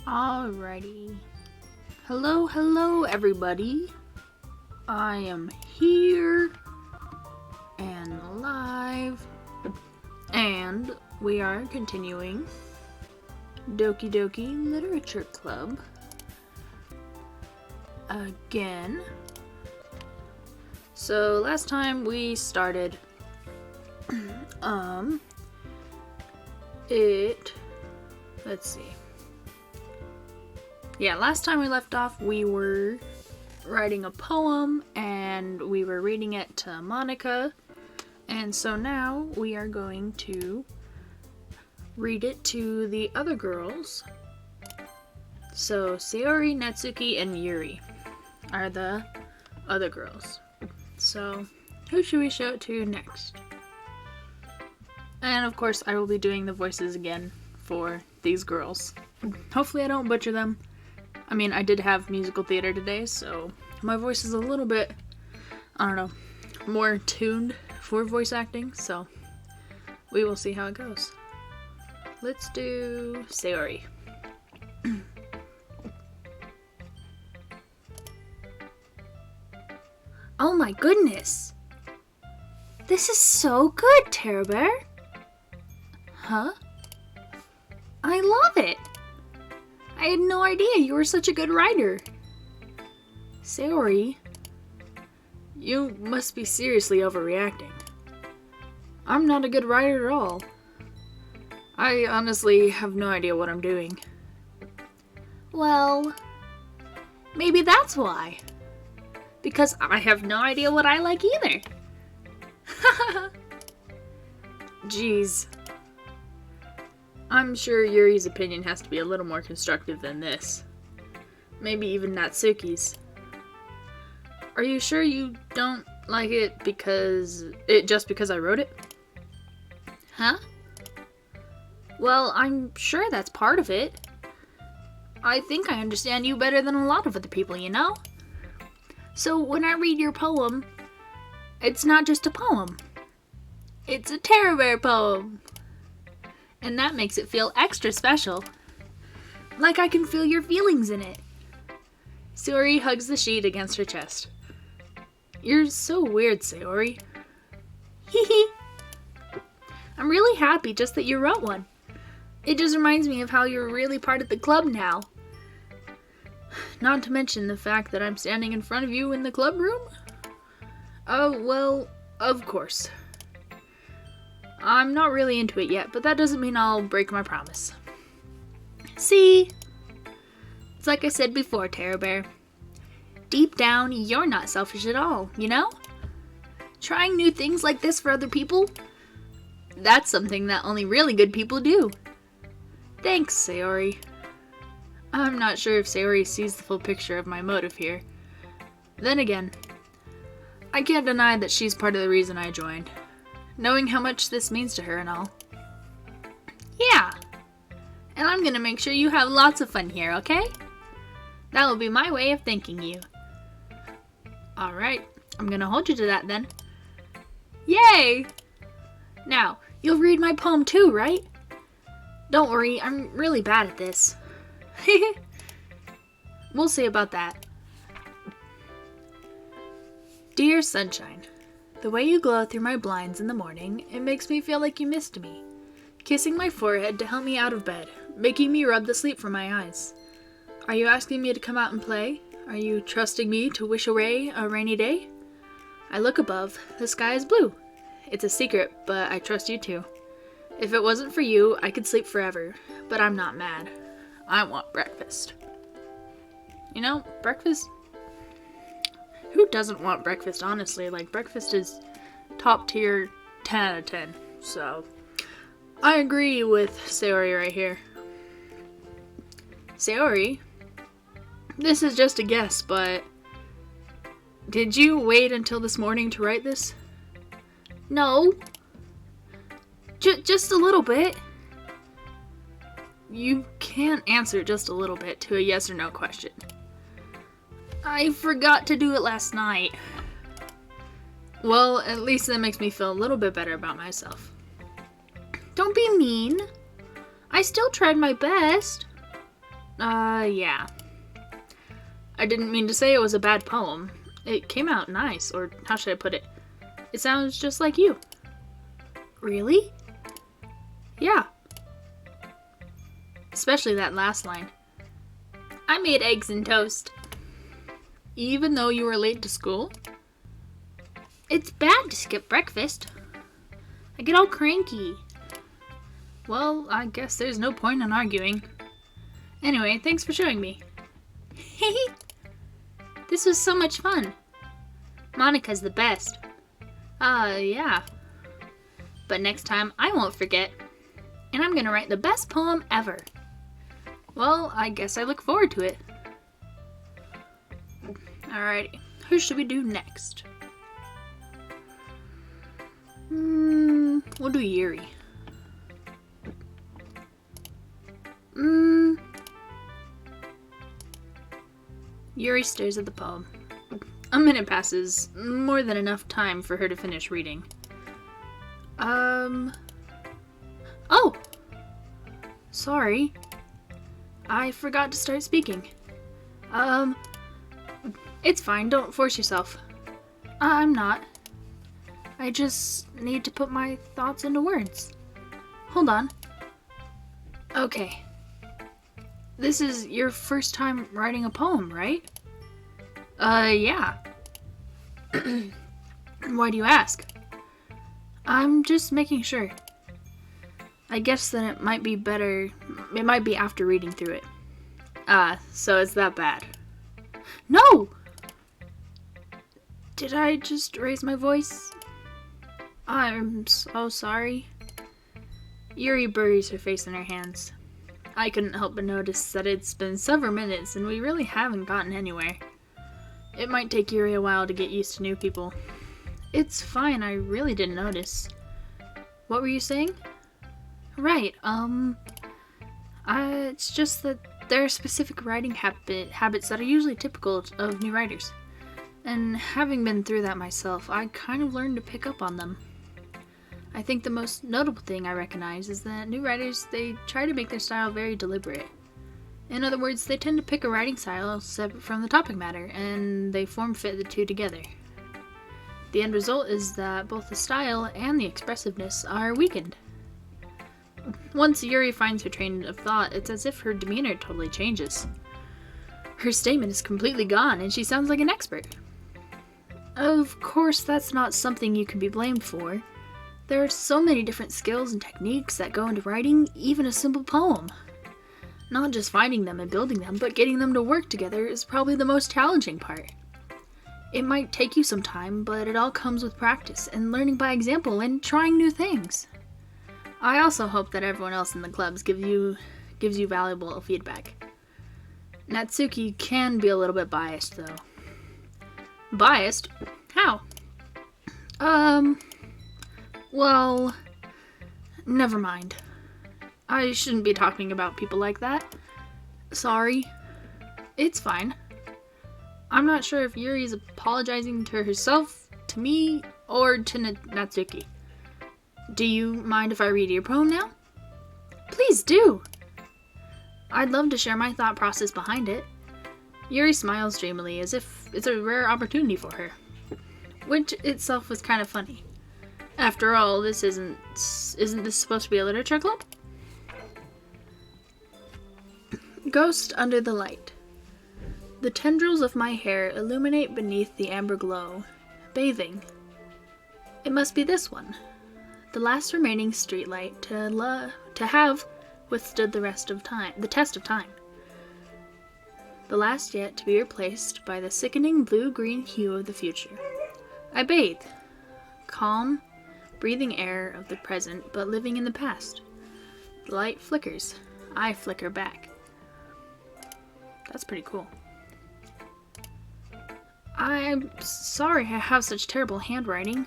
Alrighty. Hello everybody. I am here and live, and we are continuing Doki Doki Literature Club again. So last time we started let's see. Yeah, last time we left off, we were writing a poem and we were reading it to Monica. And so now we are going to read it to the other girls. So Sayori, Natsuki, and Yuri are the other girls. So who should we show it to next? And of course, I will be doing the voices again for these girls. Hopefully I don't butcher them. I mean, I did have musical theater today, so my voice is a little bit, I don't know, more tuned for voice acting, so we will see how it goes. Let's do Sayori. Oh my goodness! This is so good, Tara Bear! Huh? I love it! I had no idea you were such a good writer. Sayori, you must be seriously overreacting. I'm not a good writer at all. I honestly have no idea what I'm doing. Well, maybe that's why. Because I have no idea what I like either. Jeez. I'm sure Yuri's opinion has to be a little more constructive than this. Maybe even Natsuki's. Are you sure you don't like it just because I wrote it? Huh? Well, I'm sure that's part of it. I think I understand you better than a lot of other people, you know? So when I read your poem, it's not just a poem. It's a Tara Bear poem. And that makes it feel extra special. Like I can feel your feelings in it. Sayori hugs the sheet against her chest. You're so weird, Sayori. Hee. I'm really happy just that you wrote one. It just reminds me of how you're really part of the club now. Not to mention the fact that I'm standing in front of you in the club room? Oh, well, of course. I'm not really into it yet, but that doesn't mean I'll break my promise. See? It's like I said before, Tara Bear. Deep down, you're not selfish at all, you know? Trying new things like this for other people, that's something that only really good people do. Thanks, Sayori. I'm not sure if Sayori sees the full picture of my motive here. Then again, I can't deny that she's part of the reason I joined. Knowing how much this means to her and all. Yeah. And I'm gonna make sure you have lots of fun here, okay? That will be my way of thanking you. Alright, I'm gonna hold you to that then. Yay! Now, you'll read my poem too, right? Don't worry, I'm really bad at this. We'll see about that. Dear Sunshine, the way you glow through my blinds in the morning, it makes me feel like you missed me. Kissing my forehead to help me out of bed, making me rub the sleep from my eyes. Are you asking me to come out and play? Are you trusting me to wish away a rainy day? I look above, the sky is blue. It's a secret, but I trust you too. If it wasn't for you, I could sleep forever, but I'm not mad. I want breakfast. You know, breakfast? Who doesn't want breakfast, honestly? Like, breakfast is top tier 10 out of 10. So, I agree with Sayori right here. Sayori, this is just a guess, but did you wait until this morning to write this? No. Just a little bit. You can't answer just a little bit to a yes or no question. I forgot to do it last night. Well, at least that makes me feel a little bit better about myself. Don't be mean. I still tried my best. Yeah. I didn't mean to say it was a bad poem. It came out nice, or how should I put it? It sounds just like you. Really? Yeah. Especially that last line. I made eggs and toast. Even though you were late to school? It's bad to skip breakfast. I get all cranky. Well, I guess there's no point in arguing. Anyway, thanks for showing me. This was so much fun. Monica's the best. Yeah. But next time, I won't forget. And I'm gonna write the best poem ever. Well, I guess I look forward to it. Alrighty, who should we do next? We'll do Yuri. Yuri stares at the poem. A minute passes, more than enough time for her to finish reading. Oh! Sorry. I forgot to start speaking. It's fine, don't force yourself. I'm not. I just need to put my thoughts into words. Hold on. Okay. This is your first time writing a poem, right? Yeah. Why do you ask? I'm just making sure. I guess that it might be better. It might be after reading through it. So it's that bad. No! Did I just raise my voice? I'm so sorry. Yuri buries her face in her hands. I couldn't help but notice that it's been several minutes and we really haven't gotten anywhere. It might take Yuri a while to get used to new people. It's fine, I really didn't notice. What were you saying? Right, it's just that there are specific writing habits that are usually typical of new writers. And having been through that myself, I kind of learned to pick up on them. I think the most notable thing I recognize is that new writers, they try to make their style very deliberate. In other words, they tend to pick a writing style separate from the topic matter, and they form-fit the two together. The end result is that both the style and the expressiveness are weakened. Once Yuri finds her train of thought, it's as if her demeanor totally changes. Her statement is completely gone, and she sounds like an expert. Of course, that's not something you can be blamed for. There are so many different skills and techniques that go into writing even a simple poem. Not just finding them and building them, but getting them to work together is probably the most challenging part. It might take you some time, but it all comes with practice and learning by example and trying new things. I also hope that everyone else in the clubs gives you valuable feedback. Natsuki can be a little bit biased, though. Biased? How? Well, never mind. I shouldn't be talking about people like that. Sorry. It's fine. I'm not sure if Yuri's apologizing to herself, to me, or to Natsuki. Do you mind if I read your poem now? Please do! I'd love to share my thought process behind it. Yuri smiles dreamily as if it's a rare opportunity for her, which itself was kind of funny. After all, isn't this supposed to be a literature club? Ghost under the light. The tendrils of my hair illuminate beneath the amber glow, bathing. It must be this one, the last remaining streetlight to have withstood the test of time. The last yet to be replaced by the sickening blue-green hue of the future. I bathe, calm, breathing air of the present, but living in the past. The light flickers. I flicker back. That's pretty cool. I'm sorry I have such terrible handwriting.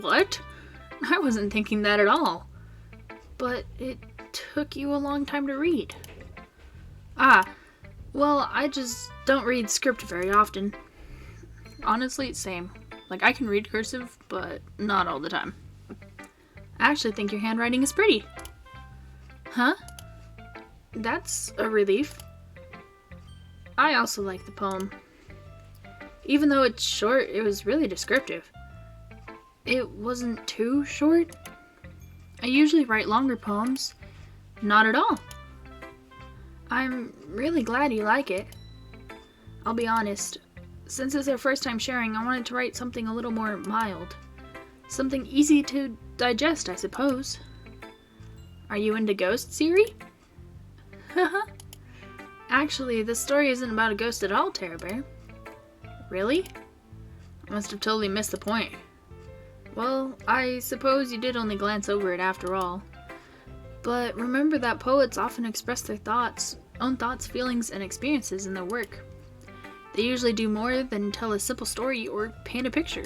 What? I wasn't thinking that at all. But it took you a long time to read. Well, I just don't read script very often. Honestly, same. Like, I can read cursive, but not all the time. I actually think your handwriting is pretty. Huh? That's a relief. I also like the poem. Even though it's short, it was really descriptive. It wasn't too short. I usually write longer poems. Not at all. I'm really glad you like it. I'll be honest, since it's our first time sharing, I wanted to write something a little more mild. Something easy to digest, I suppose. Are you into ghosts, Siri? Haha. Actually, this story isn't about a ghost at all, Terra Bear. Really? I must have totally missed the point. Well, I suppose you did only glance over it after all. But remember that poets often express their own thoughts, feelings, and experiences in their work. They usually do more than tell a simple story or paint a picture.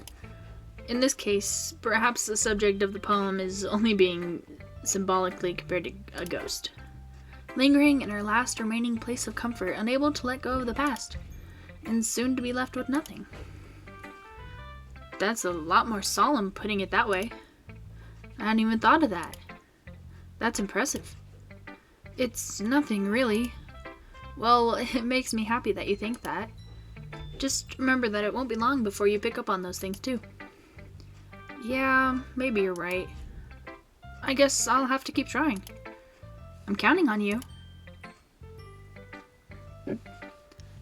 In this case, perhaps the subject of the poem is only being symbolically compared to a ghost. Lingering in her last remaining place of comfort, unable to let go of the past, and soon to be left with nothing. That's a lot more solemn putting it that way. I hadn't even thought of that. That's impressive. It's nothing, really. Well, it makes me happy that you think that. Just remember that it won't be long before you pick up on those things, too. Yeah, maybe you're right. I guess I'll have to keep trying. I'm counting on you.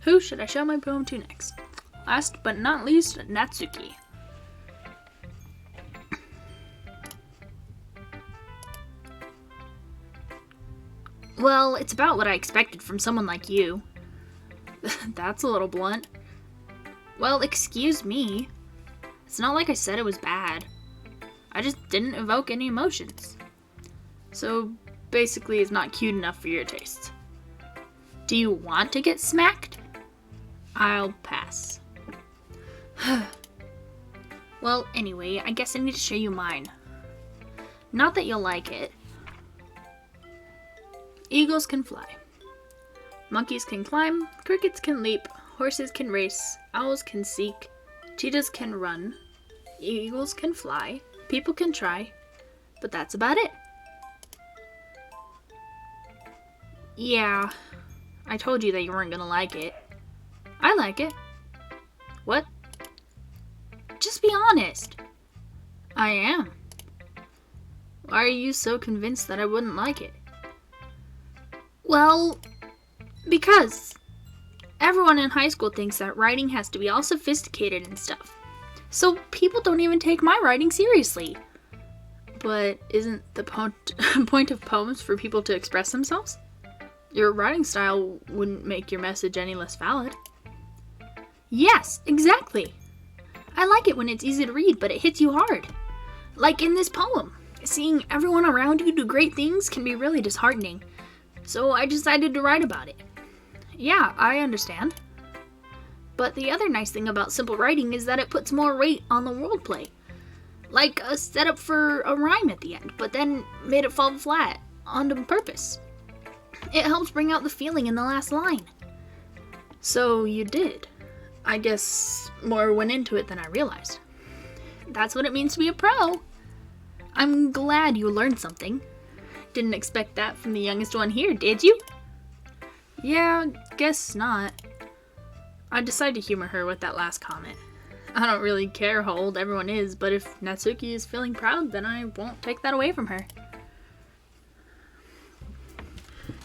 Who should I show my poem to next? Last but not least, Natsuki. Well, it's about what I expected from someone like you. That's a little blunt. Well, excuse me. It's not like I said it was bad. I just didn't evoke any emotions. So, basically, it's not cute enough for your tastes. Do you want to get smacked? I'll pass. Well, anyway, I guess I need to show you mine. Not that you'll like it. Eagles can fly. Monkeys can climb. Crickets can leap. Horses can race. Owls can seek. Cheetahs can run. Eagles can fly. People can try. But that's about it. Yeah, I told you that you weren't gonna like it. I like it. What? Just be honest. I am. Why are you so convinced that I wouldn't like it? Well, because everyone in high school thinks that writing has to be all sophisticated and stuff. So people don't even take my writing seriously. But isn't the point of poems for people to express themselves? Your writing style wouldn't make your message any less valid. Yes, exactly. I like it when it's easy to read, but it hits you hard. Like in this poem. Seeing everyone around you do great things can be really disheartening. So I decided to write about it. Yeah, I understand. But the other nice thing about simple writing is that it puts more weight on the wordplay. Like a setup for a rhyme at the end, but then made it fall flat on purpose. It helps bring out the feeling in the last line. So you did. I guess more went into it than I realized. That's what it means to be a pro. I'm glad you learned something. Didn't expect that from the youngest one here, did you? Yeah, guess not. I decided to humor her with that last comment. I don't really care how old everyone is, but if Natsuki is feeling proud, then I won't take that away from her.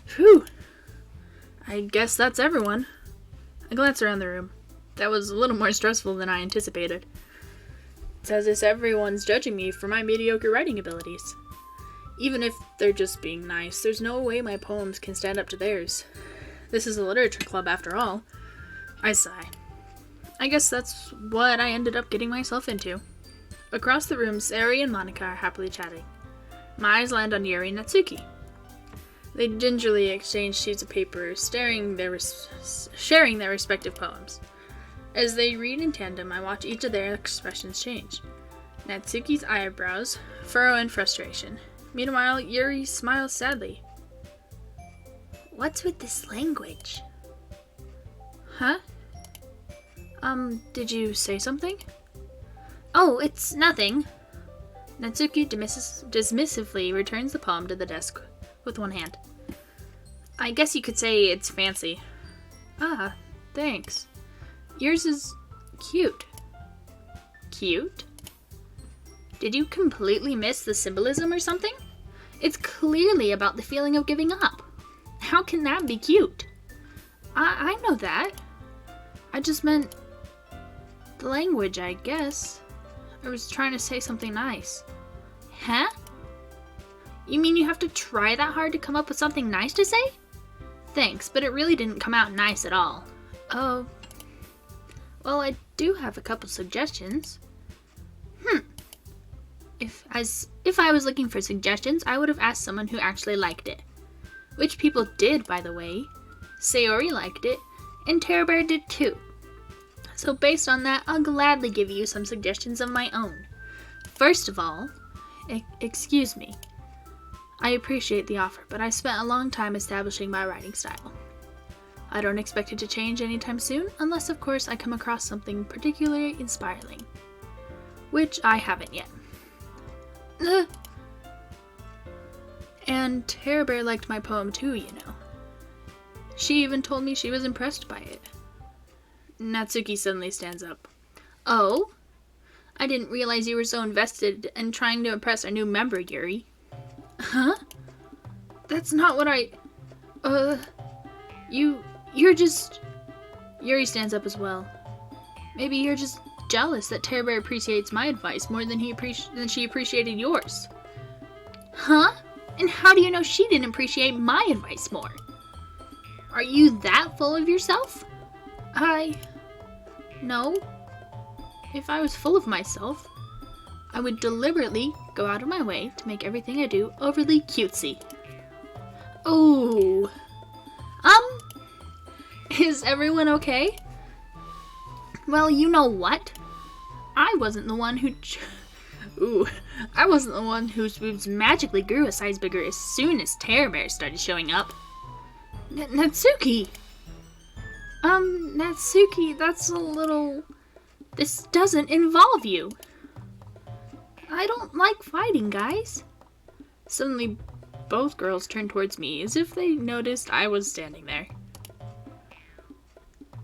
Phew. I guess that's everyone. I glanced around the room. That was a little more stressful than I anticipated. It's as if everyone's judging me for my mediocre writing abilities. Even if they're just being nice, there's no way my poems can stand up to theirs. This is a literature club after all. I sigh. I guess that's what I ended up getting myself into. Across the room, Sari and Monica are happily chatting. My eyes land on Yuri and Natsuki. They gingerly exchange sheets of paper, sharing their respective poems. As they read in tandem, I watch each of their expressions change. Natsuki's eyebrows furrow in frustration. Meanwhile, Yuri smiles sadly. What's with this language? Huh? Did you say something? Oh, it's nothing. Natsuki dismissively returns the poem to the desk with one hand. I guess you could say it's fancy. Ah, thanks. Yours is cute. Cute? Did you completely miss the symbolism or something? It's clearly about the feeling of giving up. How can that be cute? I know that. I just meant the language, I guess. I was trying to say something nice. Huh? You mean you have to try that hard to come up with something nice to say? Thanks, but it really didn't come out nice at all. Oh. Well, I do have a couple suggestions. If I was looking for suggestions, I would have asked someone who actually liked it. Which people did, by the way. Sayori liked it, and Terra Bear did too. So based on that, I'll gladly give you some suggestions of my own. First of all, excuse me. I appreciate the offer, but I spent a long time establishing my writing style. I don't expect it to change anytime soon, unless of course I come across something particularly inspiring. Which I haven't yet. And Terra Bear liked my poem too, you know. She even told me she was impressed by it. Natsuki suddenly stands up. Oh? I didn't realize you were so invested in trying to impress our new member, Yuri. Huh? That's not what you're just... Yuri stands up as well. Maybe you're just jealous that Terra Bear appreciates my advice more than she appreciated yours. Huh? And how do you know she didn't appreciate my advice more? Are you that full of yourself? No. If I was full of myself, I would deliberately go out of my way to make everything I do overly cutesy. Ooh. Is everyone okay? Well, you know what? I wasn't the one who whose boobs magically grew a size bigger as soon as Terra Bear started showing up. Natsuki! Natsuki, that's a little... This doesn't involve you. I don't like fighting, guys. Suddenly, both girls turned towards me as if they noticed I was standing there.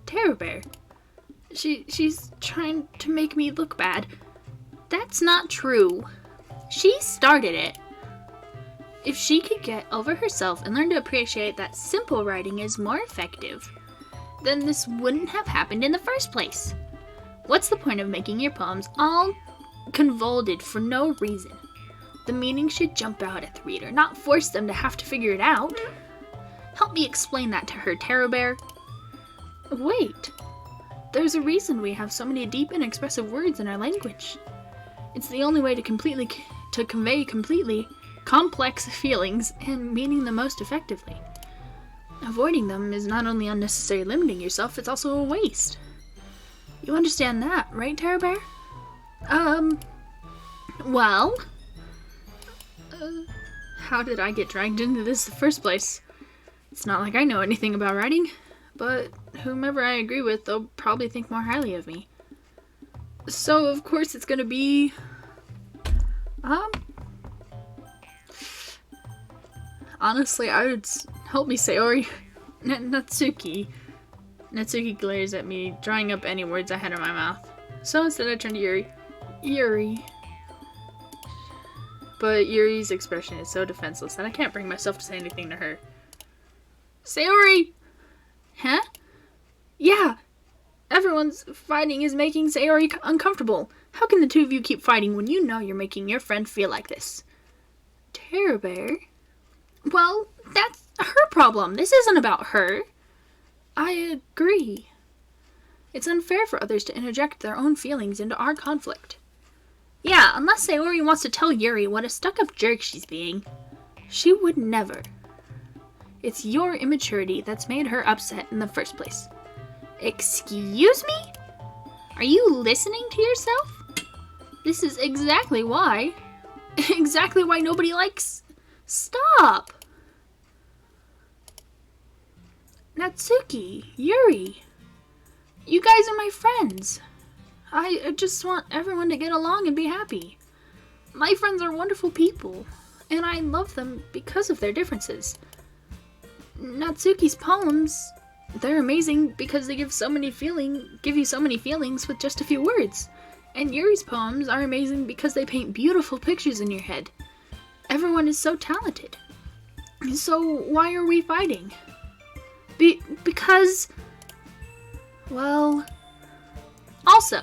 Terra Bear. She's trying to make me look bad. That's not true. She started it. If she could get over herself and learn to appreciate that simple writing is more effective, then this wouldn't have happened in the first place. What's the point of making your poems all convoluted for no reason? The meaning should jump out at the reader, not force them to have to figure it out. Help me explain that to her, Terra Bear. Wait. There's a reason we have so many deep and expressive words in our language. It's the only way to convey completely complex feelings and meaning them most effectively. Avoiding them is not only unnecessary limiting yourself, it's also a waste. You understand that, right, Terra Bear? Well? How did I get dragged into this in the first place? It's not like I know anything about writing, but whomever I agree with, they'll probably think more highly of me. So, of course, it's gonna be... Honestly, I would... Help me, Sayori. Natsuki. Natsuki glares at me, drawing up any words I had in my mouth. So instead I turn to Yuri. Yuri. But Yuri's expression is so defenseless that I can't bring myself to say anything to her. Sayori! Huh? Yeah! Everyone's fighting is making Sayori uncomfortable. How can the two of you keep fighting when you know you're making your friend feel like this? Terra Bear? Well, that's her problem. This isn't about her. I agree. It's unfair for others to interject their own feelings into our conflict. Yeah, unless Sayori wants to tell Yuri what a stuck-up jerk she's being. She would never. It's your immaturity that's made her upset in the first place. Excuse me? Are you listening to yourself? This is exactly why nobody likes... Stop! Natsuki, Yuri, you guys are my friends. I just want everyone to get along and be happy. My friends are wonderful people, and I love them because of their differences. Natsuki's poems, they're amazing because they give you so many feelings with just a few words. And Yuri's poems are amazing because they paint beautiful pictures in your head. Everyone is so talented. So why are we fighting? Because... Well... Also,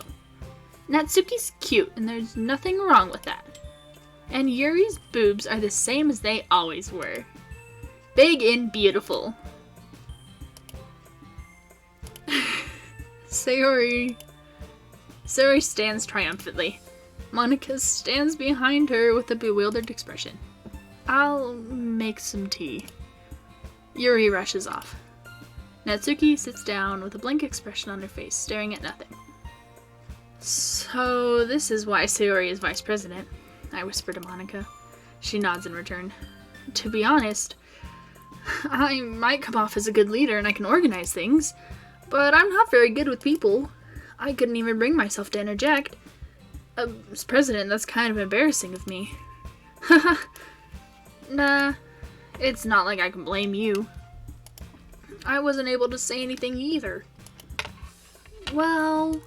Natsuki's cute and there's nothing wrong with that. And Yuri's boobs are the same as they always were. Big and beautiful. Sayori stands triumphantly. Monica stands behind her with a bewildered expression. I'll make some tea. Yuri rushes off. Natsuki sits down with a blank expression on her face, staring at nothing. So this is why Sayori is vice president, I whisper to Monica. She nods in return. To be honest, I might come off as a good leader and I can organize things, but I'm not very good with people. I couldn't even bring myself to interject. As president, that's kind of embarrassing of me. Haha. Nah, it's not like I can blame you. I wasn't able to say anything either. Well,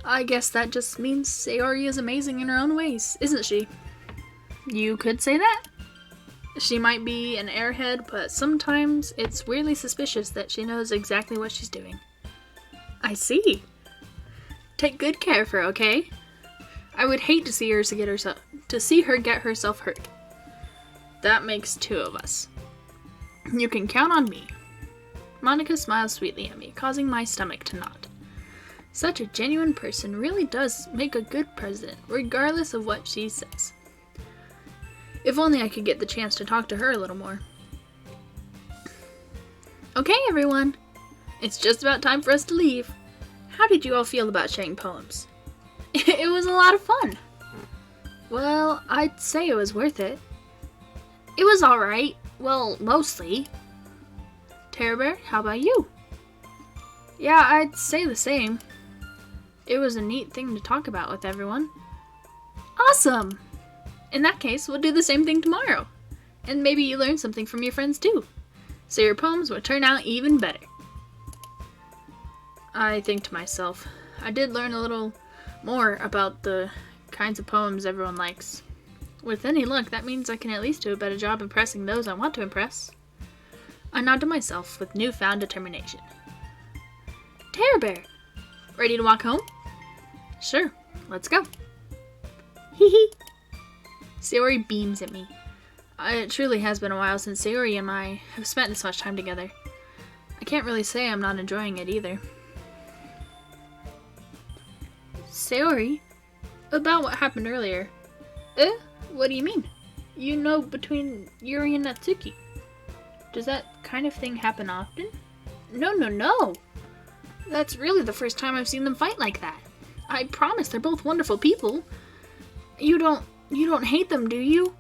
I guess that just means Sayori is amazing in her own ways, isn't she? You could say that. She might be an airhead, but sometimes it's weirdly suspicious that she knows exactly what she's doing. I see. Take good care of her, okay? I would hate to see her get herself hurt. That makes two of us. You can count on me. Monica smiles sweetly at me, causing my stomach to knot. Such a genuine person really does make a good president, regardless of what she says. If only I could get the chance to talk to her a little more. Okay, everyone. It's just about time for us to leave. How did you all feel about sharing poems? It was a lot of fun. Well, I'd say it was worth it. It was alright. Well, mostly. Terror Bear, how about you? Yeah, I'd say the same. It was a neat thing to talk about with everyone. Awesome! In that case, we'll do the same thing tomorrow. And maybe you learn something from your friends too. So your poems will turn out even better. I think to myself, I did learn a little more about the kinds of poems everyone likes. With any luck, that means I can at least do a better job impressing those I want to impress. I nod to myself with newfound determination. Terror Bear, ready to walk home? Sure, let's go. Hee hee. Sayori beams at me. It truly has been a while since Sayori and I have spent this much time together. I can't really say I'm not enjoying it either. Sayori, about what happened earlier. What do you mean? You know, between Yuri and Natsuki. Does that kind of thing happen often? No. That's really the first time I've seen them fight like that. I promise they're both wonderful people. You don't hate them, do you?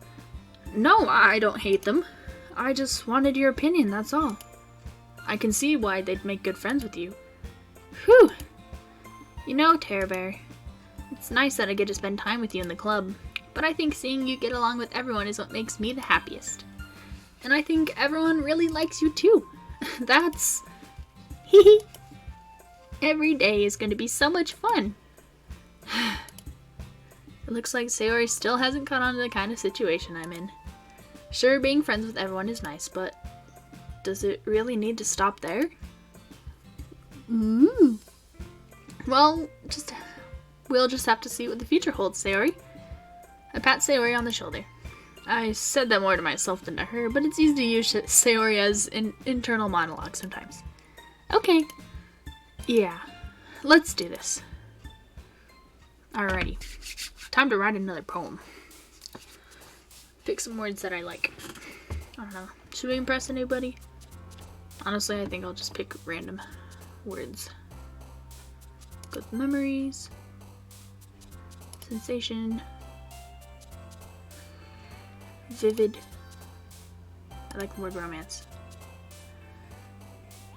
No, I don't hate them. I just wanted your opinion, that's all. I can see why they'd make good friends with you. Whew. You know, Terror Bear, it's nice that I get to spend time with you in the club, but I think seeing you get along with everyone is what makes me the happiest. And I think everyone really likes you too. That's... hee hee. Every day is going to be so much fun. It looks like Sayori still hasn't caught on to the kind of situation I'm in. Sure, being friends with everyone is nice, but does it really need to stop there? Well, we'll just have to see what the future holds, Sayori. I pat Sayori on the shoulder. I said that more to myself than to her, but it's easy to use Sayori as an internal monologue sometimes. Okay. Yeah, let's do this. Alrighty. Time to write another poem. Pick some words that I like. I don't know. Should we impress anybody? Honestly, I think I'll just pick random words. Good memories. Sensation. Vivid. I like the word romance.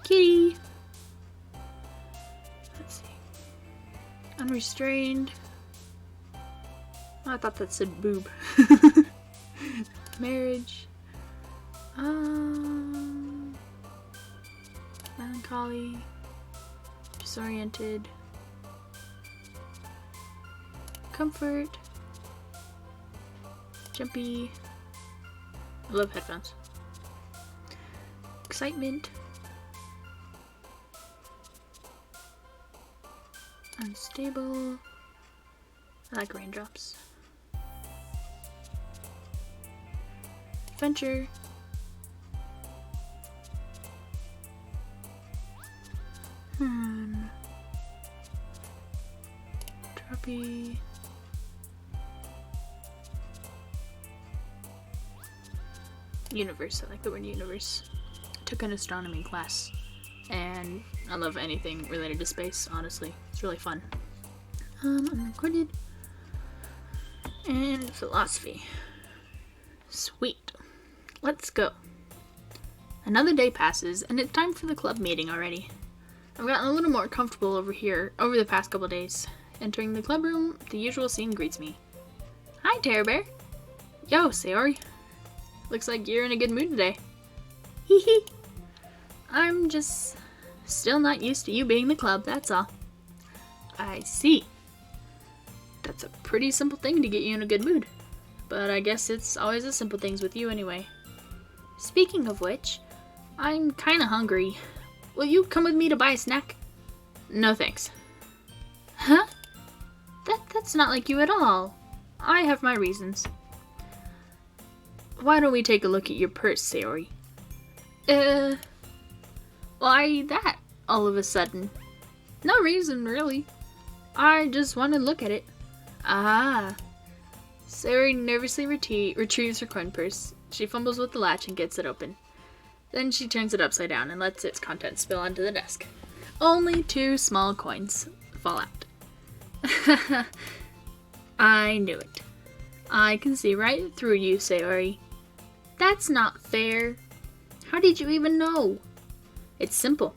Kitty. Let's see. Unrestrained. Oh, I thought that said boob. Marriage. Melancholy. Disoriented. Comfort. Jumpy. I love headphones. Excitement. Unstable. I like raindrops. Adventure. Droppy. Universe. I like the word universe. I took an astronomy class, and I love anything related to space, honestly. It's really fun. Unrecorded. And philosophy. Sweet. Let's go. Another day passes, and it's time for the club meeting already. I've gotten a little more comfortable over here over the past couple days. Entering the club room, the usual scene greets me. Hi, Terror Bear. Yo, Sayori. Looks like you're in a good mood today. Hee hee. I'm just still not used to you being the club, that's all. I see. That's a pretty simple thing to get you in a good mood. But I guess it's always the simple things with you anyway. Speaking of which, I'm kinda hungry. Will you come with me to buy a snack? No thanks. Huh? That's not like you at all. I have my reasons. Why don't we take a look at your purse, Sayori? Why that, all of a sudden? No reason, really. I just want to look at it. Ah. Sayori nervously retrieves her coin purse. She fumbles with the latch and gets it open. Then she turns it upside down and lets its contents spill onto the desk. Only 2 small coins fall out. I knew it. I can see right through you, Sayori. That's not fair. How did you even know? It's simple.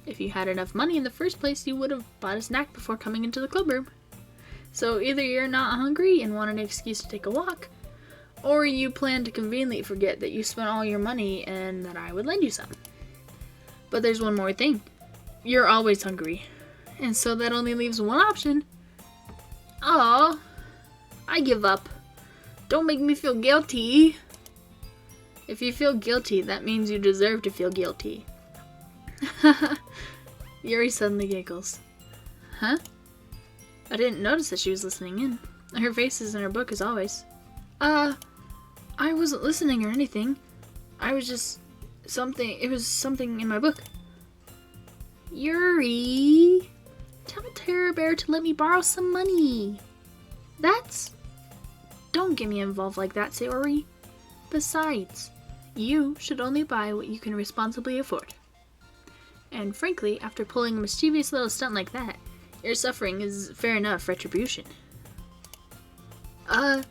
If you had enough money in the first place, you would have bought a snack before coming into the club room. So either you're not hungry and want an excuse to take a walk, or you plan to conveniently forget that you spent all your money and that I would lend you some. But there's one more thing. You're always hungry. And so that only leaves one option. Aw, I give up. Don't make me feel guilty. If you feel guilty, that means you deserve to feel guilty. Yuri suddenly giggles. Huh? I didn't notice that she was listening in. Her face is in her book as always. I wasn't listening or anything. I was just it was something in my book. Yuri, tell Terror Bear to let me borrow some money. Don't get me involved like that, Sayori. Besides, you should only buy what you can responsibly afford. And frankly, after pulling a mischievous little stunt like that, your suffering is fair enough retribution. I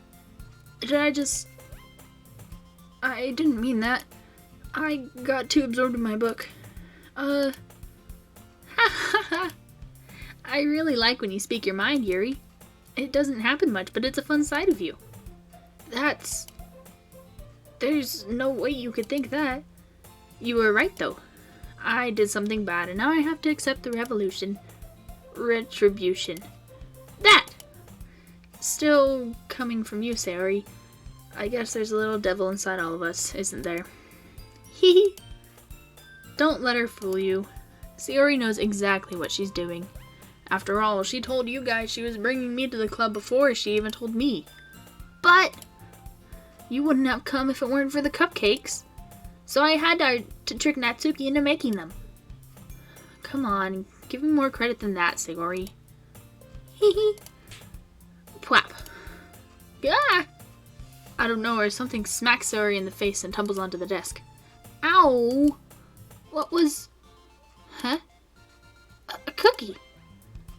didn't mean that. I got too absorbed in my book. I really like when you speak your mind, Yuri. It doesn't happen much, but it's a fun side of you. There's no way you could think that. You were right, though. I did something bad, and now I have to accept the retribution. That! Still coming from you, Sayori. I guess there's a little devil inside all of us, isn't there? Hee hee. Don't let her fool you. Sayori knows exactly what she's doing. After all, she told you guys she was bringing me to the club before she even told me. But you wouldn't have come if it weren't for the cupcakes. So I had to trick Natsuki into making them. Come on, give me more credit than that, Sayori. Hee hee. Pwap. Ah! Out of nowhere, something smacks Sayori in the face and tumbles onto the desk. Ow! What was... Huh? A cookie!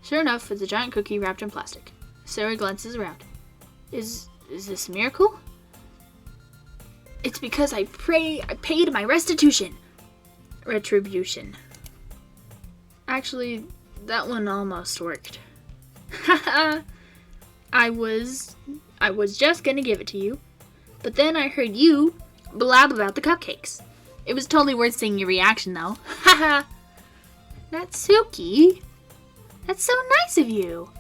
Sure enough, it's a giant cookie wrapped in plastic. Sayori glances around. Is this a miracle? It's because I paid my restitution. Retribution. Actually, that one almost worked. Haha. I was just gonna give it to you, but then I heard you blab about the cupcakes. It was totally worth seeing your reaction, though. Haha. Natsuki? That's so nice of you.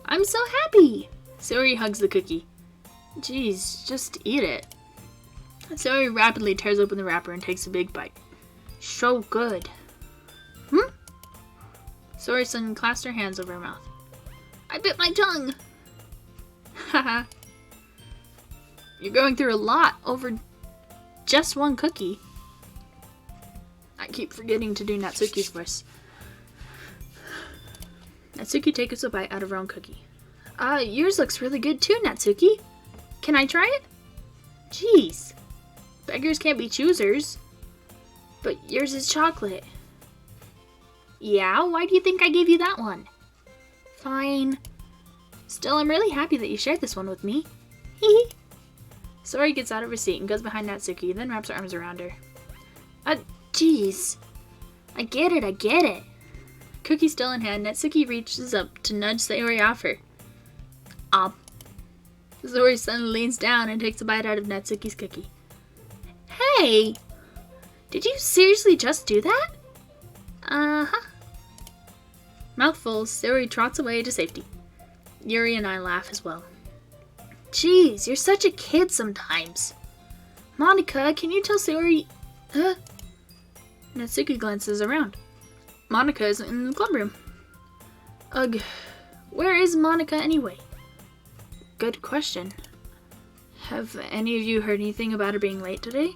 I'm so happy. Sayori hugs the cookie. Geez, just eat it. Sayori rapidly tears open the wrapper and takes a big bite. So good. Sayori suddenly clasped her hands over her mouth. I bit my tongue. Haha. You're going through a lot over just one cookie. I keep forgetting to do Natsuki's voice. Natsuki takes a bite out of her own cookie. Yours looks really good too, Natsuki. Can I try it? Jeez. Beggars can't be choosers. But yours is chocolate. Yeah, why do you think I gave you that one? Fine. Still, I'm really happy that you shared this one with me. Hee. Sayori gets out of her seat and goes behind Natsuki, then wraps her arms around her. Jeez. I get it. Cookie still in hand, Natsuki reaches up to nudge Sayori off her. Sayori suddenly leans down and takes a bite out of Natsuki's cookie. Hey! Did you seriously just do that? Uh-huh. Mouthfuls, Sayori trots away to safety. Yuri and I laugh as well. Jeez, you're such a kid sometimes. Monica, can you tell Sayori... Natsuki glances around. Monica is in the club room. Ugh, where is Monica anyway? Good question. Have any of you heard anything about her being late today?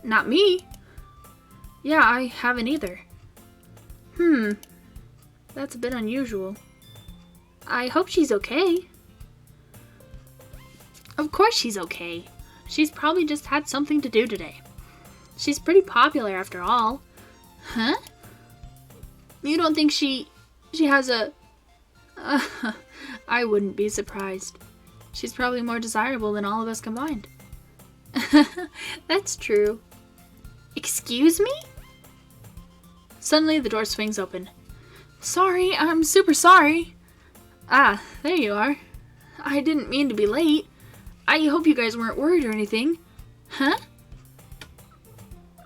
Not me. Yeah, I haven't either. That's a bit unusual. I hope she's okay. Of course she's okay. She's probably just had something to do today. She's pretty popular after all. Huh? You don't think she has a... I wouldn't be surprised. She's probably more desirable than all of us combined. That's true. Excuse me? Suddenly the door swings open. Sorry, I'm super sorry. Ah, there you are. I didn't mean to be late. I hope you guys weren't worried or anything. Huh?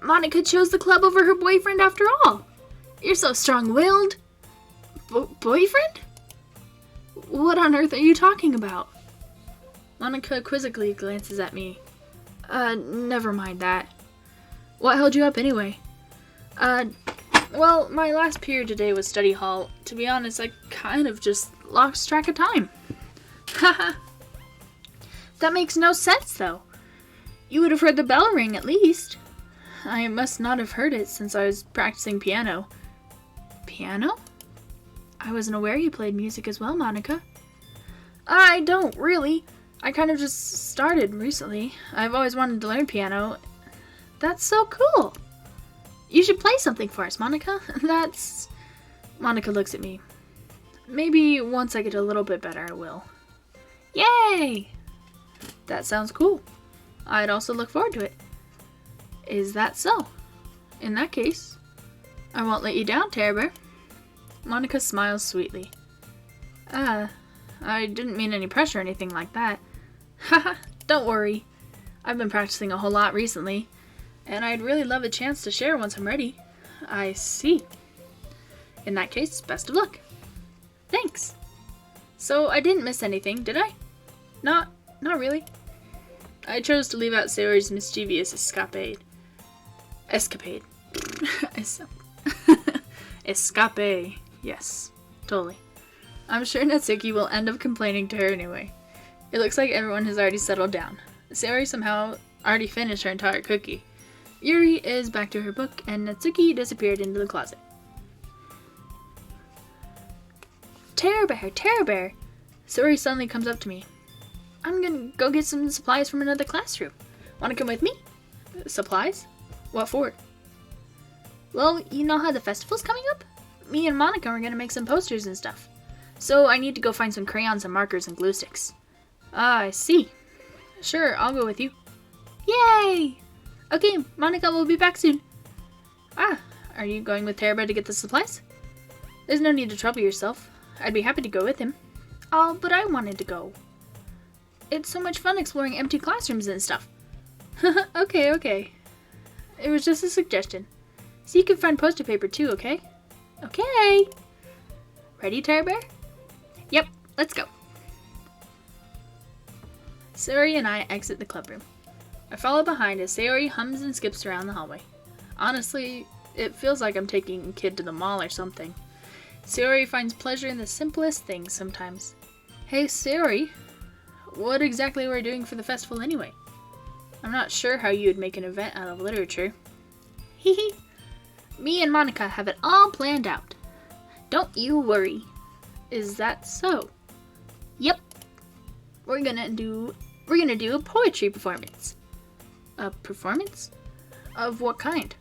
Monica chose the club over her boyfriend after all. You're so strong-willed. Boyfriend? What on earth are you talking about? Monica quizzically glances at me. Never mind that. What held you up anyway? Well, my last period today was study hall. To be honest, I kind of just lost track of time. Haha. That makes no sense, though. You would have heard the bell ring at least. I must not have heard it since I was practicing piano. Piano? I wasn't aware you played music as well, Monica. I don't really. I kind of just started recently. I've always wanted to learn piano. That's so cool. You should play something for us, Monica. Monica looks at me. Maybe once I get a little bit better, I will. Yay! That sounds cool. I'd also look forward to it. Is that so? In that case, I won't let you down, Terror Bear. Monica smiles sweetly. I didn't mean any pressure or anything like that. Haha, don't worry. I've been practicing a whole lot recently, and I'd really love a chance to share once I'm ready. I see. In that case, best of luck. Thanks. So I didn't miss anything, did I? Not really. I chose to leave out Sayori's mischievous escapade. Escape. Yes, totally. I'm sure Natsuki will end up complaining to her anyway. It looks like everyone has already settled down. Sayori somehow already finished her entire cookie. Yuri is back to her book, and Natsuki disappeared into the closet. Terror Bear! Sayori suddenly comes up to me. I'm gonna go get some supplies from another classroom. Wanna come with me? Supplies? What for? Well, you know how the festival's coming up? Me and Monica are gonna make some posters and stuff. So I need to go find some crayons and markers and glue sticks. Ah, I see. Sure, I'll go with you. Yay! Okay, Monica will be back soon. Ah, are you going with Terror Bear to get the supplies? There's no need to trouble yourself. I'd be happy to go with him. Oh, but I wanted to go. It's so much fun exploring empty classrooms and stuff. Okay. It was just a suggestion. So you can find poster paper too, okay? Okay. Ready, Tara Bear? Yep, let's go. Sayori and I exit the club room. I follow behind as Sayori hums and skips around the hallway. Honestly, it feels like I'm taking a kid to the mall or something. Sayori finds pleasure in the simplest things sometimes. Hey, Sayori, what exactly are we doing for the festival anyway? I'm not sure how you would make an event out of literature. Hehe. Me and Monica have it all planned out. Don't you worry. Is that so? Yep. We're gonna do a poetry performance. A performance? Of what kind?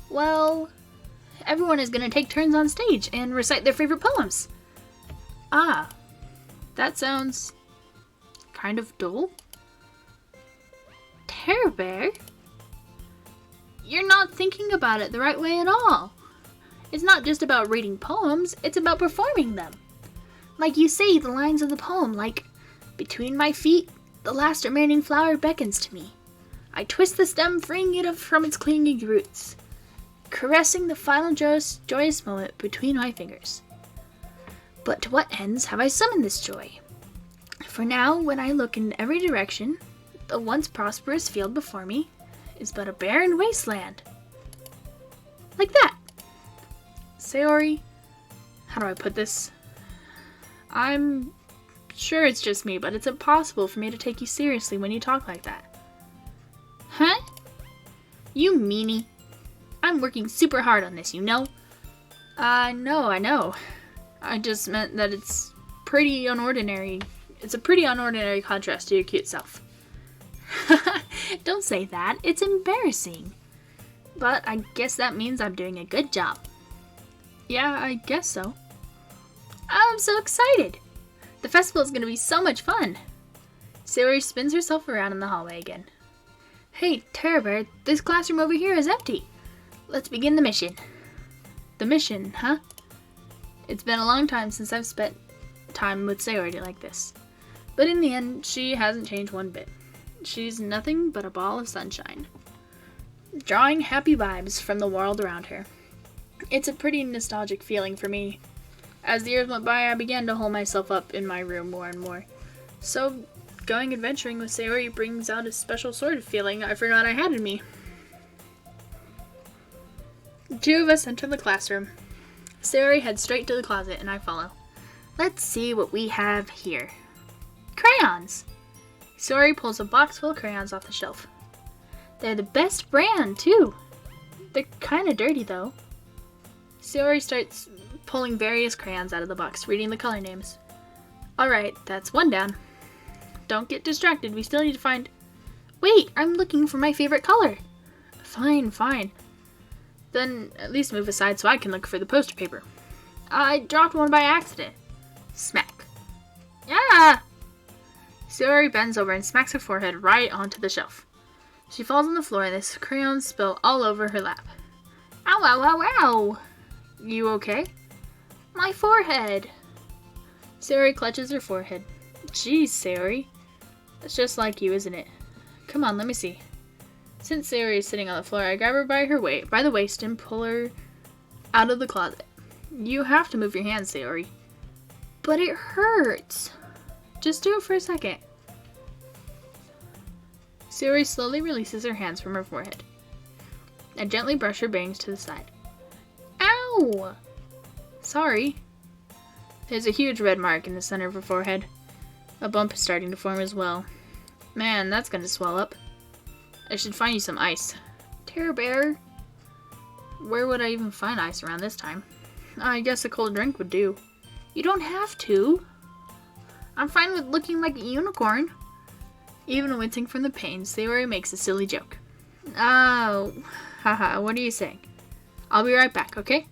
Well, everyone is gonna take turns on stage and recite their favorite poems. Ah, that sounds kind of dull. Tara Bear? You're not thinking about it the right way at all. It's not just about reading poems, it's about performing them. Like you say the lines of the poem, like, "Between my feet, the last remaining flower beckons to me. I twist the stem, freeing it from its clinging roots, caressing the final joyous moment between my fingers. But to what ends have I summoned this joy? For now, when I look in every direction, the once prosperous field before me is but a barren wasteland." Like that. Sayori, how do I put this? I'm sure it's just me, but it's impossible for me to take you seriously when you talk like that. Huh? You meanie. I'm working super hard on this, you know? I know. I just meant that it's pretty unordinary. It's a pretty unordinary contrast to your cute self. Don't say that. It's embarrassing. But I guess that means I'm doing a good job. Yeah, I guess so. I'm so excited. The festival is going to be so much fun. Sayori spins herself around in the hallway again. Hey, Tara Bear, this classroom over here is empty. Let's begin the mission. The mission, huh? It's been a long time since I've spent time with Sayori like this. But in the end, she hasn't changed one bit. She's nothing but a ball of sunshine, drawing happy vibes from the world around her. It's a pretty nostalgic feeling for me. As the years went by, I began to hole myself up in my room more and more. So, going adventuring with Sayori brings out a special sort of feeling I forgot I had in me. The two of us enter the classroom. Sayori heads straight to the closet and I follow. Let's see what we have here. Crayons! Sayori pulls a box full of crayons off the shelf. They're the best brand, too. They're kinda dirty, though. Sayori starts pulling various crayons out of the box, reading the color names. Alright, that's one down. Don't get distracted, we still need to find... Wait, I'm looking for my favorite color. Fine. Then at least move aside so I can look for the poster paper. I dropped one by accident. Smack. Ah! Sayori bends over and smacks her forehead right onto the shelf. She falls on the floor and the crayons spill all over her lap. Ow, ow, ow, ow! You okay? My forehead. Sayori clutches her forehead. Jeez, Sayori. That's just like you, isn't it? Come on, let me see. Since Sayori is sitting on the floor, I grab her by the waist and pull her out of the closet. You have to move your hands, Sayori. But it hurts. Just do it for a second. Sayori slowly releases her hands from her forehead. I gently brush her bangs to the side. Ow! Sorry. There's a huge red mark in the center of her forehead. A bump is starting to form as well. Man, that's gonna swell up. I should find you some ice. Tara Bear. Where would I even find ice around this time? I guess a cold drink would do. You don't have to. I'm fine with looking like a unicorn. Even wincing from the pain, Sayori makes a silly joke. Oh. Haha, what are you saying? I'll be right back, okay?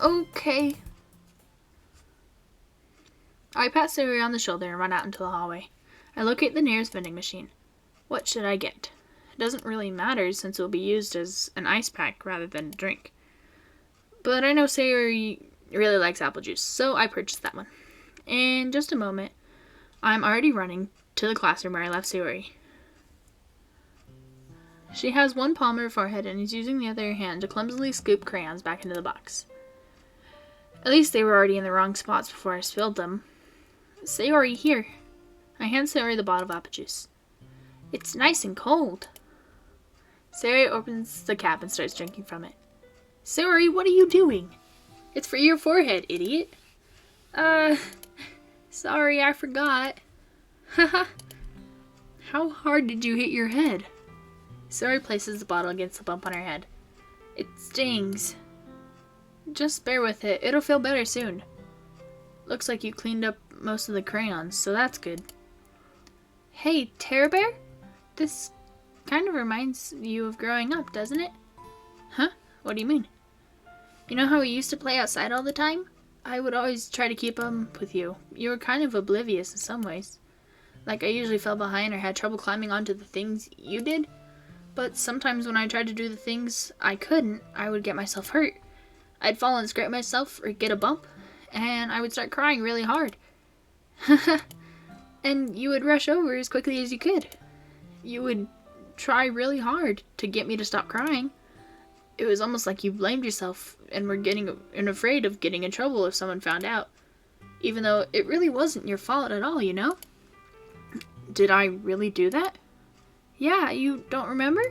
Okay. I pat Sayori on the shoulder and run out into the hallway. I locate the nearest vending machine. What should I get? It doesn't really matter since it will be used as an ice pack rather than a drink. But I know Sayori really likes apple juice, so I purchased that one. In just a moment, I'm already running to the classroom where I left Sayori. She has one palm on her forehead and is using the other hand to clumsily scoop crayons back into the box. At least they were already in the wrong spots before I spilled them. Sayori, here. I hand Sayori the bottle of apple juice. It's nice and cold. Sayori opens the cap and starts drinking from it. Sayori, what are you doing? It's for your forehead, idiot. Sorry, I forgot. Haha. How hard did you hit your head? Sayori places the bottle against the bump on her head. It stings. Just bear with it. It'll feel better soon. Looks like you cleaned up most of the crayons, so that's good. Hey, Terra Bear? This kind of reminds you of growing up, doesn't it? Huh? What do you mean? You know how we used to play outside all the time? I would always try to keep up with you. You were kind of oblivious in some ways. Like I usually fell behind or had trouble climbing onto the things you did. But sometimes when I tried to do the things I couldn't, I would get myself hurt. I'd fall and scrape myself or get a bump, and I would start crying really hard. And you would rush over as quickly as you could. You would try really hard to get me to stop crying. It was almost like you blamed yourself and were getting afraid of getting in trouble if someone found out. Even though it really wasn't your fault at all, you know? Did I really do that? Yeah, you don't remember?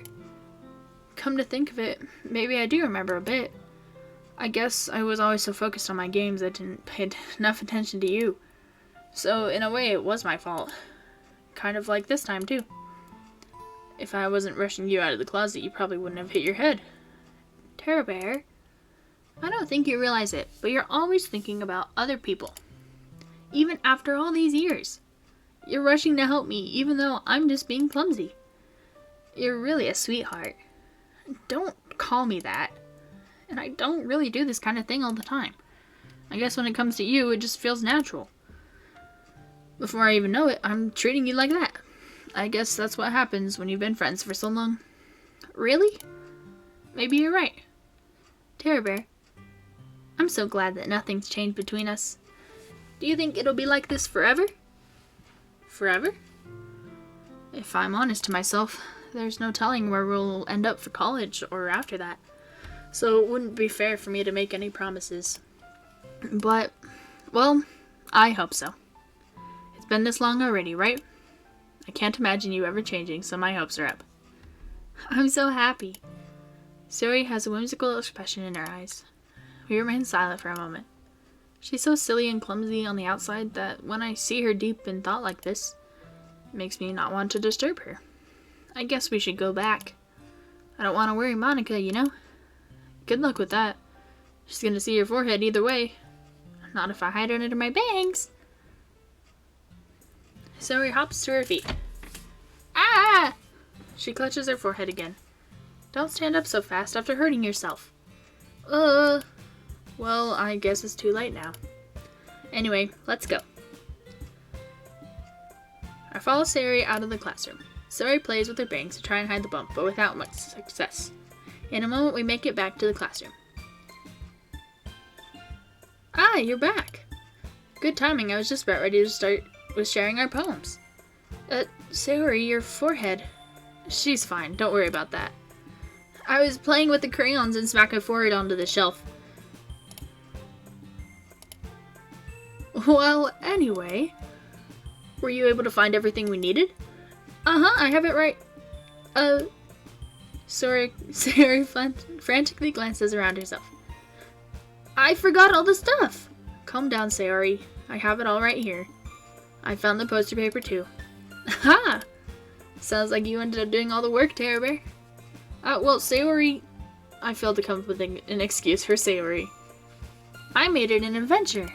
Come to think of it, maybe I do remember a bit. I guess I was always so focused on my games I didn't pay enough attention to you. So, in a way, it was my fault. Kind of like this time, too. If I wasn't rushing you out of the closet, you probably wouldn't have hit your head. Terra Bear, I don't think you realize it, but you're always thinking about other people. Even after all these years. You're rushing to help me, even though I'm just being clumsy. You're really a sweetheart. Don't call me that. And I don't really do this kind of thing all the time. I guess when it comes to you, it just feels natural. Before I even know it, I'm treating you like that. I guess that's what happens when you've been friends for so long. Really? Maybe you're right. Terra Bear, I'm so glad that nothing's changed between us. Do you think it'll be like this forever? Forever? If I'm honest to myself, there's no telling where we'll end up for college or after that. So it wouldn't be fair for me to make any promises. But, well, I hope so. It's been this long already, right? I can't imagine you ever changing, so my hopes are up. I'm so happy. Sayori has a whimsical expression in her eyes. We remain silent for a moment. She's so silly and clumsy on the outside that when I see her deep in thought like this, it makes me not want to disturb her. I guess we should go back. I don't want to worry Monica, you know? Good luck with that. She's gonna see your forehead either way. Not if I hide it under my bangs. Sayori hops to her feet. Ah! She clutches her forehead again. Don't stand up so fast after hurting yourself. Well, I guess it's too late now. Anyway, let's go. I follow Sayori out of the classroom. Sayori plays with her bangs to try and hide the bump, but without much success. In a moment, we make it back to the classroom. Ah, you're back. Good timing. I was just about ready to start with sharing our poems. Sayori, your forehead. She's fine. Don't worry about that. I was playing with the crayons and smacked my forehead onto the shelf. Well, anyway, were you able to find everything we needed? I have it right. Sayori frantically glances around herself. I forgot all the stuff. Calm down, Sayori. I have it all right here. I found the poster paper too. Ha! Sounds like you ended up doing all the work, Terra Bear. Well, Sayori... I failed to come up with an excuse for Sayori. I made it an adventure.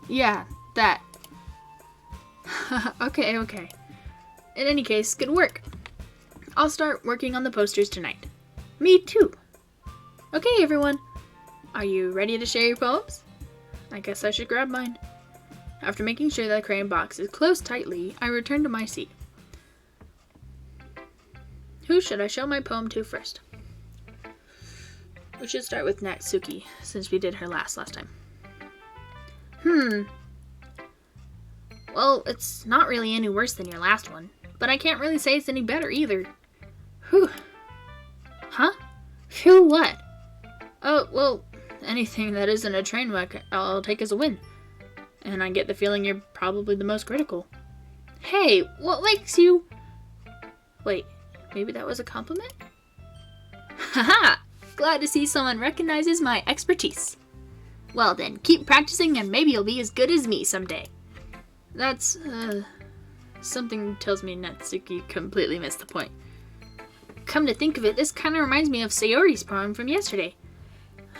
Yeah, that. Okay. In any case, good work. I'll start working on the posters tonight. Me too. Okay, everyone. Are you ready to share your poems? I guess I should grab mine. After making sure that the crayon box is closed tightly, I return to my seat. Who should I show my poem to first? We should start with Natsuki, since we did her last time. Well, it's not really any worse than your last one, but I can't really say it's any better either. Whew. Huh? Phew what? Oh, well, anything that isn't a train wreck, I'll take as a win. And I get the feeling you're probably the most critical. Hey, what makes you... Wait, maybe that was a compliment? Haha! Glad to see someone recognizes my expertise. Well then, keep practicing and maybe you'll be as good as me someday. That's, something tells me Natsuki completely missed the point. Come to think of it, this kind of reminds me of Sayori's poem from yesterday.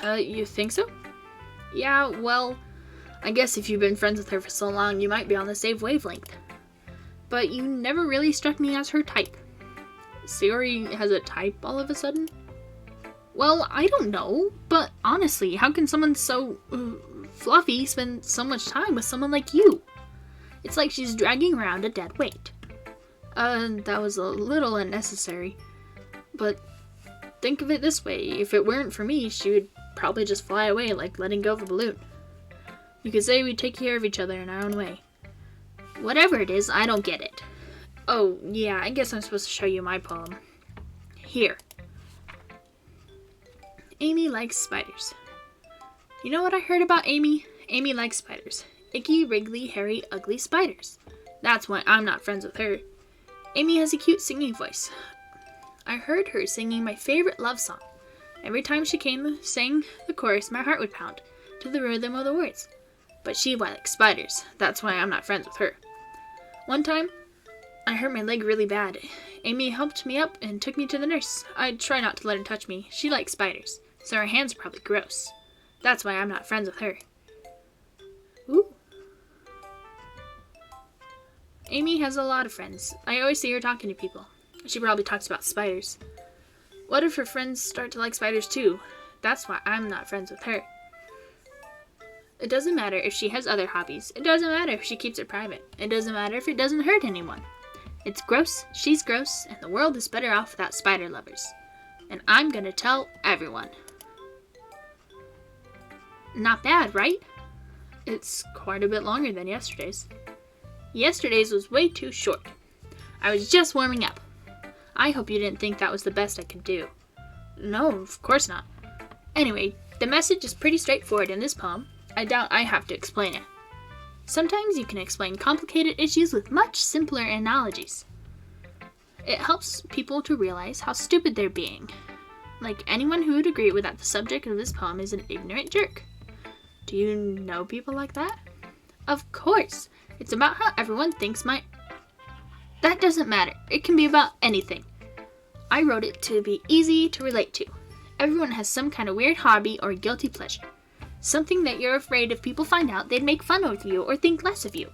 You think so? Yeah, well, I guess if you've been friends with her for so long, you might be on the same wavelength. But you never really struck me as her type. Sayori has a type all of a sudden? Well, I don't know, but honestly, how can someone so fluffy spend so much time with someone like you? It's like she's dragging around a dead weight. That was a little unnecessary. But think of it this way, if it weren't for me, she would probably just fly away like letting go of a balloon. You could say we take care of each other in our own way. Whatever it is, I don't get it. Oh, yeah, I guess I'm supposed to show you my poem. Here. Amy likes spiders. You know what I heard about Amy? Amy likes spiders. Icky, wriggly, hairy, ugly spiders. That's why I'm not friends with her. Amy has a cute singing voice. I heard her singing my favorite love song. Every time she sang the chorus, my heart would pound to the rhythm of the words. But she likes spiders. That's why I'm not friends with her. One time, I hurt my leg really bad. Amy helped me up and took me to the nurse. I try not to let her touch me. She likes spiders, so her hands are probably gross. That's why I'm not friends with her. Ooh. Amy has a lot of friends. I always see her talking to people. She probably talks about spiders. What if her friends start to like spiders too? That's why I'm not friends with her. It doesn't matter if she has other hobbies. It doesn't matter if she keeps it private. It doesn't matter if it doesn't hurt anyone. It's gross, she's gross, and the world is better off without spider lovers. And I'm gonna tell everyone. Not bad, right? It's quite a bit longer than yesterday's. Yesterday's was way too short. I was just warming up. I hope you didn't think that was the best I could do. No, of course not. Anyway, the message is pretty straightforward in this poem. I doubt I have to explain it. Sometimes you can explain complicated issues with much simpler analogies. It helps people to realize how stupid they're being. Like anyone who would agree with that the subject of this poem is an ignorant jerk. Do you know people like that? Of course. It's about how everyone thinks That doesn't matter. It can be about anything. I wrote it to be easy to relate to. Everyone has some kind of weird hobby or guilty pleasure. Something that you're afraid if people find out they'd make fun of you or think less of you.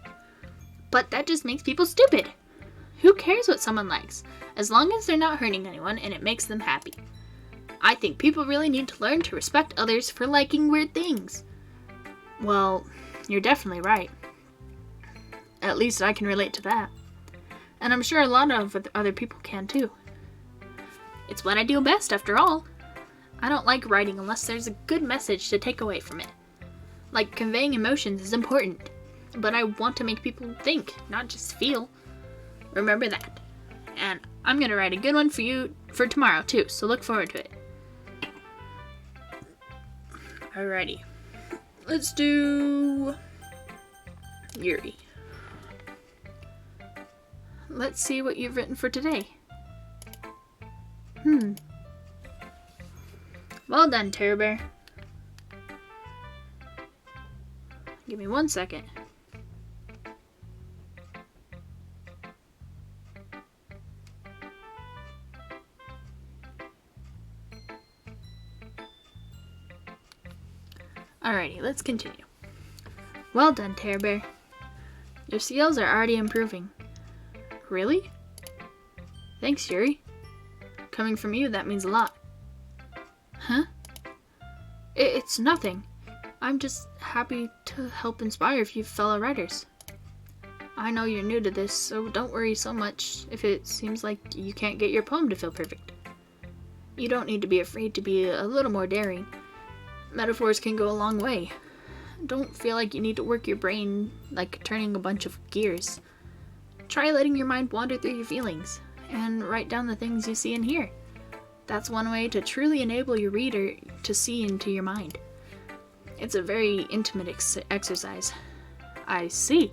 But that just makes people stupid. Who cares what someone likes, as long as they're not hurting anyone and it makes them happy. I think people really need to learn to respect others for liking weird things. Well, you're definitely right. At least I can relate to that. And I'm sure a lot of other people can too. It's what I do best, after all. I don't like writing unless there's a good message to take away from it. Like, conveying emotions is important, but I want to make people think, not just feel. Remember that. And I'm gonna write a good one for you for tomorrow too, so look forward to it. Alrighty. Let's do Yuri. Let's see what you've written for today. Well done, Terror Bear. Give me 1 second. Alrighty, let's continue. Well done, Terror Bear. Your skills are already improving. Really? Thanks, Yuri. Coming from you, that means a lot. Huh? It's nothing. I'm just happy to help inspire a few fellow writers. I know you're new to this, so don't worry so much if it seems like you can't get your poem to feel perfect. You don't need to be afraid to be a little more daring. Metaphors can go a long way. Don't feel like you need to work your brain like turning a bunch of gears. Try letting your mind wander through your feelings, and write down the things you see and hear. That's one way to truly enable your reader to see into your mind. It's a very intimate exercise. I see.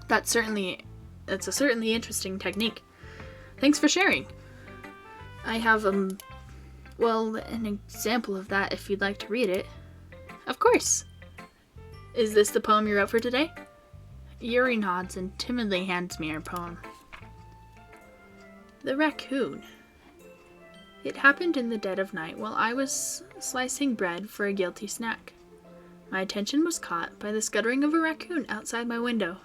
That's a certainly interesting technique. Thanks for sharing. I have, an example of that if you'd like to read it. Of course. Is this the poem you're up for today? Yuri nods and timidly hands me her poem. The Raccoon. It happened in the dead of night while I was slicing bread for a guilty snack. My attention was caught by the scuttering of a raccoon outside my window.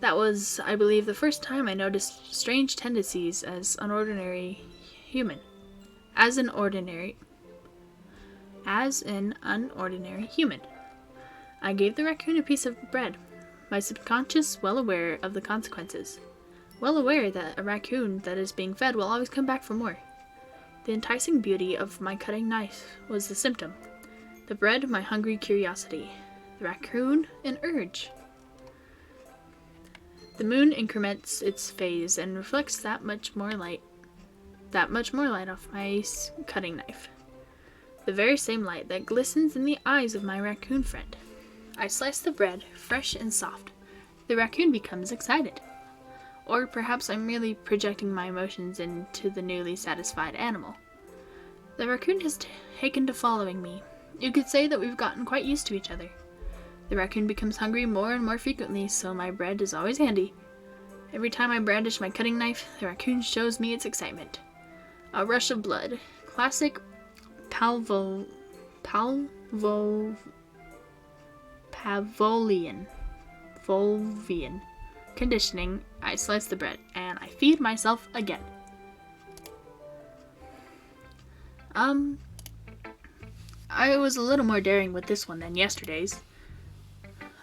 That was, I believe, the first time I noticed strange tendencies as an unordinary human. I gave the raccoon a piece of bread, my subconscious well aware of the consequences. Well aware that a raccoon that is being fed will always come back for more. The enticing beauty of my cutting knife was the symptom. The bread, my hungry curiosity. The raccoon, an urge. The moon increments its phase and reflects that much more light off my cutting knife. The very same light that glistens in the eyes of my raccoon friend. I slice the bread, fresh and soft. The raccoon becomes excited. Or perhaps I'm merely projecting my emotions into the newly satisfied animal. The raccoon has taken to following me. You could say that we've gotten quite used to each other. The raccoon becomes hungry more and more frequently, so my bread is always handy. Every time I brandish my cutting knife, the raccoon shows me its excitement. A rush of blood. Classic Pavlovian conditioning. I slice the bread, and I feed myself again. I was a little more daring with this one than yesterday's.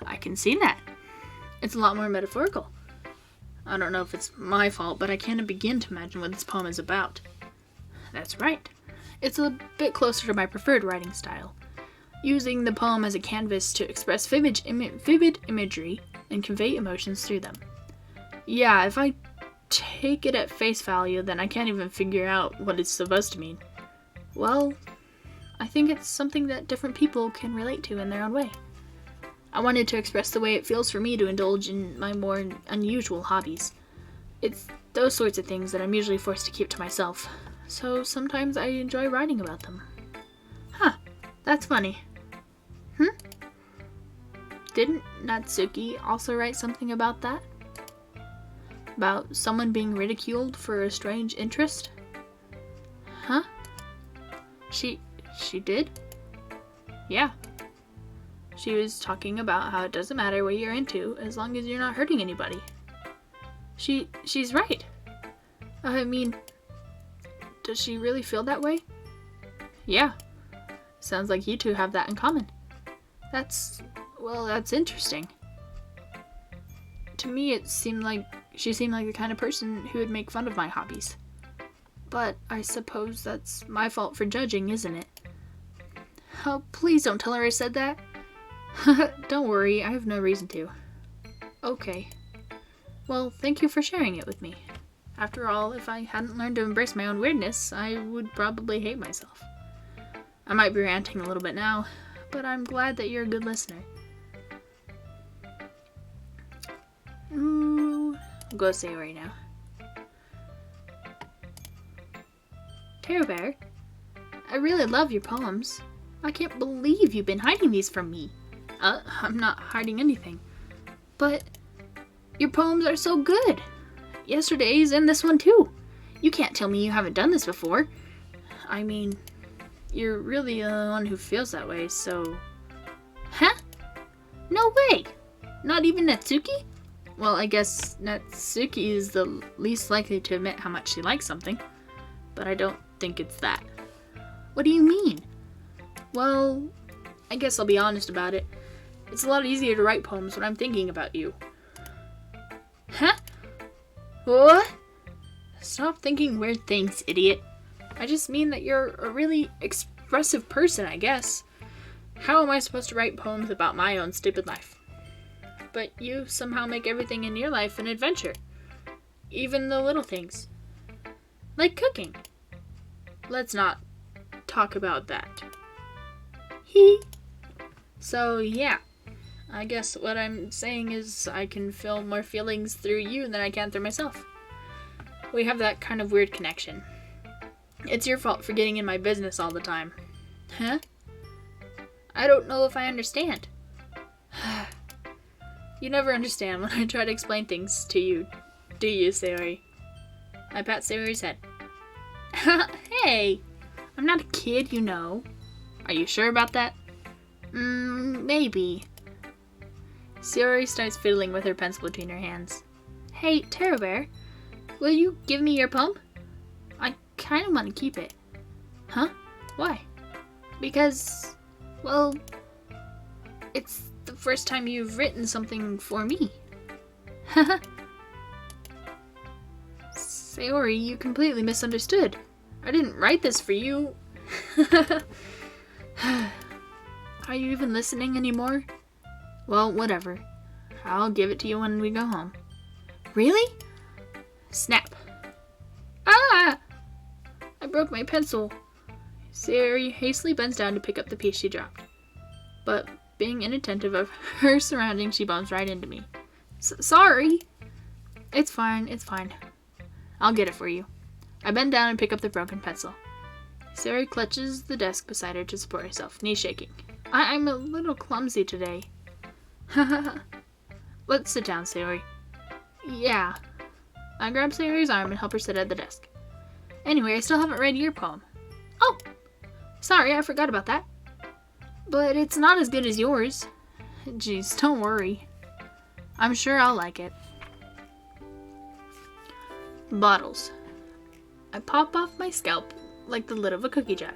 I can see that. It's a lot more metaphorical. I don't know if it's my fault, but I can't begin to imagine what this poem is about. That's right. It's a bit closer to my preferred writing style, using the poem as a canvas to express vivid imagery and convey emotions through them. Yeah, if I take it at face value, then I can't even figure out what it's supposed to mean. Well, I think it's something that different people can relate to in their own way. I wanted to express the way it feels for me to indulge in my more unusual hobbies. It's those sorts of things that I'm usually forced to keep to myself, so sometimes I enjoy writing about them. Huh, that's funny. Didn't Natsuki also write something about that? About someone being ridiculed for a strange interest? Huh? She did? Yeah. She was talking about how it doesn't matter what you're into as long as you're not hurting anybody. She's right. I mean, does she really feel that way? Yeah. Sounds like you two have that in common. That's interesting. To me, she seemed like the kind of person who would make fun of my hobbies. But I suppose that's my fault for judging, isn't it? Oh, please don't tell her I said that. Don't worry, I have no reason to. Okay. Well, thank you for sharing it with me. After all, if I hadn't learned to embrace my own weirdness, I would probably hate myself. I might be ranting a little bit now, but I'm glad that you're a good listener. I'll go say it right now. Tara Bear, I really love your poems. I can't believe you've been hiding these from me. I'm not hiding anything. But your poems are so good. Yesterday's and this one too. You can't tell me you haven't done this before. I mean, you're really the one who feels that way, so... Huh? No way! Not even Natsuki? Well, I guess Natsuki is the least likely to admit how much she likes something. But I don't think it's that. What do you mean? Well, I guess I'll be honest about it. It's a lot easier to write poems when I'm thinking about you. Huh? What? Stop thinking weird things, idiot. I just mean that you're a really expressive person, I guess. How am I supposed to write poems about my own stupid life? But you somehow make everything in your life an adventure. Even the little things. Like cooking. Let's not talk about that. So, yeah. I guess what I'm saying is I can feel more feelings through you than I can through myself. We have that kind of weird connection. It's your fault for getting in my business all the time. Huh? I don't know if I understand. You never understand when I try to explain things to you, do you, Sayori? I pat Sayori's head. Hey! I'm not a kid, you know. Are you sure about that? Maybe. Sayori starts fiddling with her pencil between her hands. Hey, Tara Bear, will you give me your poem? I kind of want to keep it. Huh? Why? Because, well, it's the first time you've written something for me. Sayori, you completely misunderstood. I didn't write this for you. Are you even listening anymore? Well, whatever. I'll give it to you when we go home. Really? Snap. Ah! I broke my pencil. Sayori hastily bends down to pick up the piece she dropped. But, being inattentive of her surroundings, she bumps right into me. Sorry. It's fine, it's fine. I'll get it for you. I bend down and pick up the broken pencil. Sayori clutches the desk beside her to support herself, knees shaking. I'm a little clumsy today. Let's sit down, Sayori. Yeah. I grab Sayori's arm and help her sit at the desk. Anyway, I still haven't read your poem. Oh! Sorry, I forgot about that. But it's not as good as yours. Jeez, don't worry. I'm sure I'll like it. Bottles. I pop off my scalp like the lid of a cookie jar.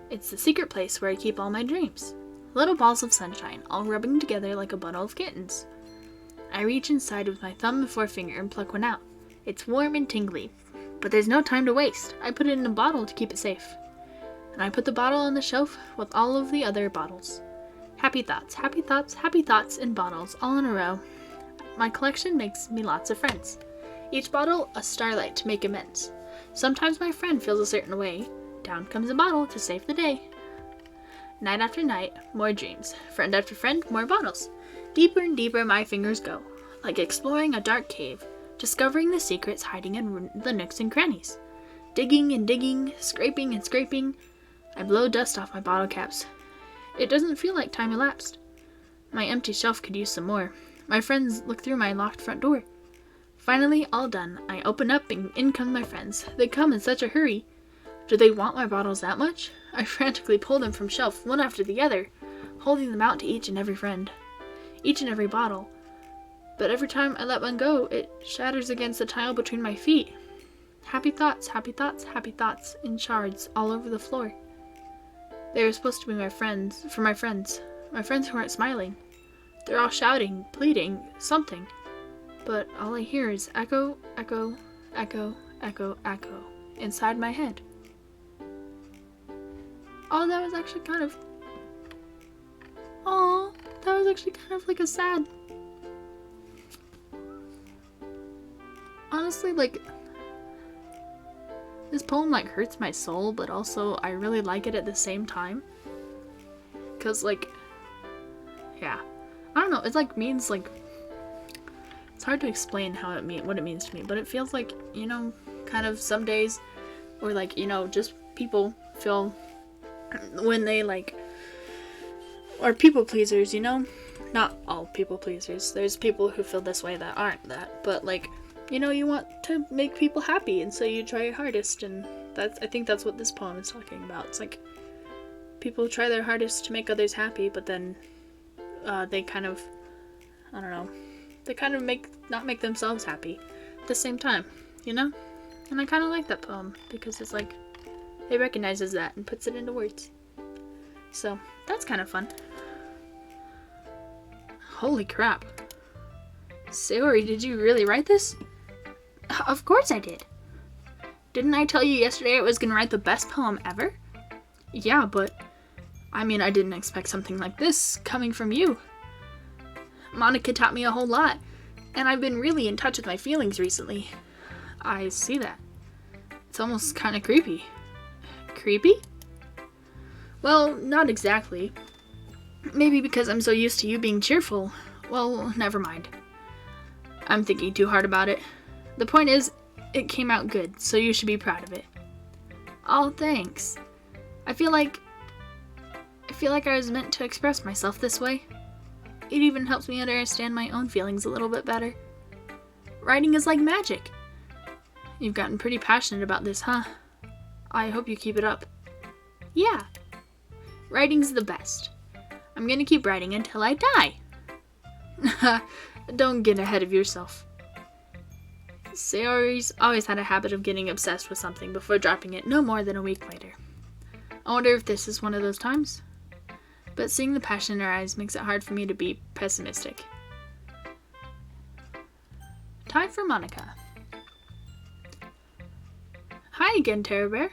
It's the secret place where I keep all my dreams. Little balls of sunshine, all rubbing together like a bundle of kittens. I reach inside with my thumb and forefinger and pluck one out. It's warm and tingly, but there's no time to waste. I put it in a bottle to keep it safe. And I put the bottle on the shelf with all of the other bottles. Happy thoughts, happy thoughts, happy thoughts in bottles, all in a row. My collection makes me lots of friends. Each bottle a starlight to make amends. Sometimes my friend feels a certain way. Down comes a bottle to save the day. Night after night, more dreams. Friend after friend, more bottles. Deeper and deeper my fingers go, like exploring a dark cave, discovering the secrets hiding in the nooks and crannies. Digging and digging, scraping and scraping, I blow dust off my bottle caps. It doesn't feel like time elapsed. My empty shelf could use some more. My friends look through my locked front door. Finally, all done. I open up and in come my friends. They come in such a hurry. Do they want my bottles that much? I frantically pull them from shelf, one after the other, holding them out to each and every friend. Each and every bottle. But every time I let one go, it shatters against the tile between my feet. Happy thoughts, happy thoughts, happy thoughts, in shards all over the floor. They were supposed to be my friends, for my friends. My friends who aren't smiling. They're all shouting, pleading, something. But all I hear is echo, echo, echo, echo, echo, inside my head. Oh, that was actually kind of... Oh, that was actually kind of like a sad... Honestly, like... This poem, like, hurts my soul, but also I really like it at the same time. Because, like... Yeah. I don't know, it, like, means, like... It's hard to explain how what it means to me, but it feels like, you know, kind of some days, or like, you know, just people feel when they like, or people pleasers, you know? Not all people pleasers. There's people who feel this way that aren't that, but like, you know, you want to make people happy, and so you try your hardest, and I think that's what this poem is talking about. It's like, people try their hardest to make others happy, but then they kind of, I don't know, they kind of not make themselves happy at the same time, you know? And I kind of like that poem because it's like, it recognizes that and puts it into words. So, that's kind of fun. Holy crap. Sayori, did you really write this? Of course I did. Didn't I tell you yesterday I was gonna write the best poem ever? Yeah, but, I mean, I didn't expect something like this coming from you. Monica taught me a whole lot, and I've been really in touch with my feelings recently. I see that. It's almost kind of creepy. Creepy? Well, not exactly. Maybe because I'm so used to you being cheerful. Well, never mind. I'm thinking too hard about it. The point is, it came out good, so you should be proud of it. Oh, thanks. I feel like I was meant to express myself this way. It even helps me understand my own feelings a little bit better. Writing is like magic. You've gotten pretty passionate about this, huh? I hope you keep it up. Yeah. Writing's the best. I'm gonna keep writing until I die. Don't get ahead of yourself. Sayori's always had a habit of getting obsessed with something before dropping it no more than a week later. I wonder if this is one of those times. But seeing the passion in her eyes makes it hard for me to be pessimistic. Time for Monica. Hi again, Terra Bear.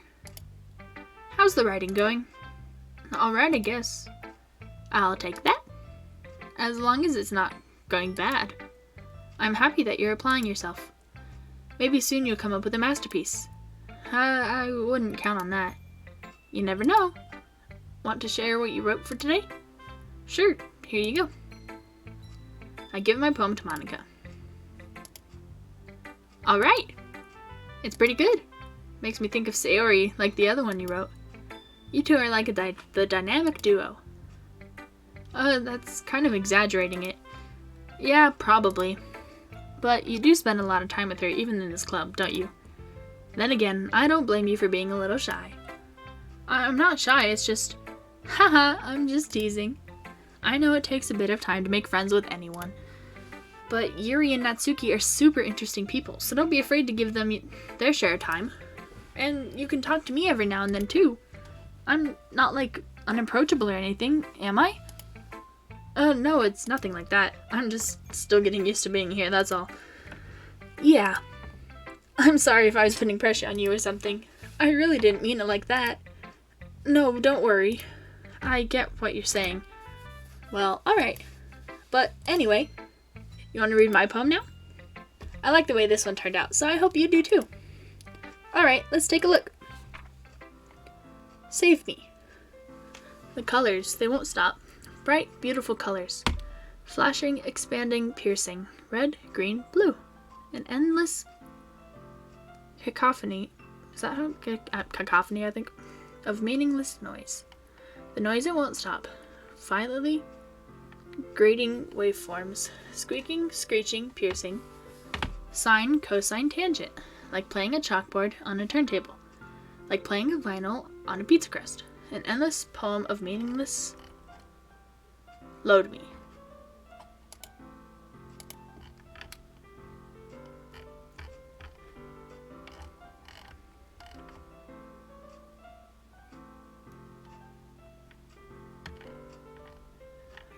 How's the writing going? Alright, I guess. I'll take that. As long as it's not going bad. I'm happy that you're applying yourself. Maybe soon you'll come up with a masterpiece. I wouldn't count on that. You never know. Want to share what you wrote for today? Sure, here you go. I give my poem to Monica. Alright! It's pretty good. Makes me think of Sayori, like the other one you wrote. You two are like the dynamic duo. That's kind of exaggerating it. Yeah, probably. But you do spend a lot of time with her even in this club, don't you? Then again, I don't blame you for being a little shy. I'm not shy, it's just... Haha, I'm just teasing. I know it takes a bit of time to make friends with anyone. But Yuri and Natsuki are super interesting people, so don't be afraid to give them their share of time. And you can talk to me every now and then too. I'm not like unapproachable or anything, am I? No, it's nothing like that. I'm just still getting used to being here, that's all. Yeah. I'm sorry if I was putting pressure on you or something. I really didn't mean it like that. No, don't worry. I get what you're saying. Well, alright. But anyway, you want to read my poem now? I like the way this one turned out, so I hope you do too. Alright, let's take a look. Save me. The colors, they won't stop. Bright, beautiful colors. Flashing, expanding, piercing. Red, green, blue. An endless cacophony. Is that how? Cacophony, I think. Of meaningless noise. The noise it won't stop. Violently grating waveforms. Squeaking, screeching, piercing. Sine, cosine, tangent. Like playing a chalkboard on a turntable. Like playing a vinyl on a pizza crust. An endless poem of meaningless... Load me.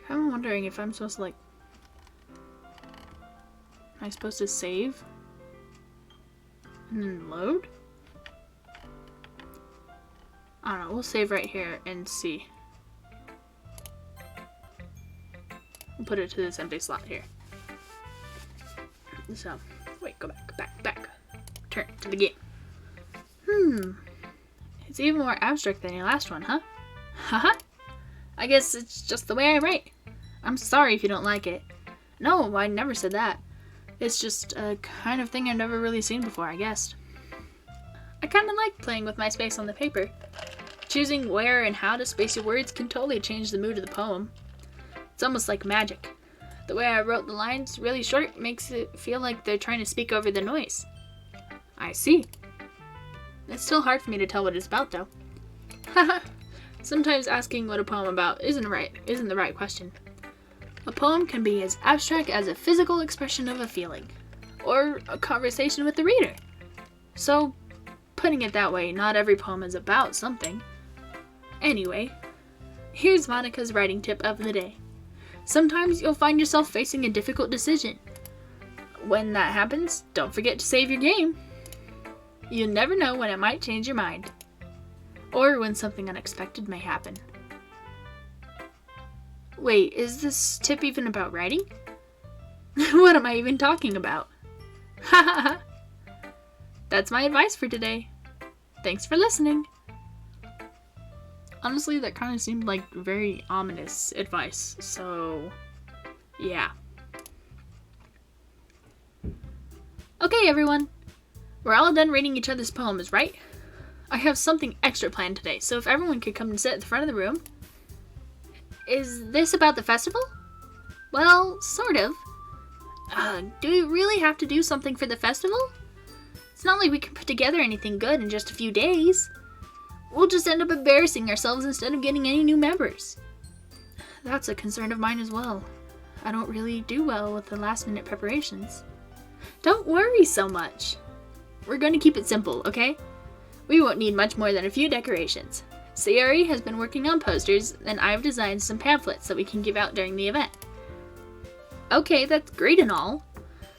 I'm wondering if I'm supposed to am I supposed to save? And then load? I don't know, we'll save right here and see. We'll put it to this empty slot here. So, wait, go back. Turn to the game. It's even more abstract than your last one, huh? Haha. I guess it's just the way I write. I'm sorry if you don't like it. No, I never said that. It's just a kind of thing I've never really seen before, I guess. I kind of like playing with my space on the paper. Choosing where and how to space your words can totally change the mood of the poem. It's almost like magic. The way I wrote the lines really short makes it feel like they're trying to speak over the noise. I see. It's still hard for me to tell what it's about, though. Haha. Sometimes asking what a poem about isn't the right question. A poem can be as abstract as a physical expression of a feeling, or a conversation with the reader. So, putting it that way, not every poem is about something. Anyway, here's Monica's writing tip of the day. Sometimes you'll find yourself facing a difficult decision. When that happens, don't forget to save your game. You never know when it might change your mind. Or when something unexpected may happen. Wait, is this tip even about writing? What am I even talking about? Ha ha ha! That's my advice for today. Thanks for listening. Honestly, that kind of seemed like very ominous advice, so yeah. Okay, everyone. We're all done reading each other's poems, right? I have something extra planned today, so if everyone could come and sit at the front of the room. Is this about the festival? Well, sort of. Do we really have to do something for the festival? It's not like we can put together anything good in just a few days. We'll just end up embarrassing ourselves instead of getting any new members. That's a concern of mine as well. I don't really do well with the last-minute preparations. Don't worry so much. We're going to keep it simple, okay? We won't need much more than a few decorations. Sayori has been working on posters, and I've designed some pamphlets that we can give out during the event. Okay, that's great and all,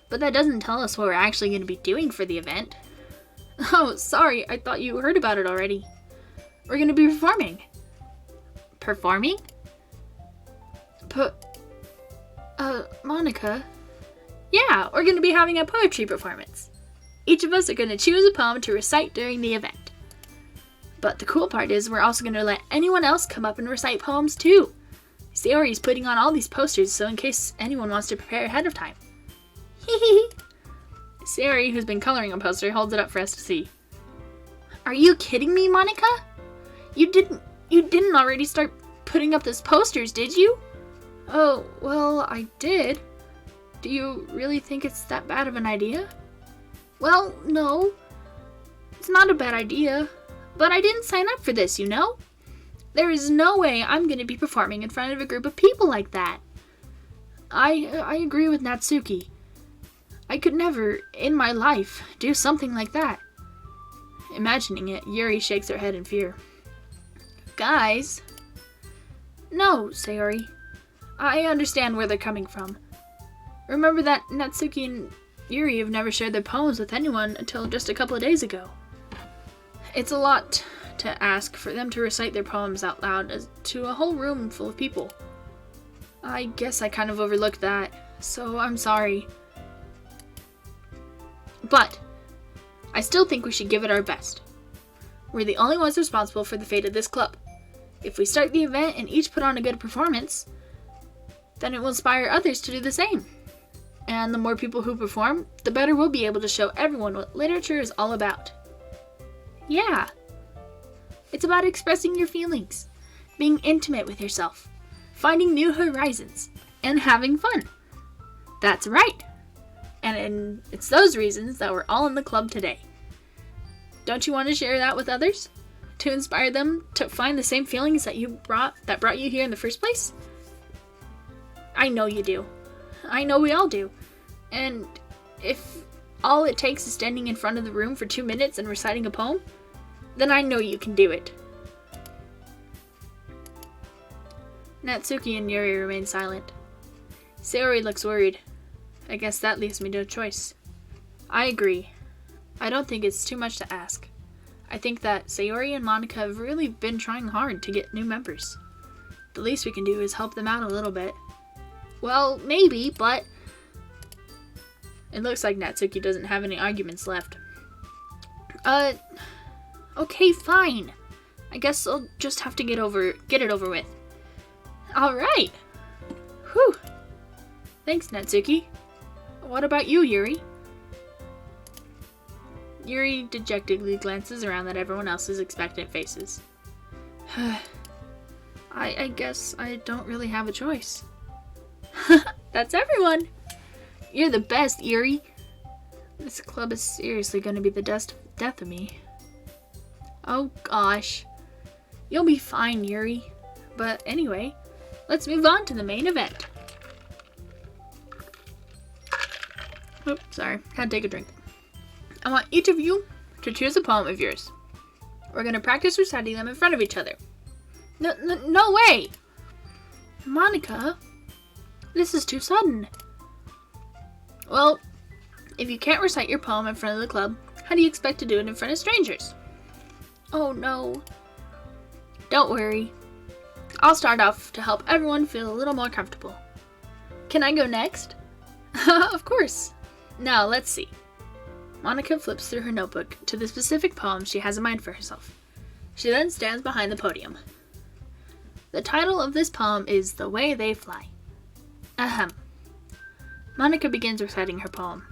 but that doesn't tell us what we're actually going to be doing for the event. Oh, sorry, I thought you heard about it already. We're going to be performing. Performing? Monica? Yeah, we're going to be having a poetry performance. Each of us are going to choose a poem to recite during the event. But the cool part is we're also going to let anyone else come up and recite poems too. Sayori's putting on all these posters, so in case anyone wants to prepare ahead of time. Hee. Sayori, who's been coloring a poster, holds it up for us to see. Are you kidding me, Monica? You didn't already start putting up those posters, did you? Oh, well, I did. Do you really think it's that bad of an idea? Well, no. It's not a bad idea. But I didn't sign up for this, you know? There is no way I'm going to be performing in front of a group of people like that. I agree with Natsuki. I could never, in my life, do something like that. Imagining it, Yuri shakes her head in fear. Guys. No, Sayori. I understand where they're coming from. Remember that Natsuki and Yuri have never shared their poems with anyone until just a couple of days ago. It's a lot to ask for them to recite their poems out loud to a whole room full of people. I guess I kind of overlooked that, so I'm sorry. But I still think we should give it our best. We're the only ones responsible for the fate of this club. If we start the event and each put on a good performance, then it will inspire others to do the same. And the more people who perform, the better we'll be able to show everyone what literature is all about. Yeah. It's about expressing your feelings, being intimate with yourself, finding new horizons, and having fun. That's right. And it's those reasons that we're all in the club today. Don't you want to share that with others? To inspire them to find the same feelings that brought you here in the first place? I know you do. I know we all do. And if all it takes is standing in front of the room for 2 minutes and reciting a poem, then I know you can do it. Natsuki and Yuri remain silent. Sayori looks worried. I guess that leaves me no choice. I agree. I don't think it's too much to ask. I think that Sayori and Monica have really been trying hard to get new members. The least we can do is help them out a little bit. Well, maybe, but it looks like Natsuki doesn't have any arguments left. Okay, fine. I guess I'll just have to get it over with. Alright. Whew. Thanks, Natsuki. What about you, Yuri? Yuri dejectedly glances around at everyone else's expectant faces. I guess I don't really have a choice. That's everyone! You're the best, Yuri. This club is seriously going to be the death of me. Oh gosh. You'll be fine, Yuri. But anyway, let's move on to the main event. Oops, sorry. Had to take a drink. I want each of you to choose a poem of yours. We're going to practice reciting them in front of each other. No way! Monica, this is too sudden. Well, if you can't recite your poem in front of the club, how do you expect to do it in front of strangers? Oh no. Don't worry. I'll start off to help everyone feel a little more comfortable. Can I go next? Of course. Now, let's see. Monica flips through her notebook to the specific poem she has in mind for herself. She then stands behind the podium. The title of this poem is The Way They Fly. Ahem. Monica begins reciting her poem.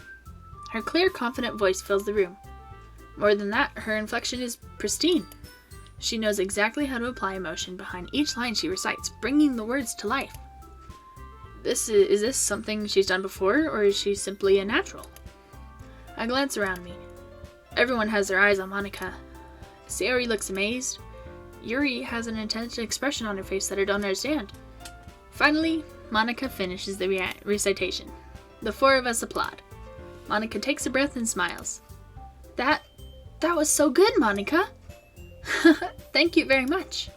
Her clear, confident voice fills the room. More than that, her inflection is pristine. She knows exactly how to apply emotion behind each line she recites, bringing the words to life. Is this something she's done before, or is she simply a natural? I glance around me. Everyone has their eyes on Monica. Sayori looks amazed. Yuri has an intense expression on her face that I don't understand. Finally, Monica finishes the recitation. The four of us applaud. Monica takes a breath and smiles. That was so good, Monica! Thank you very much.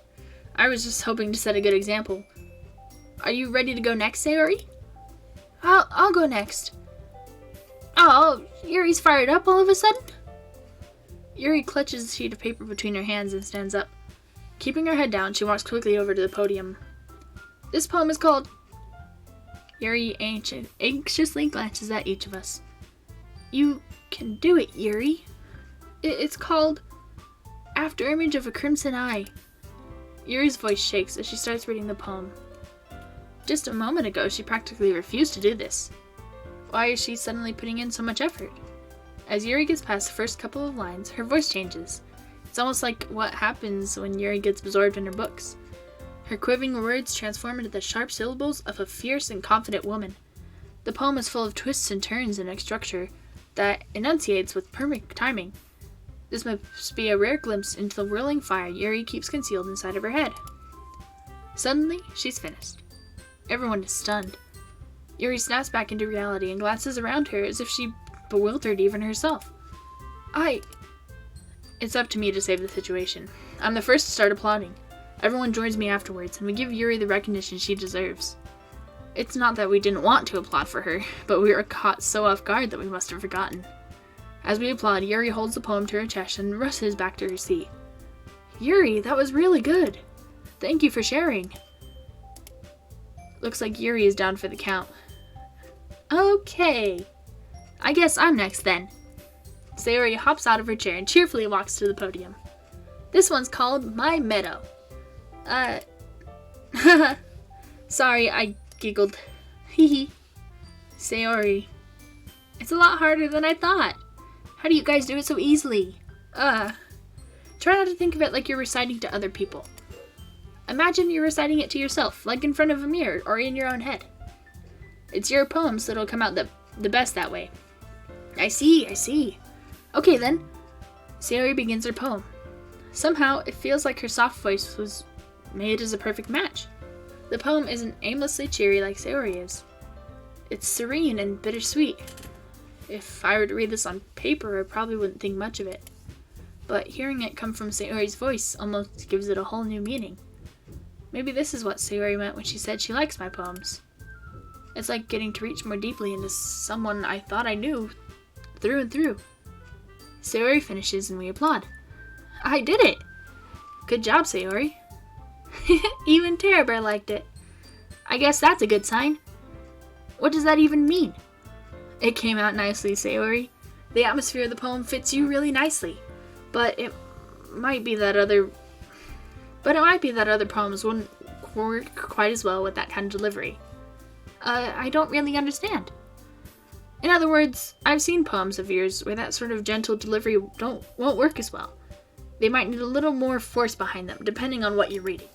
I was just hoping to set a good example. Are you ready to go next, Sayori? I'll go next. Oh, Yuri's fired up all of a sudden? Yuri clutches a sheet of paper between her hands and stands up. Keeping her head down, she walks quickly over to the podium. This poem is called... Yuri anxiously glances at each of us. You can do it, Yuri. It's called... After Image of a Crimson Eye. Yuri's voice shakes as she starts reading the poem. Just a moment ago, she practically refused to do this. Why is she suddenly putting in so much effort? As Yuri gets past the first couple of lines, her voice changes. It's almost like what happens when Yuri gets absorbed in her books. Her quivering words transform into the sharp syllables of a fierce and confident woman. The poem is full of twists and turns in its structure that enunciates with perfect timing. This must be a rare glimpse into the whirling fire Yuri keeps concealed inside of her head. Suddenly, she's finished. Everyone is stunned. Yuri snaps back into reality and glances around her as if she bewildered even herself. It's up to me to save the situation. I'm the first to start applauding. Everyone joins me afterwards, and we give Yuri the recognition she deserves. It's not that we didn't want to applaud for her, but we were caught so off guard that we must have forgotten. As we applaud, Yuri holds the poem to her chest and rushes back to her seat. Yuri, that was really good. Thank you for sharing. Looks like Yuri is down for the count. Okay. I guess I'm next then. Sayori hops out of her chair and cheerfully walks to the podium. This one's called My Meadow. Sorry, I giggled. Hehe. Sayori. It's a lot harder than I thought. How do you guys do it so easily? Try not to think of it like you're reciting to other people. Imagine you're reciting it to yourself, like in front of a mirror or in your own head. It's your poem, so it'll come out the best that way. I see. Okay then. Sayori begins her poem. Somehow, it feels like her soft voice was made as a perfect match. The poem isn't aimlessly cheery like Sayori is. It's serene and bittersweet. If I were to read this on paper, I probably wouldn't think much of it. But hearing it come from Sayori's voice almost gives it a whole new meaning. Maybe this is what Sayori meant when she said she likes my poems. It's like getting to reach more deeply into someone I thought I knew through and through. Sayori finishes and we applaud. I did it! Good job, Sayori. Even Terra Bear liked it. I guess that's a good sign. What does that even mean? It came out nicely, Sayori. The atmosphere of the poem fits you really nicely. But it might be that other poems wouldn't work quite as well with that kind of delivery. I don't really understand. In other words, I've seen poems of yours where that sort of gentle delivery won't work as well. They might need a little more force behind them, depending on what you're reading.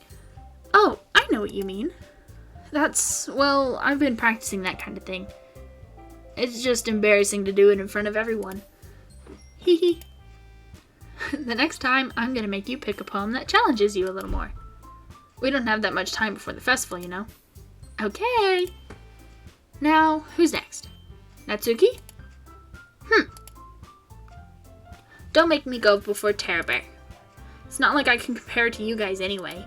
Oh, I know what you mean. I've been practicing that kind of thing. It's just embarrassing to do it in front of everyone. Hee hee. The next time, I'm gonna make you pick a poem that challenges you a little more. We don't have that much time before the festival, you know. Okay. Now, who's next? Natsuki? Don't make me go before Terra Bear. It's not like I can compare to you guys anyway.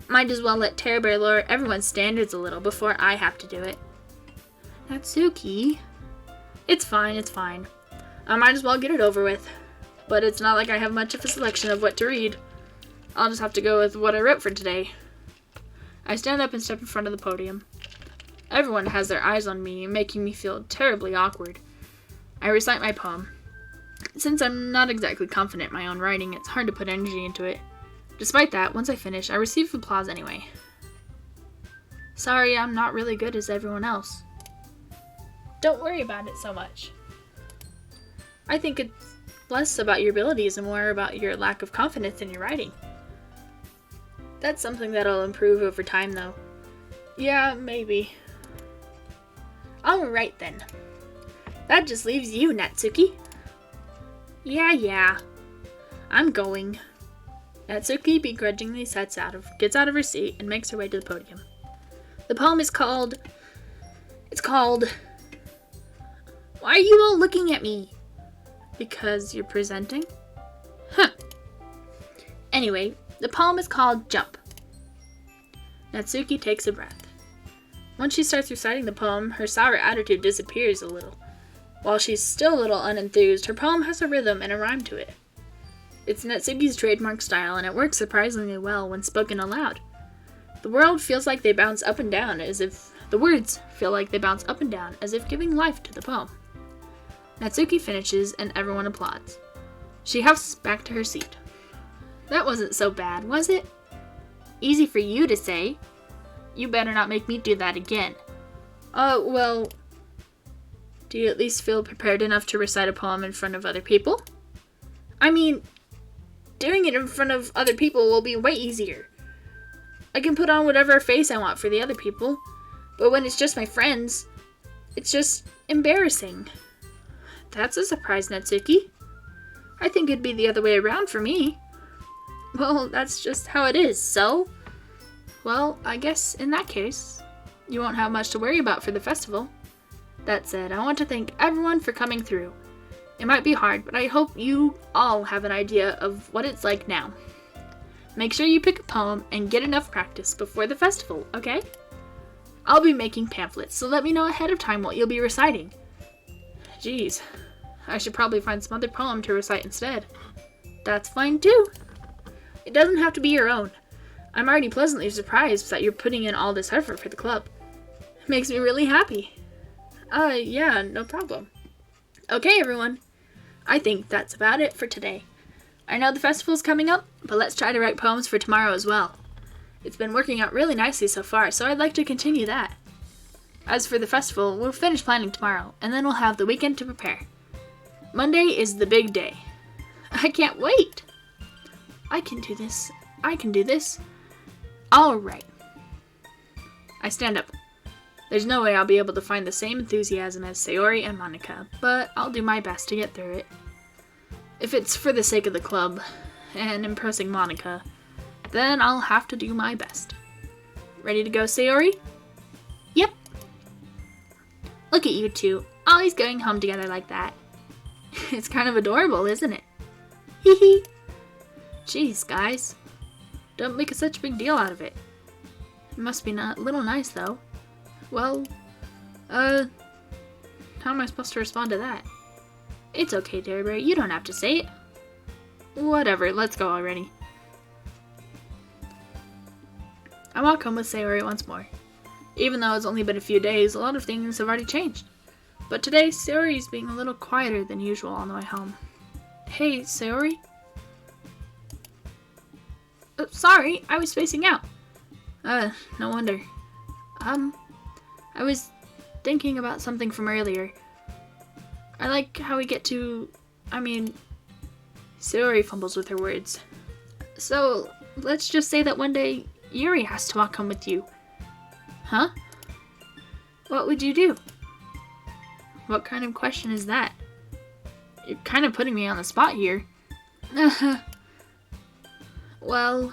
Might as well let Terra Bear lower everyone's standards a little before I have to do it. Natsuki? It's fine. I might as well get it over with. But it's not like I have much of a selection of what to read. I'll just have to go with what I wrote for today. I stand up and step in front of the podium. Everyone has their eyes on me, making me feel terribly awkward. I recite my poem. Since I'm not exactly confident in my own writing, it's hard to put energy into it. Despite that, once I finish, I receive applause anyway. Sorry, I'm not really good as everyone else. Don't worry about it so much. I think it's less about your abilities and more about your lack of confidence in your writing. That's something that'll improve over time, though. Yeah, maybe. Alright then. That just leaves you, Natsuki. Yeah. I'm going. Natsuki begrudgingly gets out of her seat and makes her way to the podium. The poem is called... It's called... Why are you all looking at me? Because you're presenting? Huh. Anyway, the poem is called Jump. Natsuki takes a breath. Once she starts reciting the poem, her sour attitude disappears a little. While she's still a little unenthused, her poem has a rhythm and a rhyme to it. It's Natsuki's trademark style, and it works surprisingly well when spoken aloud. The words feel like they bounce up and down as if giving life to the poem. Natsuki finishes and everyone applauds. She huffs back to her seat. That wasn't so bad, was it? Easy for you to say. You better not make me do that again. Well... Do you at least feel prepared enough to recite a poem in front of other people? I mean, doing it in front of other people will be way easier. I can put on whatever face I want for the other people, but when it's just my friends, it's just embarrassing. That's a surprise, Natsuki. I think it'd be the other way around for me. Well, that's just how it is, so... Well, I guess in that case, you won't have much to worry about for the festival. That said, I want to thank everyone for coming through. It might be hard, but I hope you all have an idea of what it's like now. Make sure you pick a poem and get enough practice before the festival, okay? I'll be making pamphlets, so let me know ahead of time what you'll be reciting. Geez, I should probably find some other poem to recite instead. That's fine too. It doesn't have to be your own. I'm already pleasantly surprised that you're putting in all this effort for the club. It makes me really happy. Yeah, no problem. Okay, everyone. I think that's about it for today. I know the festival's coming up, but let's try to write poems for tomorrow as well. It's been working out really nicely so far, so I'd like to continue that. As for the festival, we'll finish planning tomorrow, and then we'll have the weekend to prepare. Monday is the big day. I can't wait! I can do this. Alright. I stand up. There's no way I'll be able to find the same enthusiasm as Sayori and Monica, but I'll do my best to get through it. If it's for the sake of the club and impressing Monica, then I'll have to do my best. Ready to go, Sayori? Yep. Look at you two, always going home together like that. It's kind of adorable, isn't it? Hee hee. Jeez, guys. Don't make such a big deal out of it. It must be a little nice, though. Well, how am I supposed to respond to that? It's okay, Dairyberry, you don't have to say it. Whatever, let's go already. I walk home with Sayori once more. Even though it's only been a few days, a lot of things have already changed. But today, Sayori's being a little quieter than usual on the way home. Hey, Sayori? Sorry, I was spacing out. No wonder. I was thinking about something from earlier. I like how we get to... Sayori fumbles with her words. So, let's just say that one day, Yuri has to walk home with you. Huh? What would you do? What kind of question is that? You're kind of putting me on the spot here. Well...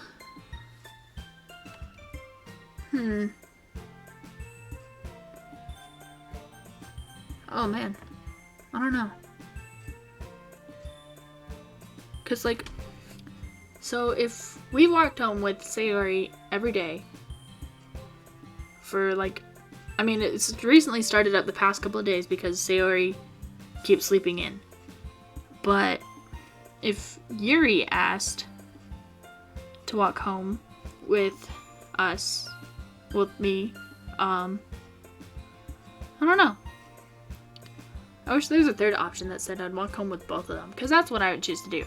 Oh man. I don't know. Cause so if we walked home with Sayori every day for it's recently started up the past couple of days because Sayori keeps sleeping in. But if Yuri asked to walk home with us, with me, I don't know. I wish there was a third option that said I'd walk home with both of them, because that's what I would choose to do.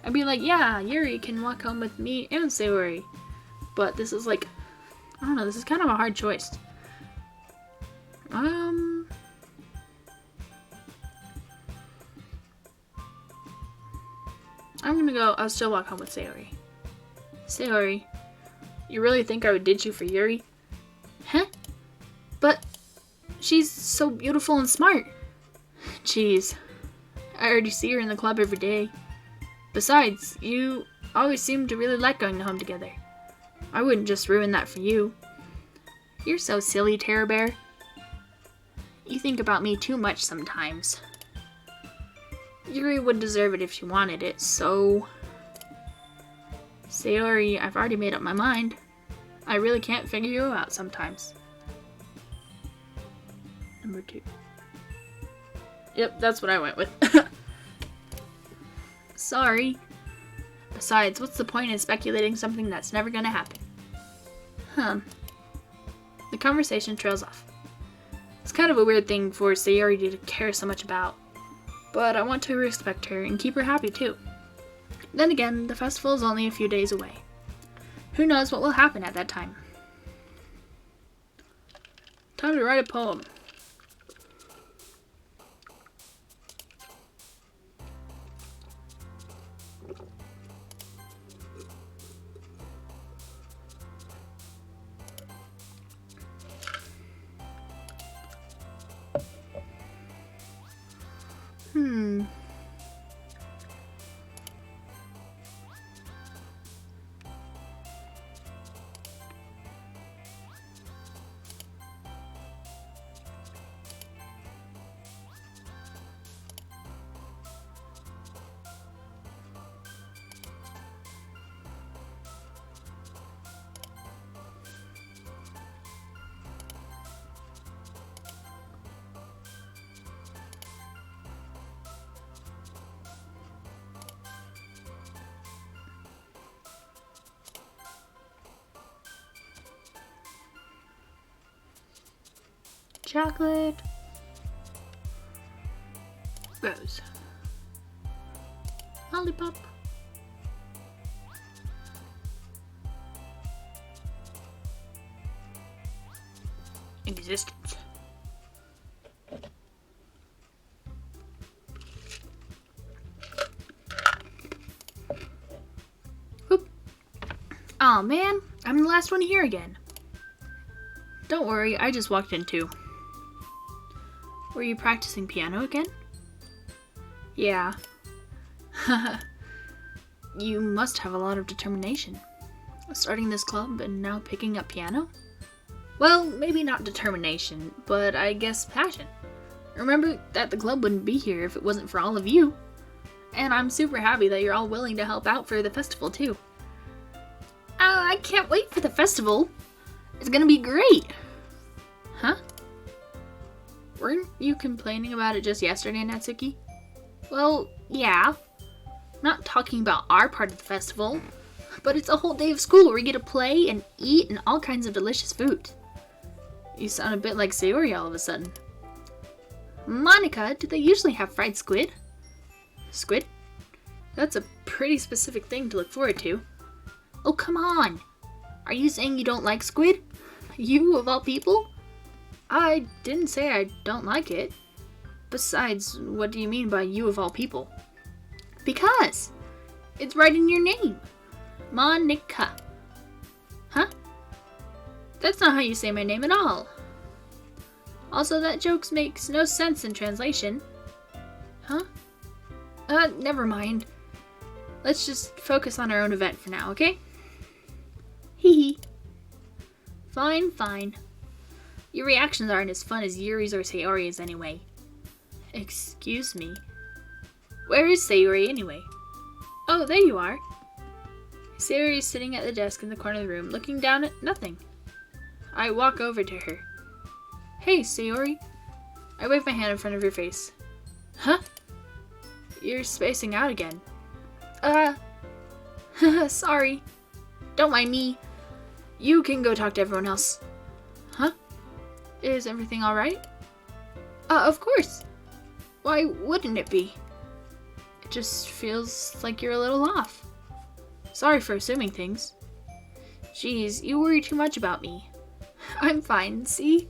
I'd be like, yeah, Yuri can walk home with me and Sayori. But this is like, I don't know, this is kind of a hard choice. I'm gonna go, I'll still walk home with Sayori. Sayori, you really think I would ditch you for Yuri? Huh? But she's so beautiful and smart. Jeez, I already see her in the club every day. Besides, you always seem to really like going home together. I wouldn't just ruin that for you. You're so silly, Terror Bear. You think about me too much sometimes. Yuri would deserve it if she wanted it, so... Sayori, I've already made up my mind. I really can't figure you out sometimes. Number 2. Yep, that's what I went with. Sorry. Besides, what's the point in speculating something that's never gonna happen? The conversation trails off. It's kind of a weird thing for Sayori to care so much about, but I want to respect her and keep her happy too. Then again, the festival is only a few days away. Who knows what will happen at that time? Time to write a poem. Chocolate. Rose. Lollipop. Existence. Whoop. Aw, man, I'm the last one here again. Don't worry, I just walked in too. Were you practicing piano again? Yeah. You must have a lot of determination. Starting this club and now picking up piano? Well, maybe not determination, but I guess passion. Remember that the club wouldn't be here if it wasn't for all of you. And I'm super happy that you're all willing to help out for the festival too. I can't wait for the festival. It's gonna be great. Huh? Weren't you complaining about it just yesterday, Natsuki? Well, yeah. I'm not talking about our part of the festival, but it's a whole day of school where you get to play and eat and all kinds of delicious food. You sound a bit like Sayori all of a sudden. Monica, do they usually have fried squid? Squid? That's a pretty specific thing to look forward to. Oh, come on. Are you saying you don't like squid? You, of all people? I didn't say I don't like it. Besides, what do you mean by you of all people? Because it's right in your name. Monica. Huh? That's not how you say my name at all. Also, that joke makes no sense in translation. Huh? Never mind. Let's just focus on our own event for now, okay? Hee hee. Fine, fine. Your reactions aren't as fun as Yuri's or Sayori's anyway. Excuse me. Where is Sayori anyway? Oh, there you are. Sayori is sitting at the desk in the corner of the room, looking down at nothing. I walk over to her. Hey, Sayori. I wave my hand in front of her face. Huh? You're spacing out again. Sorry. Don't mind me. You can go talk to everyone else. Huh? Is everything alright? Of course. Why wouldn't it be? just feels like you're a little off. Sorry for assuming things. Jeez, you worry too much about me. I'm fine, see?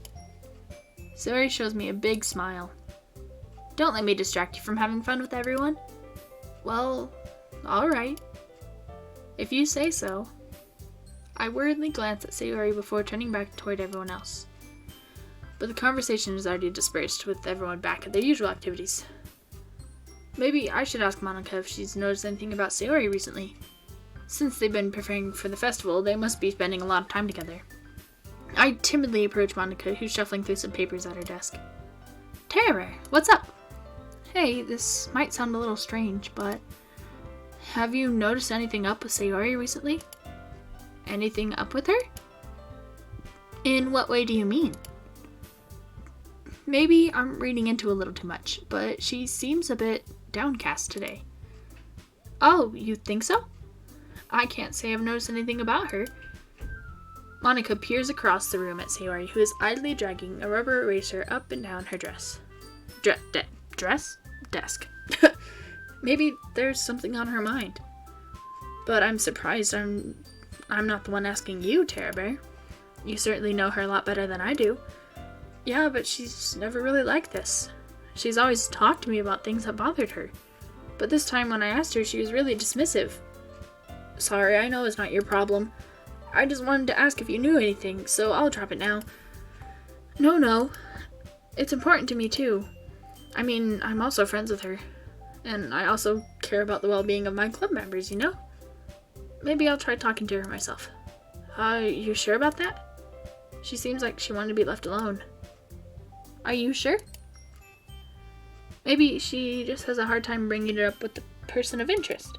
Sayori shows me a big smile. Don't let me distract you from having fun with everyone. Well, alright. If you say so. I worriedly glance at Sayori before turning back toward everyone else. But the conversation is already dispersed, with everyone back at their usual activities. Maybe I should ask Monica if she's noticed anything about Sayori recently. Since they've been preparing for the festival, they must be spending a lot of time together. I timidly approach Monica, who's shuffling through some papers at her desk. Tara, what's up? Hey, this might sound a little strange, but have you noticed anything up with Sayori recently? Anything up with her? In what way do you mean? Maybe I'm reading into a little too much, but she seems a bit downcast today. Oh, you think so? I can't say I've noticed anything about her. Monica peers across the room at Sayori, who is idly dragging a rubber eraser up and down her dress. Dress? Desk. Maybe there's something on her mind. But I'm surprised I'm not the one asking you, Tara Bear. You certainly know her a lot better than I do. Yeah, but she's never really like this. She's always talked to me about things that bothered her. But this time when I asked her, she was really dismissive. Sorry, I know it's not your problem. I just wanted to ask if you knew anything, so I'll drop it now. No. It's important to me too. I mean, I'm also friends with her. And I also care about the well-being of my club members, you know? Maybe I'll try talking to her myself. You sure about that? She seems like she wanted to be left alone. Are you sure? Maybe she just has a hard time bringing it up with the person of interest.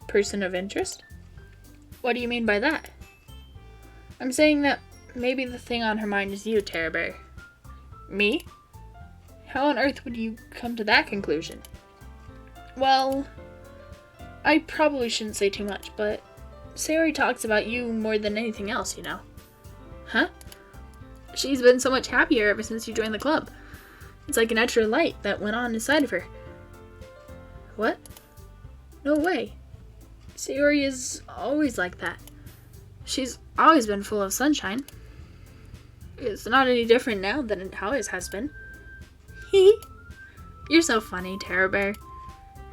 Person of interest? What do you mean by that? I'm saying that maybe the thing on her mind is you, Tara Bear. Me? How on earth would you come to that conclusion? Well, I probably shouldn't say too much, but Sayori talks about you more than anything else, you know. Huh? She's been so much happier ever since you joined the club. It's like an extra light that went on inside of her. What? No way. Sayori is always like that. She's always been full of sunshine. It's not any different now than it always has been. Hee. You're so funny, Tara Bear.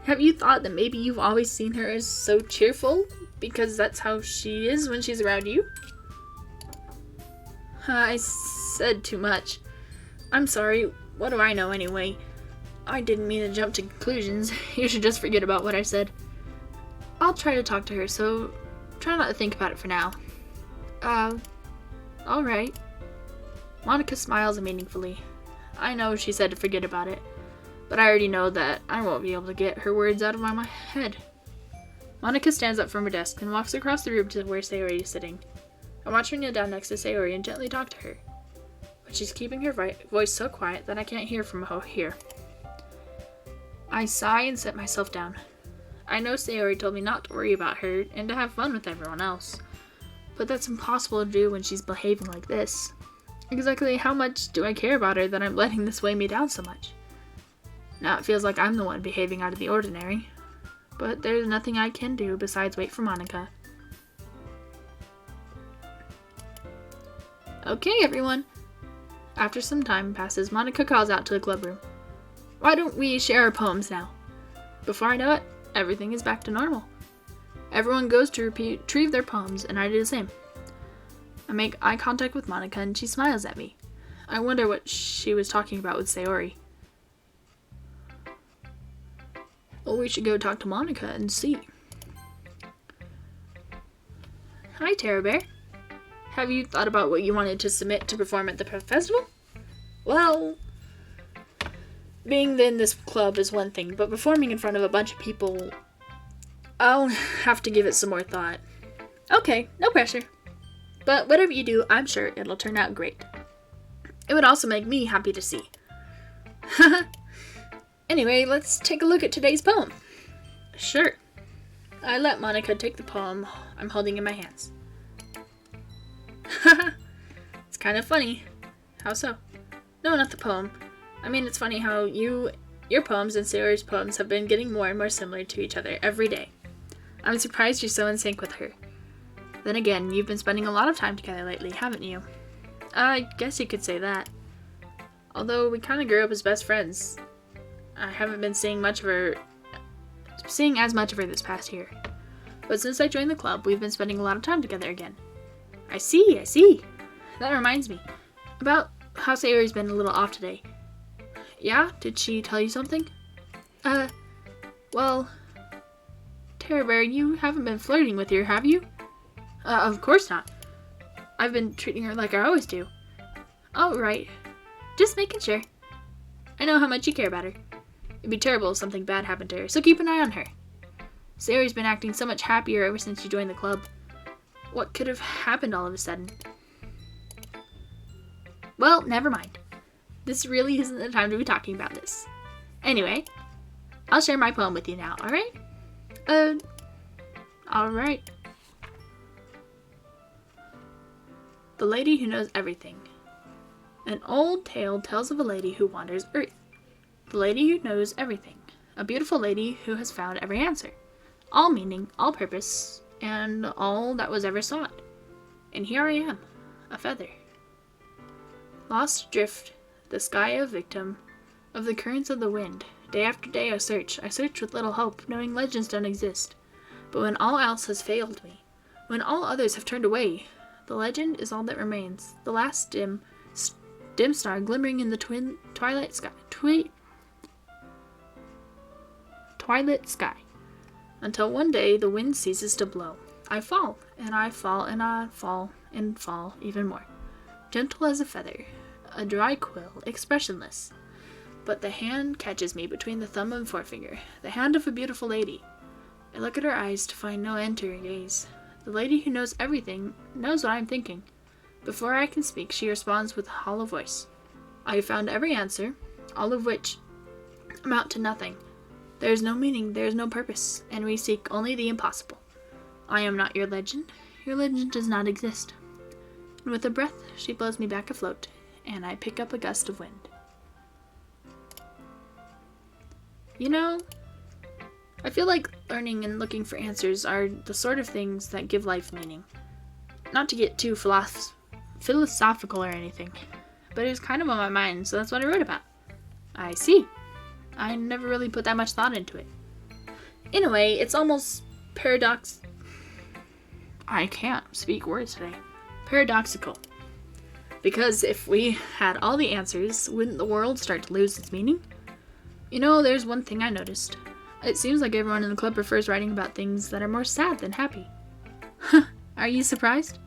Have you thought that maybe you've always seen her as so cheerful because that's how she is when she's around you? I said too much. I'm sorry. What do I know anyway? I didn't mean to jump to conclusions. You should just forget about what I said. I'll try to talk to her, so try not to think about it for now. Alright. Monica smiles meaningfully. I know she said to forget about it, but I already know that I won't be able to get her words out of my head. Monica stands up from her desk and walks across the room to where Sayori is sitting. I watch her kneel down next to Sayori and gently talk to her, but she's keeping her voice so quiet that I can't hear from here. I sigh and sit myself down. I know Sayori told me not to worry about her and to have fun with everyone else, but that's impossible to do when she's behaving like this. Exactly how much do I care about her that I'm letting this weigh me down so much? Now it feels like I'm the one behaving out of the ordinary, but there's nothing I can do besides wait for Monica. Okay, everyone. After some time passes, Monica calls out to the club room. Why don't we share our poems now? Before I know it, everything is back to normal. Everyone goes to retrieve their poems, and I do the same. I make eye contact with Monica, and she smiles at me. I wonder what she was talking about with Sayori. Well, we should go talk to Monica and see. Hi, Tara Bear. Have you thought about what you wanted to submit to perform at the festival? Well, being in this club is one thing, but performing in front of a bunch of people, I'll have to give it some more thought. Okay, no pressure. But whatever you do, I'm sure it'll turn out great. It would also make me happy to see. Anyway, let's take a look at today's poem. Sure. I let Monica take the poem I'm holding in my hands. It's kind of funny. How so? No, not the poem. I mean, it's funny how you Your poems and Sayori's poems have been getting more and more similar to each other every day. I'm surprised you're so in sync with her. Then again, you've been spending a lot of time together lately, haven't you? I guess you could say that. Although we kind of grew up as best friends. I haven't been seeing as much of her this past year. But since I joined the club, we've been spending a lot of time together again. I see. That reminds me. About how Sayori's been a little off today. Yeah? Did she tell you something? Well... Terra Bear, you haven't been flirting with her, have you? Of course not. I've been treating her like I always do. Oh, right. Just making sure. I know how much you care about her. It'd be terrible if something bad happened to her, so keep an eye on her. Sayori's been acting so much happier ever since you joined the club. What could have happened all of a sudden? Well, never mind. This really isn't the time to be talking about this. Anyway, I'll share my poem with you now, alright? Alright. The Lady Who Knows Everything. An old tale tells of a lady who wanders Earth. The lady who knows everything. A beautiful lady who has found every answer. All meaning, all purpose, and all that was ever sought. And here I am, a feather. Lost adrift, the sky a victim of the currents of the wind. Day after day I search with little hope, knowing legends don't exist. But when all else has failed me, when all others have turned away, the legend is all that remains, the last dim star glimmering in the twilight sky. Twilight sky. Until one day the wind ceases to blow. I fall, and I fall, and I fall, and fall even more. Gentle as a feather, a dry quill, expressionless. But the hand catches me between the thumb and forefinger, the hand of a beautiful lady. I look at her eyes to find no end to her gaze. The lady who knows everything knows what I'm thinking. Before I can speak, she responds with a hollow voice. I have found every answer, all of which amount to nothing. There is no meaning, there is no purpose, and we seek only the impossible. I am not your legend does not exist. And with a breath, she blows me back afloat, and I pick up a gust of wind. You know, I feel like learning and looking for answers are the sort of things that give life meaning. Not to get too philosophical or anything, but it was kind of on my mind, so that's what I wrote about. I see. I never really put that much thought into it. In a way, it's almost I can't speak words today. Paradoxical. Because if we had all the answers, wouldn't the world start to lose its meaning? You know, there's one thing I noticed. It seems like everyone in the club prefers writing about things that are more sad than happy. Are you surprised?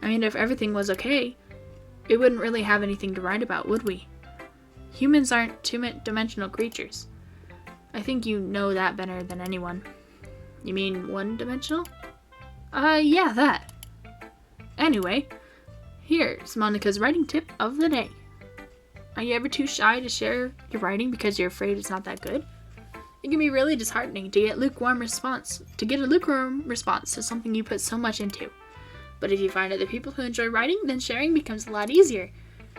I mean, if everything was okay, we wouldn't really have anything to write about, would we? Humans aren't two-dimensional creatures. I think you know that better than anyone. You mean one-dimensional? Yeah, that. Anyway, here's Monica's writing tip of the day. Are you ever too shy to share your writing because you're afraid it's not that good? It can be really disheartening to get a lukewarm response to something you put so much into. But if you find other people who enjoy writing, then sharing becomes a lot easier.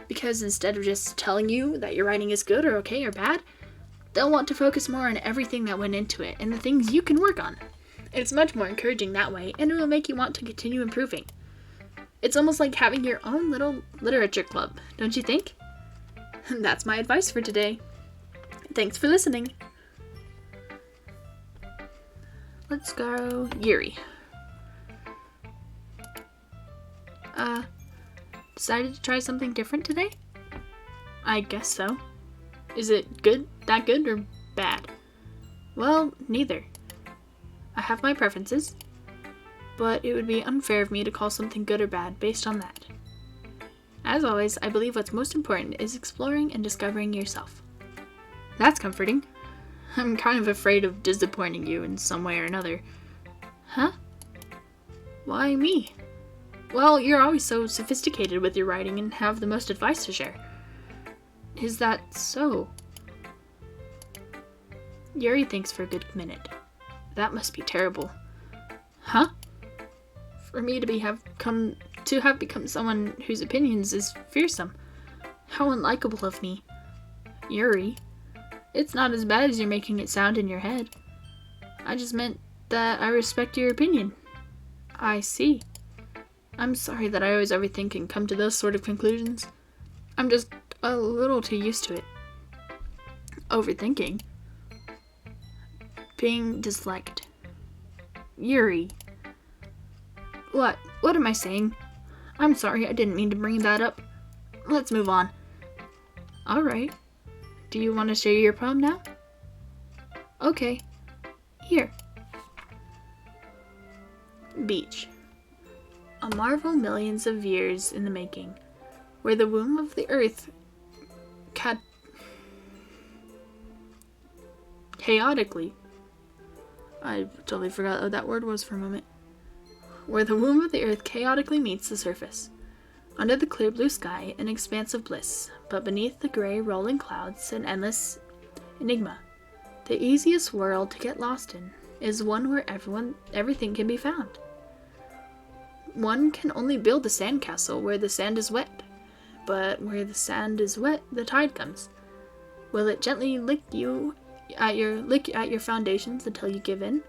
Because instead of just telling you that your writing is good or okay or bad, they'll want to focus more on everything that went into it and the things you can work on. It's much more encouraging that way, and it will make you want to continue improving. It's almost like having your own little literature club, don't you think? That's my advice for today. Thanks for listening. Let's go Yuri. Decided to try something different today? I guess so. Is it good? That good or bad? Well, neither. I have my preferences, but it would be unfair of me to call something good or bad based on that. As always, I believe what's most important is exploring and discovering yourself. That's comforting. I'm kind of afraid of disappointing you in some way or another. Huh? Why me? Well, you're always so sophisticated with your writing and have the most advice to share. Is that so? Yuri thinks for a good minute. That must be terrible. Huh? For me to have become someone whose opinions is fearsome. How unlikable of me. Yuri. It's not as bad as you're making it sound in your head. I just meant that I respect your opinion. I see. I'm sorry that I always overthink and come to those sort of conclusions. I'm just a little too used to it. Overthinking? Being disliked. Yuri. What? What am I saying? I'm sorry, I didn't mean to bring that up. Let's move on. Alright. Do you want to share your poem now? Okay. Here. Beach. A marvel millions of years in the making, where the womb of the earth chaotically. I totally forgot what that word was for a moment. Where the womb of the earth chaotically meets the surface. Under the clear blue sky, an expanse of bliss, but beneath the gray rolling clouds, an endless enigma. The easiest world to get lost in is one where everything can be found. One can only build a sandcastle where the sand is wet, but where the sand is wet, the tide comes. Will it gently lick at your foundations until you give in?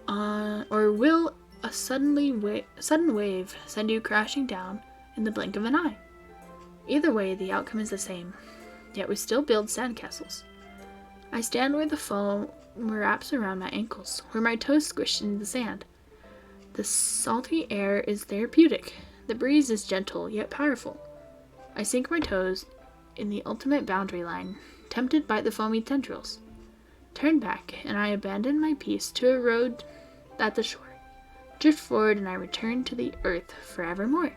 Or will a sudden wave send you crashing down in the blink of an eye? Either way, the outcome is the same, yet we still build sandcastles. I stand where the foam wraps around my ankles, where my toes squish into the sand. The salty air is therapeutic. The breeze is gentle, yet powerful. I sink my toes in the ultimate boundary line, tempted by the foamy tendrils. Turn back, and I abandon my peace to a road at the shore. Drift forward, and I return to the earth forevermore.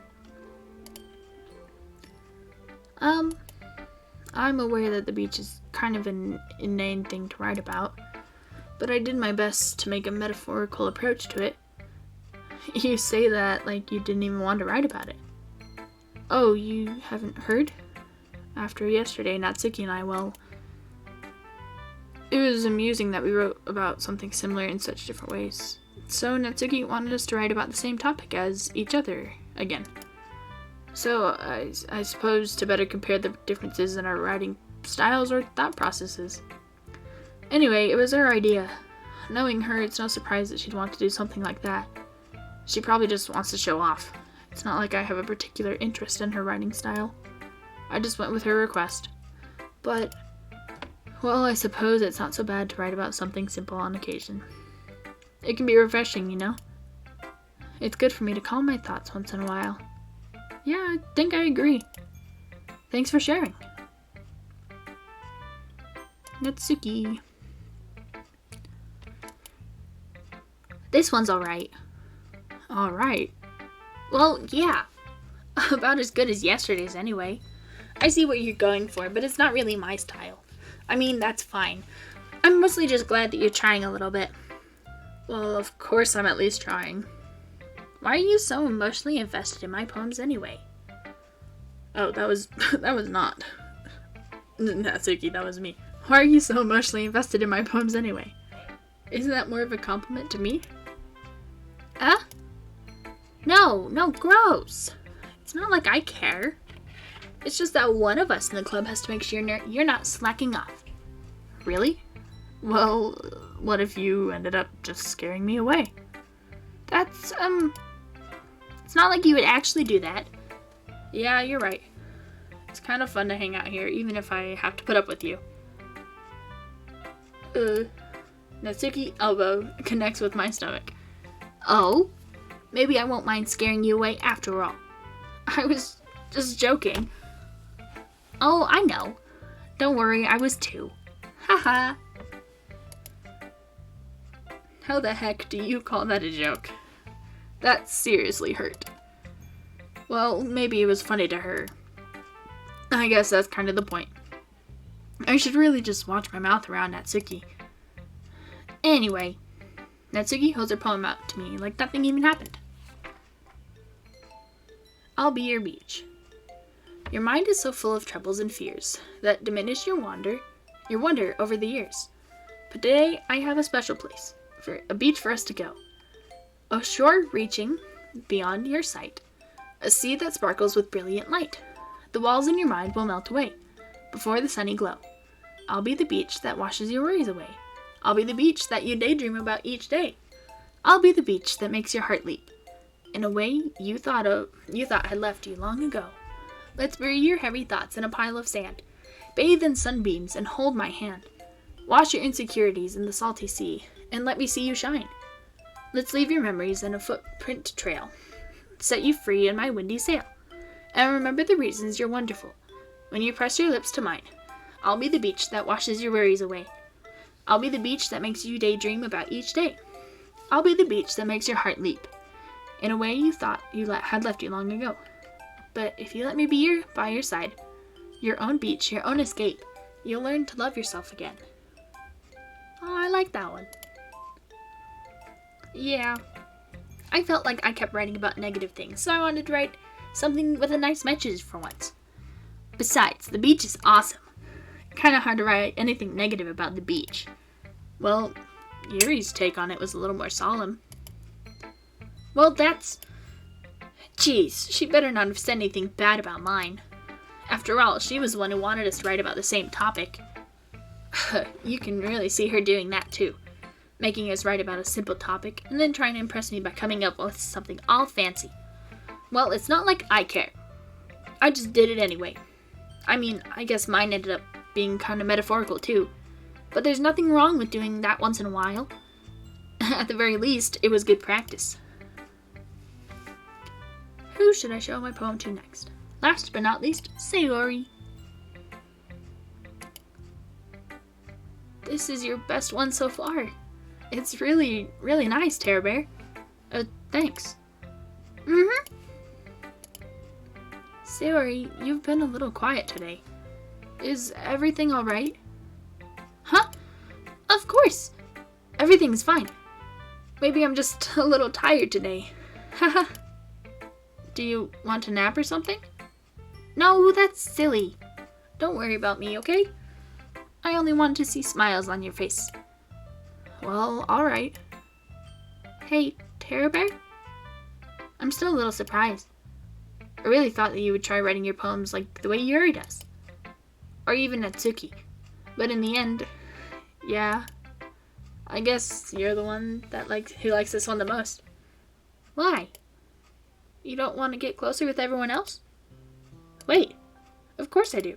I'm aware that the beach is kind of an inane thing to write about, but I did my best to make a metaphorical approach to it. You say that like you didn't even want to write about it. Oh, you haven't heard? After yesterday, Natsuki and I, well, it was amusing that we wrote about something similar in such different ways. So Natsuki wanted us to write about the same topic as each other again. So I suppose to better compare the differences in our writing styles or thought processes. Anyway, it was her idea. Knowing her, it's no surprise that she'd want to do something like that. She probably just wants to show off. It's not like I have a particular interest in her writing style. I just went with her request. But, well, I suppose it's not so bad to write about something simple on occasion. It can be refreshing, you know? It's good for me to calm my thoughts once in a while. Yeah, I think I agree. Thanks for sharing. Natsuki. This one's alright. Alright. Well, yeah. About as good as yesterday's anyway. I see what you're going for, but it's not really my style. I mean, that's fine. I'm mostly just glad that you're trying a little bit. Well, of course I'm at least trying. Why are you so emotionally invested in my poems anyway? Oh, that was not Natsuki, that was me. Why are you so emotionally invested in my poems anyway? Isn't that more of a compliment to me? No, gross. It's not like I care. It's just that one of us in the club has to make sure you're not slacking off. Really? Well, what if you ended up just scaring me away? That's, it's not like you would actually do that. Yeah, you're right. It's kind of fun to hang out here, even if I have to put up with you. Natsuki elbow connects with my stomach. Oh? Maybe I won't mind scaring you away after all. I was just joking. Oh, I know. Don't worry, I was too. Haha. How the heck do you call that a joke? That seriously hurt. Well, maybe it was funny to her. I guess that's kind of the point. I should really just watch my mouth around Natsuki. Anyway, Natsuki holds her poem out to me like nothing even happened. I'll be your beach. Your mind is so full of troubles and fears that diminish your wonder over the years. But today I have a special place, for a beach for us to go. A shore reaching beyond your sight, a sea that sparkles with brilliant light. The walls in your mind will melt away before the sunny glow. I'll be the beach that washes your worries away. I'll be the beach that you daydream about each day. I'll be the beach that makes your heart leap. In a way you thought had left you long ago. Let's bury your heavy thoughts in a pile of sand. Bathe in sunbeams and hold my hand. Wash your insecurities in the salty sea, and let me see you shine. Let's leave your memories in a footprint trail. Set you free in my windy sail. And remember the reasons you're wonderful. When you press your lips to mine, I'll be the beach that washes your worries away. I'll be the beach that makes you daydream about each day. I'll be the beach that makes your heart leap. In a way you thought had left you long ago. But if you let me be by your side, your own beach, your own escape, you'll learn to love yourself again. Oh, I like that one. Yeah. I felt like I kept writing about negative things, so I wanted to write something with a nice message for once. Besides, the beach is awesome. Kind of hard to write anything negative about the beach. Well, Yuri's take on it was a little more solemn. Well, Geez, she better not have said anything bad about mine. After all, she was the one who wanted us to write about the same topic. You can really see her doing that too. Making us write about a simple topic, and then trying to impress me by coming up with something all fancy. Well, it's not like I care. I just did it anyway. I mean, I guess mine ended up being kind of metaphorical too. But there's nothing wrong with doing that once in a while. At the very least, it was good practice. Who should I show my poem to next? Last but not least, Sayori. This is your best one so far. It's really, really nice, Terror Bear. Thanks. Sayori, you've been a little quiet today. Is everything alright? Huh? Of course! Everything's fine. Maybe I'm just a little tired today. Haha. Do you want a nap or something? No, that's silly. Don't worry about me, okay? I only want to see smiles on your face. Well, alright. Hey, Terror Bear? I'm still a little surprised. I really thought that you would try writing your poems like the way Yuri does. Or even Natsuki. But in the end, yeah. I guess you're the one who likes this one the most. Why? You don't want to get closer with everyone else? Wait, of course I do.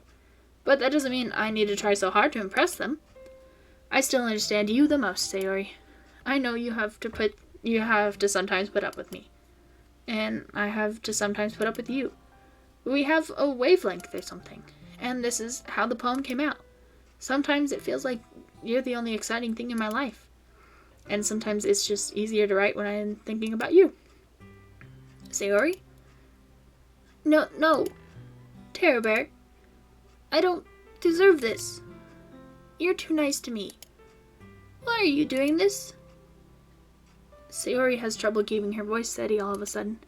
But that doesn't mean I need to try so hard to impress them. I still understand you the most, Sayori. I know you have to sometimes put up with me. And I have to sometimes put up with you. We have a wavelength or something. And this is how the poem came out. Sometimes it feels like you're the only exciting thing in my life. And sometimes it's just easier to write when I'm thinking about you. Sayori? No. Terror Bear. I don't deserve this. You're too nice to me. Why are you doing this? Sayori has trouble keeping her voice steady all of a sudden.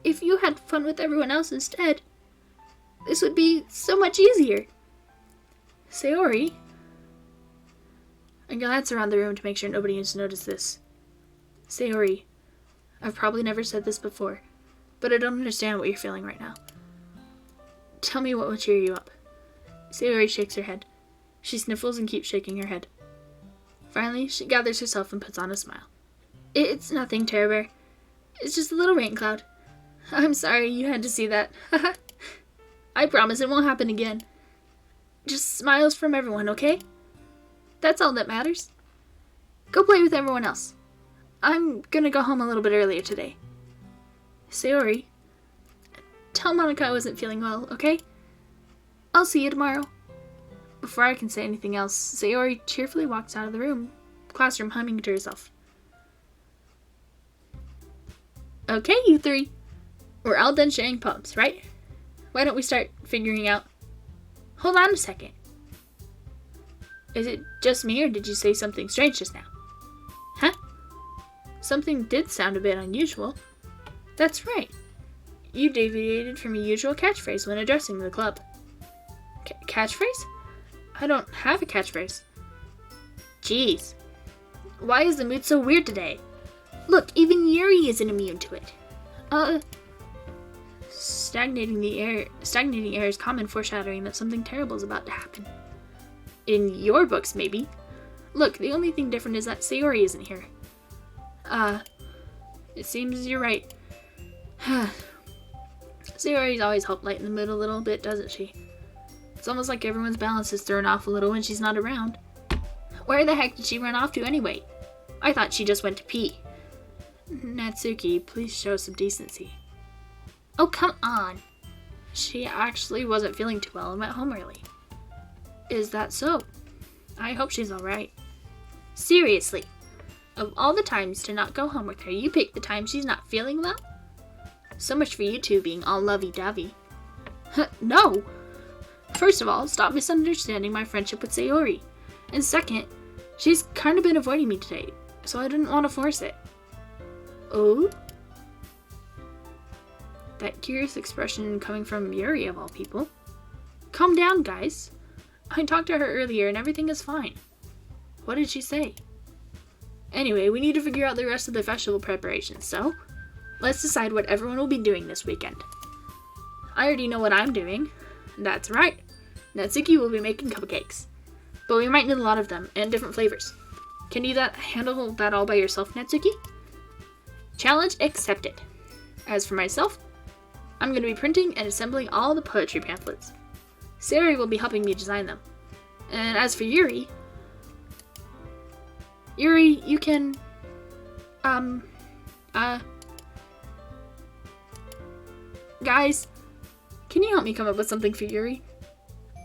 If you had fun with everyone else instead, this would be so much easier. Sayori? I glance around the room to make sure nobody has noticed this. Sayori, I've probably never said this before, but I don't understand what you're feeling right now. Tell me what will cheer you up. Sayori shakes her head. She sniffles and keeps shaking her head. Finally, she gathers herself and puts on a smile. It's nothing, Terror Bear. It's just a little rain cloud. I'm sorry you had to see that. I promise it won't happen again. Just smiles from everyone, okay? That's all that matters. Go play with everyone else. I'm gonna go home a little bit earlier today. Sayori, tell Monica I wasn't feeling well, okay? I'll see you tomorrow. Before I can say anything else, Sayori cheerfully walks out of the classroom humming to herself. Okay, you three. We're all done sharing poems, right? Why don't we start figuring out... Hold on a second. Is it just me, or did you say something strange just now? Huh? Something did sound a bit unusual. That's right. You deviated from your usual catchphrase when addressing the club. Catchphrase? I don't have a catchphrase. Jeez. Why is the mood so weird today? Look, even Yuri isn't immune to it. Stagnating air is common foreshadowing that something terrible is about to happen. In your books, maybe. Look, the only thing different is that Sayori isn't here. It seems you're right. Sayori's always helped lighten the mood a little bit, doesn't she? It's almost like everyone's balance is thrown off a little when she's not around. Where the heck did she run off to anyway? I thought she just went to pee. Natsuki, please show some decency. Oh, come on. She actually wasn't feeling too well and went home early. Is that so? I hope she's alright. Seriously, of all the times to not go home with her, you picked the time she's not feeling well? So much for you two being all lovey-dovey. No! First of all, stop misunderstanding my friendship with Sayori. And second, she's kind of been avoiding me today, so I didn't want to force it. Oh? That curious expression coming from Yuri of all people. Calm down, guys. I talked to her earlier and everything is fine. What did she say? Anyway, we need to figure out the rest of the festival preparations, so let's decide what everyone will be doing this weekend. I already know what I'm doing. That's right. Natsuki will be making cupcakes. But we might need a lot of them, and different flavors. Can you handle that all by yourself, Natsuki? Challenge accepted. As for myself, I'm going to be printing and assembling all the poetry pamphlets. Sayori will be helping me design them. And as for Yuri, you can, guys, can you help me come up with something for Yuri?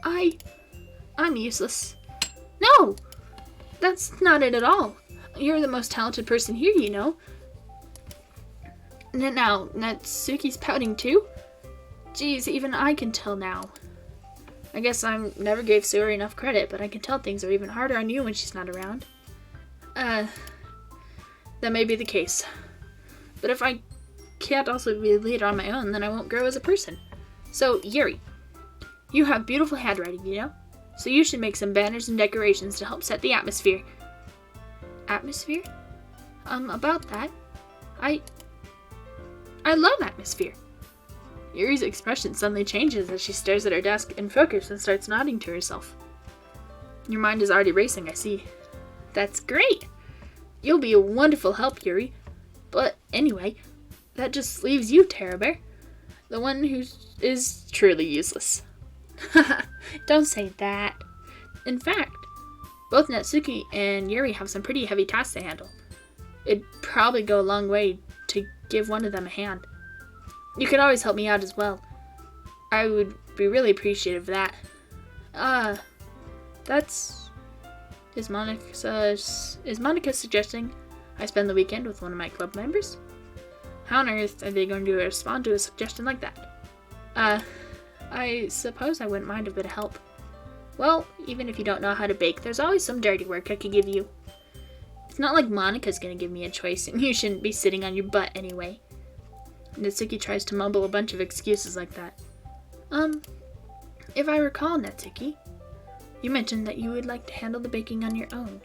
I'm useless. No! That's not it at all. You're the most talented person here, you know. Now, Natsuki's pouting too? Geez, even I can tell now. I guess I never gave Sayori enough credit, but I can tell things are even harder on you when she's not around. That may be the case. But if I can't also be a leader on my own, then I won't grow as a person. So, Yuri, you have beautiful handwriting, you know? So you should make some banners and decorations to help set the atmosphere. Atmosphere? About that, I love atmosphere. Yuri's expression suddenly changes as she stares at her desk in focus and starts nodding to herself. Your mind is already racing, I see. That's great! You'll be a wonderful help, Yuri. But anyway, that just leaves you, Terra Bear. The one who is truly useless. Don't say that. In fact, both Natsuki and Yuri have some pretty heavy tasks to handle. It'd probably go a long way to give one of them a hand. You could always help me out as well. I would be really appreciative of that. Is Monica suggesting I spend the weekend with one of my club members? How on earth are they going to respond to a suggestion like that? I suppose I wouldn't mind a bit of help. Well, even if you don't know how to bake, there's always some dirty work I could give you. It's not like Monica's gonna give me a choice, and you shouldn't be sitting on your butt anyway. Natsuki tries to mumble a bunch of excuses like that. If I recall, Natsuki, you mentioned that you would like to handle the baking on your own.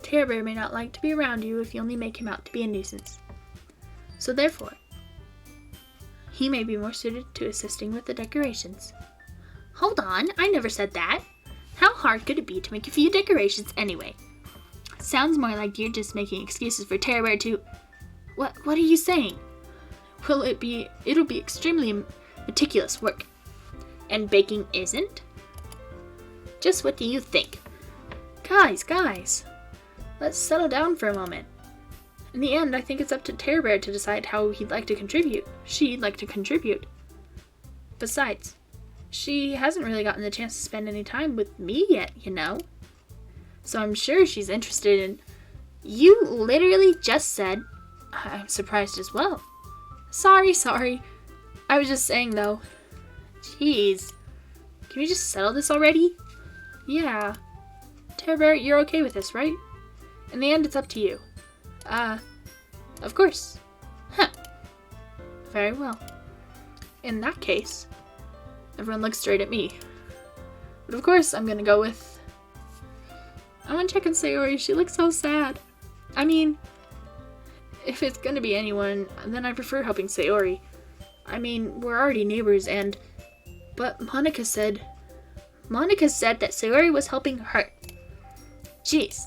Terra Bear may not like to be around you if you only make him out to be a nuisance. So therefore, he may be more suited to assisting with the decorations. Hold on, I never said that. How hard could it be to make a few decorations anyway? Sounds more like you're just making excuses for Terra Bear to... What are you saying? It'll be extremely meticulous work. And baking isn't? Just what do you think? Guys, let's settle down for a moment. In the end, I think it's up to Terra Bear to decide how he'd like to contribute. She'd like to contribute. Besides, she hasn't really gotten the chance to spend any time with me yet, you know? So I'm sure she's interested in... You literally just said... I'm surprised as well. Sorry. I was just saying, though. Jeez. Can we just settle this already? Yeah. Terra Bear, you're okay with this, right? In the end, it's up to you. Of course. Huh. Very well. In that case, everyone looks straight at me. But of course, I'm gonna go with... I want to check on Sayori. She looks so sad. I mean, if it's gonna be anyone, then I prefer helping Sayori. I mean, we're already neighbors and... But Monica said... Monica said that Sayori was helping her. Jeez.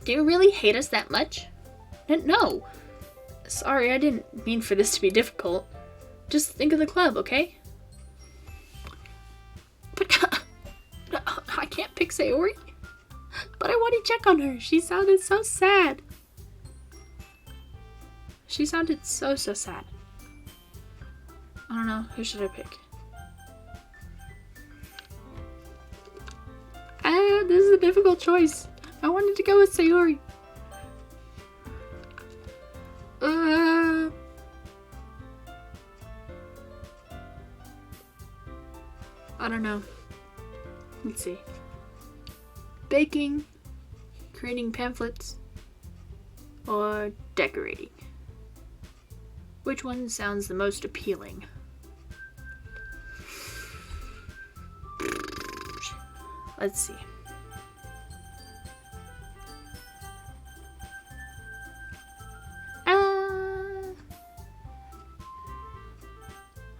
Do you really hate us that much? No. Sorry, I didn't mean for this to be difficult. Just think of the club, okay? But I can't pick Sayori. But I want to check on her. She sounded so sad. She sounded so sad. I don't know. Who should I pick? This is a difficult choice. I wanted to go with Sayori. I don't know. Let's see. Baking, creating pamphlets, or decorating. Which one sounds the most appealing? Let's see.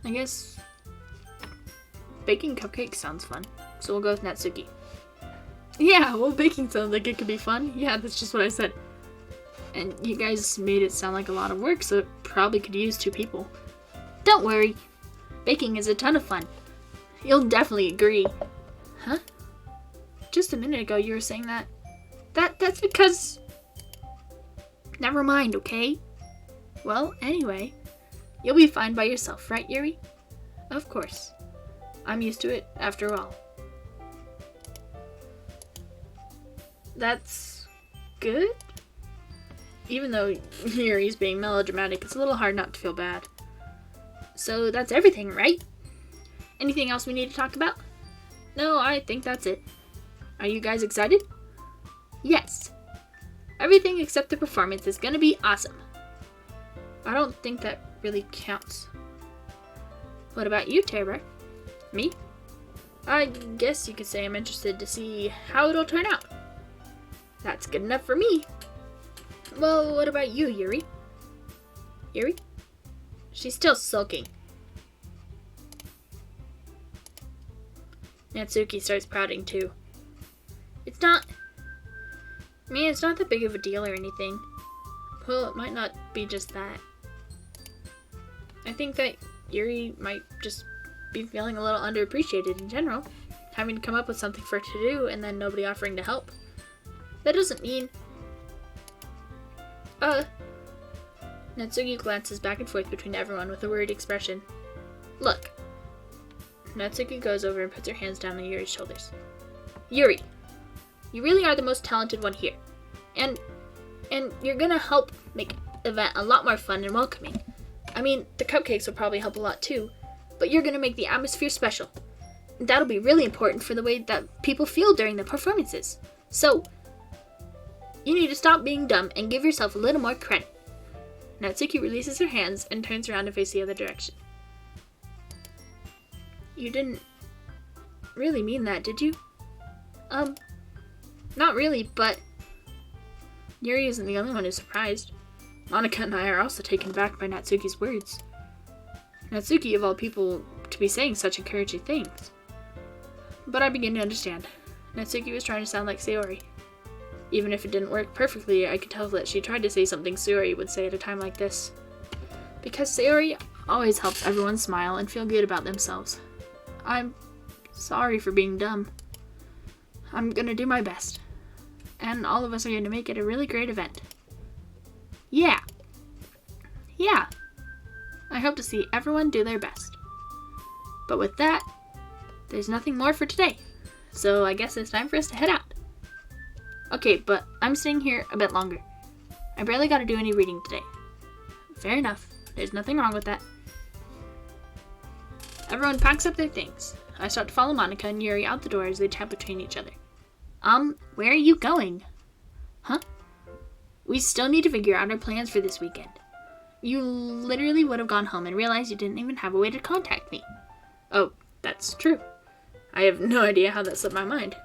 I guess baking cupcakes sounds fun, so we'll go with Natsuki. Yeah, well, baking sounds like it could be fun. Yeah, that's just what I said. And you guys made it sound like a lot of work, so it probably could use 2 people. Don't worry. Baking is a ton of fun. You'll definitely agree. Huh? Just a minute ago you were saying that. That's because... Never mind, okay? Well, anyway, you'll be fine by yourself, right, Yuri? Of course. I'm used to it, after all. That's good? Even though Yuri's being melodramatic, it's a little hard not to feel bad. So that's everything, right? Anything else we need to talk about? No, I think that's it. Are you guys excited? Yes. Everything except the performance is gonna be awesome. I don't think that really counts. What about you, Tabor? Me? I guess you could say I'm interested to see how it'll turn out. That's good enough for me. Well, what about you, Yuri? Yuri? She's still sulking. Natsuki starts pouting too. It's not that big of a deal or anything. Well, it might not be just that. I think that Yuri might just be feeling a little underappreciated in general. Having to come up with something for her to do and then nobody offering to help. That doesn't mean... Natsuki glances back and forth between everyone with a worried expression. Look. Natsuki goes over and puts her hands down on Yuri's shoulders. Yuri, you really are the most talented one here. And you're gonna help make the event a lot more fun and welcoming. I mean, the cupcakes will probably help a lot too, but you're gonna make the atmosphere special. And that'll be really important for the way that people feel during the performances. So, you need to stop being dumb and give yourself a little more credit. Natsuki releases her hands and turns around to face the other direction. You didn't really mean that, did you? Not really, but Yuri isn't the only one who's surprised. Monica and I are also taken aback by Natsuki's words. Natsuki, of all people, to be saying such encouraging things. But I begin to understand. Natsuki was trying to sound like Sayori. Even if it didn't work perfectly, I could tell that she tried to say something Sayori would say at a time like this. Because Sayori always helps everyone smile and feel good about themselves. I'm sorry for being dumb. I'm gonna do my best. And all of us are gonna make it a really great event. Yeah. I hope to see everyone do their best. But with that, there's nothing more for today. So I guess it's time for us to head out. Okay, but I'm staying here a bit longer. I barely got to do any reading today. Fair enough. There's nothing wrong with that. Everyone packs up their things. I start to follow Monica and Yuri out the door as they chat between each other. Where are you going? Huh? We still need to figure out our plans for this weekend. You literally would have gone home and realized you didn't even have a way to contact me. Oh, that's true. I have no idea how that slipped my mind.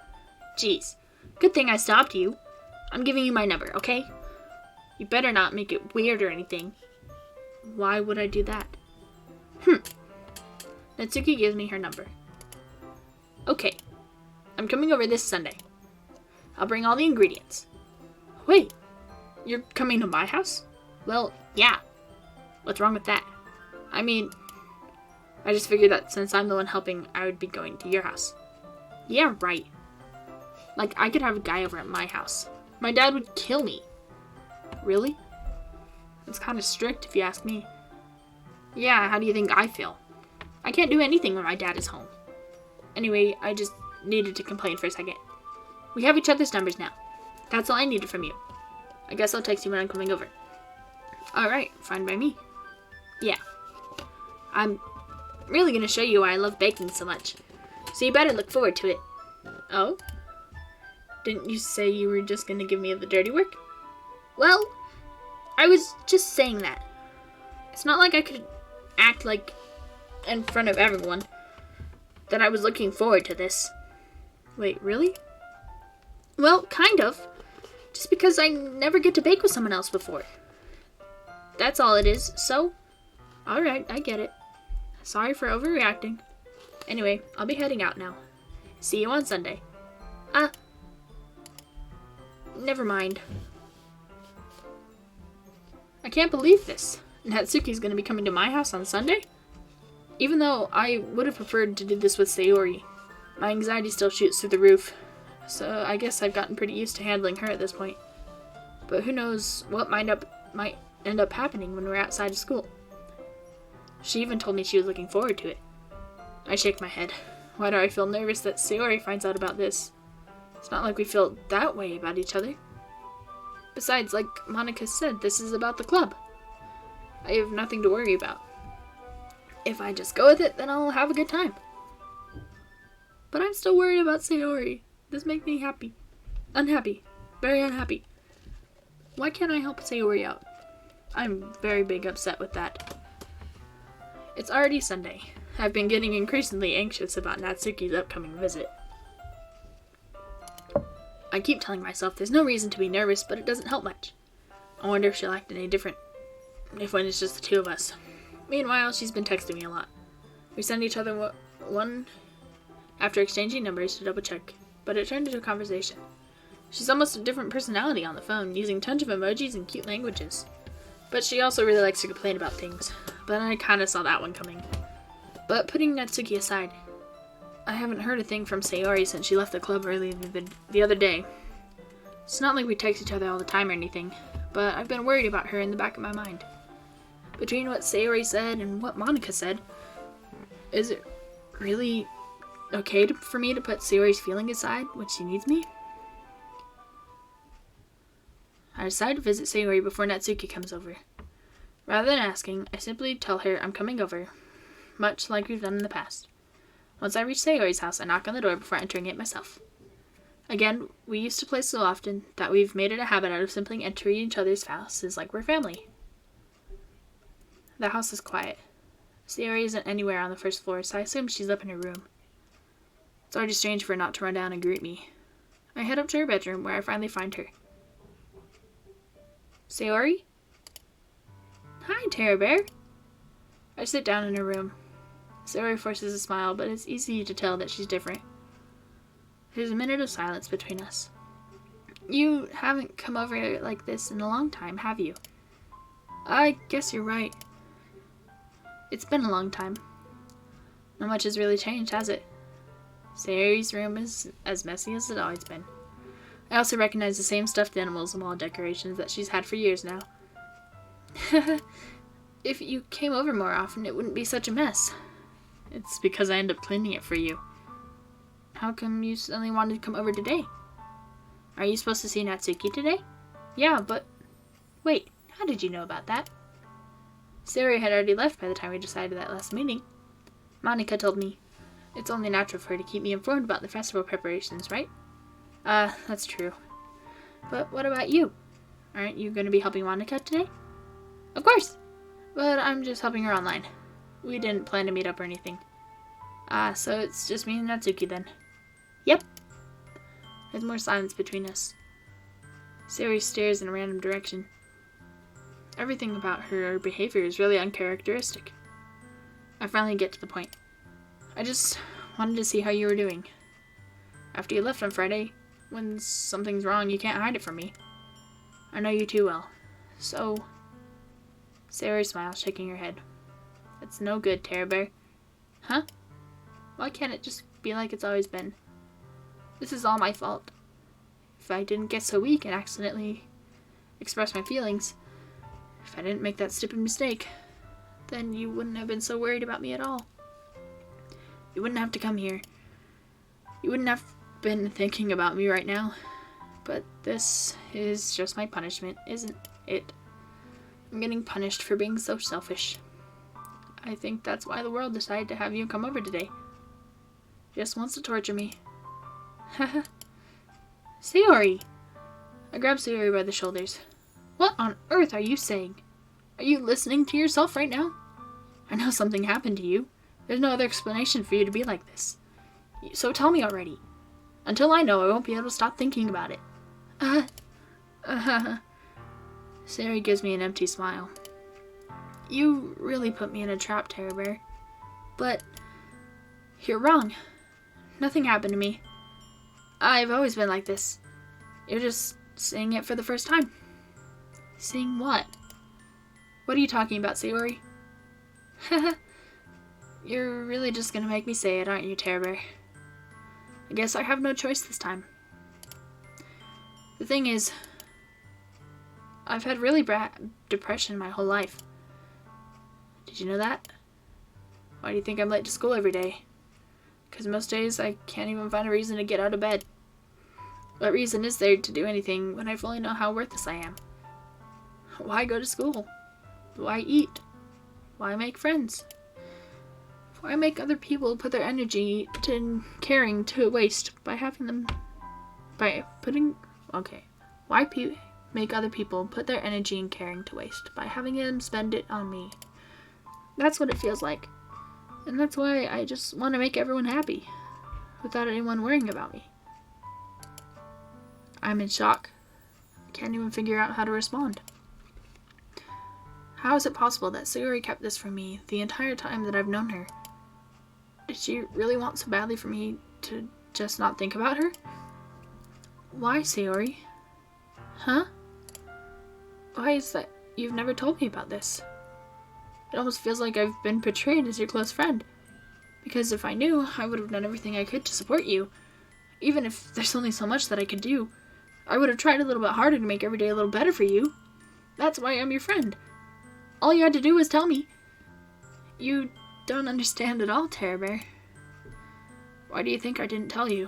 Jeez. Good thing I stopped you. I'm giving you my number, okay? You better not make it weird or anything. Why would I do that? Natsuki gives me her number. Okay. I'm coming over this Sunday. I'll bring all the ingredients. Wait, you're coming to my house? Well, yeah. What's wrong with that? I mean, I just figured that since I'm the one helping, I would be going to your house. Yeah, right. Like, I could have a guy over at my house. My dad would kill me. Really? It's kind of strict if you ask me. Yeah, how do you think I feel? I can't do anything when my dad is home. Anyway, I just needed to complain for a second. We have each other's numbers now. That's all I needed from you. I guess I'll text you when I'm coming over. Alright, fine by me. Yeah. I'm really gonna show you why I love baking so much. So you better look forward to it. Oh? Didn't you say you were just gonna give me the dirty work? Well, I was just saying that. It's not like I could act like in front of everyone that I was looking forward to this. Wait, really? Well, kind of. Just because I never get to bake with someone else before. That's all it is, so... Alright, I get it. Sorry for overreacting. Anyway, I'll be heading out now. See you on Sunday. Never mind. I can't believe this. Natsuki's gonna be coming to my house on Sunday? Even though I would have preferred to do this with Sayori, my anxiety still shoots through the roof. So I guess I've gotten pretty used to handling her at this point. But who knows what might end up happening when we're outside of school. She even told me she was looking forward to it. I shake my head. Why do I feel nervous that Sayori finds out about this? It's not like we feel that way about each other. Besides, like Monica said, this is about the club. I have nothing to worry about. If I just go with it, then I'll have a good time. But I'm still worried about Sayori. This makes me happy. Unhappy. Very unhappy. Why can't I help Sayori out? I'm very big upset with that. It's already Sunday. I've been getting increasingly anxious about Natsuki's upcoming visit. I keep telling myself there's no reason to be nervous, but it doesn't help much. I wonder if she'll act any different if when it's just the two of us. Meanwhile, she's been texting me a lot. We send each other one after exchanging numbers to double check, but it turned into a conversation. She's almost a different personality on the phone, using tons of emojis and cute languages. But she also really likes to complain about things, but I kinda saw that one coming. But putting Natsuki aside, I haven't heard a thing from Sayori since she left the club early the other day. It's not like we text each other all the time or anything, but I've been worried about her in the back of my mind. Between what Sayori said and what Monica said, is it really okay for me to put Sayori's feeling aside when she needs me? I decide to visit Sayori before Natsuki comes over. Rather than asking, I simply tell her I'm coming over, much like we've done in the past. Once I reach Sayori's house, I knock on the door before entering it myself. Again, we used to play so often that we've made it a habit out of simply entering each other's houses like we're family. The house is quiet. Sayori isn't anywhere on the first floor, so I assume she's up in her room. It's already strange for her not to run down and greet me. I head up to her bedroom, where I finally find her. Sayori? Hi, Terra Bear. I sit down in her room. Sayori forces a smile, but it's easy to tell that she's different. There's a minute of silence between us. You haven't come over like this in a long time, have you? I guess you're right. It's been a long time. Not much has really changed, has it? Sayori's room is as messy as it's always been. I also recognize the same stuffed animals and wall decorations that she's had for years now. If you came over more often, it wouldn't be such a mess. It's because I end up cleaning it for you. How come you suddenly wanted to come over today? Are you supposed to see Natsuki today? Yeah, but... Wait, how did you know about that? Sayori had already left by the time we decided that last meeting. Monica told me. It's only natural for her to keep me informed about the festival preparations, right? That's true. But what about you? Aren't you going to be helping Monica today? Of course! But I'm just helping her online. We didn't plan to meet up or anything. So it's just me and Natsuki then. Yep. There's more silence between us. Sayori stares in a random direction. Everything about her behavior is really uncharacteristic. I finally get to the point. I just wanted to see how you were doing. after you left on Friday. When something's wrong, you can't hide it from me. I know you too well. So, Sayori smiles, shaking her head. It's no good, Terror Bear. Huh? Why can't it just be like it's always been? This is all my fault. If I didn't get so weak and accidentally express my feelings, if I didn't make that stupid mistake, then you wouldn't have been so worried about me at all. You wouldn't have to come here. You wouldn't have been thinking about me right now. But this is just my punishment, isn't it? I'm getting punished for being so selfish. I think that's why the world decided to have you come over today. Just wants to torture me. Haha. Sayori! I grabbed Sayori by the shoulders. What on earth are you saying? Are you listening to yourself right now? I know something happened to you. There's no other explanation for you to be like this. So tell me already. Until I know, I won't be able to stop thinking about it. Sayori gives me an empty smile. You really put me in a trap, Terror Bear. But you're wrong. Nothing happened to me. I've always been like this. You're just seeing it for the first time. Seeing what? What are you talking about, Sayori? You're really just gonna make me say it, aren't you, Terror Bear? I guess I have no choice this time. The thing is, I've had really bad depression my whole life. Did you know that? Why do you think I'm late to school every day? Because most days I can't even find a reason to get out of bed. What reason is there to do anything when I fully know how worthless I am? Why go to school? Why eat? Why make friends? Why make other people put their energy to caring to waste by having them... make other people put their energy in caring to waste by having them spend it on me? That's what it feels like. And that's why I just want to make everyone happy, without anyone worrying about me. I'm in shock. I can't even figure out how to respond. How is it possible that Sayori kept this from me the entire time that I've known her? Did she really want so badly for me to just not think about her? Why, Sayori? Huh? Why is that you've never told me about this? It almost feels like I've been portrayed as your close friend. Because if I knew, I would have done everything I could to support you. Even if there's only so much that I could do, I would have tried a little bit harder to make every day a little better for you. That's why I'm your friend. All you had to do was tell me. You don't understand at all, Terror Bear. Why do you think I didn't tell you?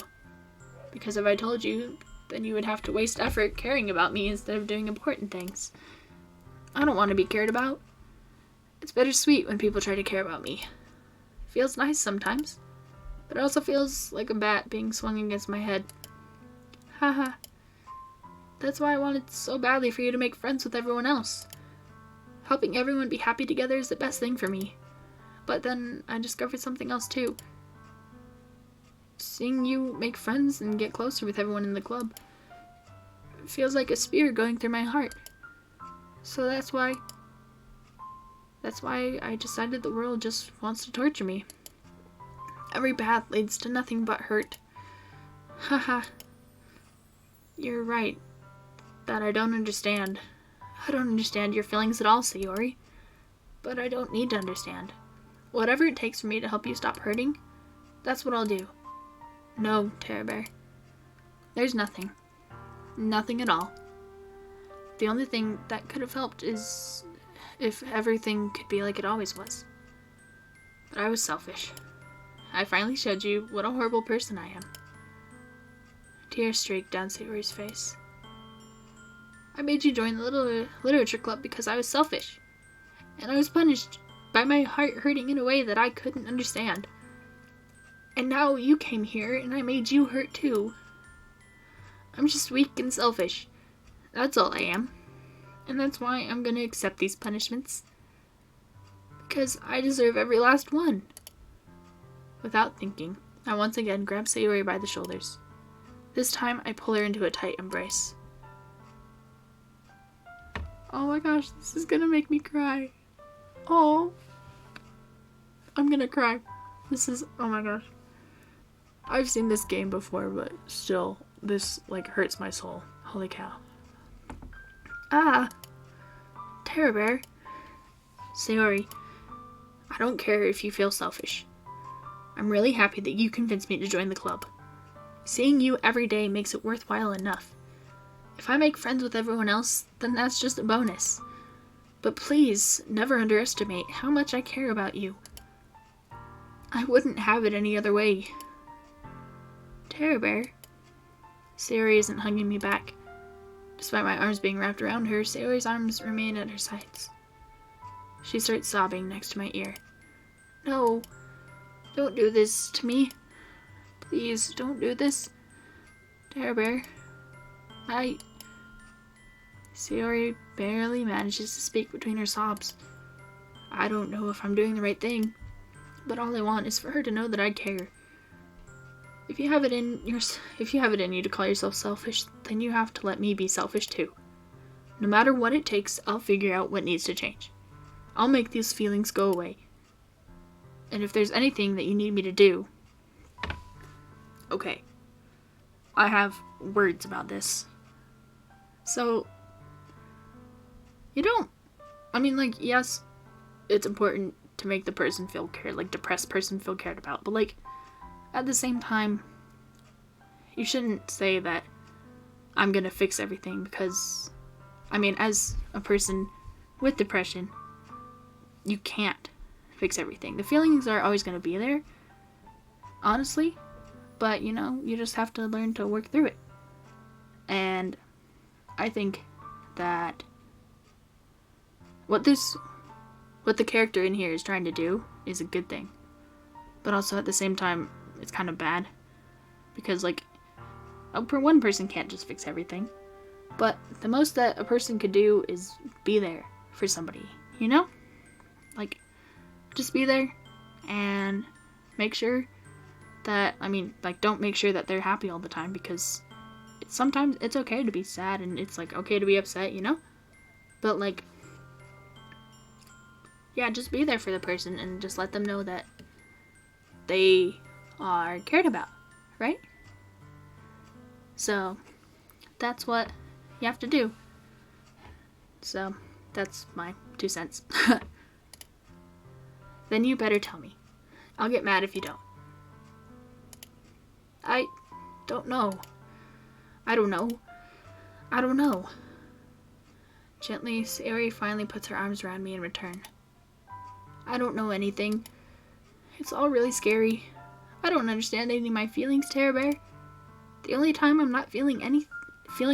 Because if I told you, then you would have to waste effort caring about me instead of doing important things. I don't want to be cared about. It's bittersweet when people try to care about me. It feels nice sometimes, but it also feels like a bat being swung against my head. Haha. That's why I wanted so badly for you to make friends with everyone else. Helping everyone be happy together is the best thing for me. But then I discovered something else too. Seeing you make friends and get closer with everyone in the club feels like a spear going through my heart. So that's why I decided the world just wants to torture me. Every path leads to nothing but hurt. Haha. You're right. That I don't understand. I don't understand your feelings at all, Sayori. But I don't need to understand. Whatever it takes for me to help you stop hurting, that's what I'll do. No, Terror Bear. There's nothing. Nothing at all. The only thing that could have helped is if everything could be like it always was. But I was selfish. I finally showed you what a horrible person I am. Tears streaked down Sayori's face. I made you join the little literature club because I was selfish. And I was punished by my heart hurting in a way that I couldn't understand. And now you came here and I made you hurt too. I'm just weak and selfish. That's all I am. And that's why I'm gonna accept these punishments. Because I deserve every last one. Without thinking, I once again grab Sayori by the shoulders. This time I pull her into a tight embrace. Oh my gosh, this is gonna make me cry. Oh. I'm gonna cry. This is, oh my gosh. I've seen this game before, but still, this, like, hurts my soul. Holy cow. Ah, Terror Bear. Sayori, I don't care if you feel selfish. I'm really happy that you convinced me to join the club. Seeing you every day makes it worthwhile enough. If I make friends with everyone else, then that's just a bonus. But please, never underestimate how much I care about you. I wouldn't have it any other way. Terror Bear. Sayori isn't hugging me back. Despite my arms being wrapped around her, Sayori's arms remain at her sides. She starts sobbing next to my ear. No, don't do this to me. Please, don't do this. Terror Bear. Sayori barely manages to speak between her sobs. I don't know if I'm doing the right thing, but all I want is for her to know that I care. If you have it in you to call yourself selfish, then you have to let me be selfish too. No matter what it takes, I'll figure out what needs to change. I'll make these feelings go away. And if there's anything that you need me to do... Okay. I have words about this. So... yes, it's important to make the person feel cared, depressed person feel cared about, but, at the same time, you shouldn't say that I'm gonna fix everything because, as a person with depression, you can't fix everything. The feelings are always gonna be there, honestly, but, you just have to learn to work through it. And I think that what the character in here is trying to do is a good thing. But also at the same time, it's kind of bad. Because, one person can't just fix everything. But the most that a person could do is be there for somebody, just be there and make sure that, don't make sure that they're happy all the time, because sometimes it's okay to be sad and it's, okay to be upset, But, yeah, just be there for the person and just let them know that they are cared about, right? So, that's what you have to do. So, that's my 2 cents. Then you better tell me. I'll get mad if you don't. I don't know. I don't know. Gently, Sayori finally puts her arms around me in return. I don't know anything. It's all really scary. I don't understand any of my feelings, Terror Bear. The only time I'm not feeling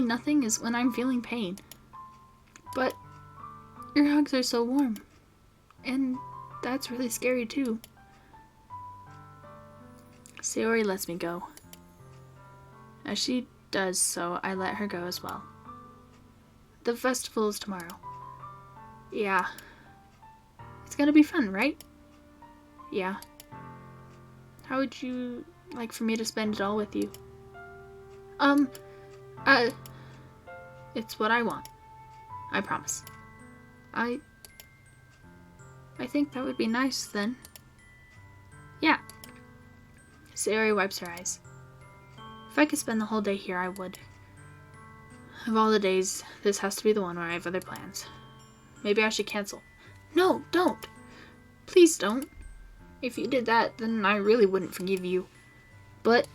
nothing is when I'm feeling pain. But your hugs are so warm. And that's really scary too. Sayori lets me go. As she does so, I let her go as well. The festival is tomorrow. Yeah. It's gonna be fun, right? Yeah. How would you like for me to spend it all with you? It's what I want. I promise. I think that would be nice, then. Yeah. Sayori wipes her eyes. If I could spend the whole day here, I would. Of all the days, this has to be the one where I have other plans. Maybe I should cancel. No, don't! Please don't. If you did that, then I really wouldn't forgive you. But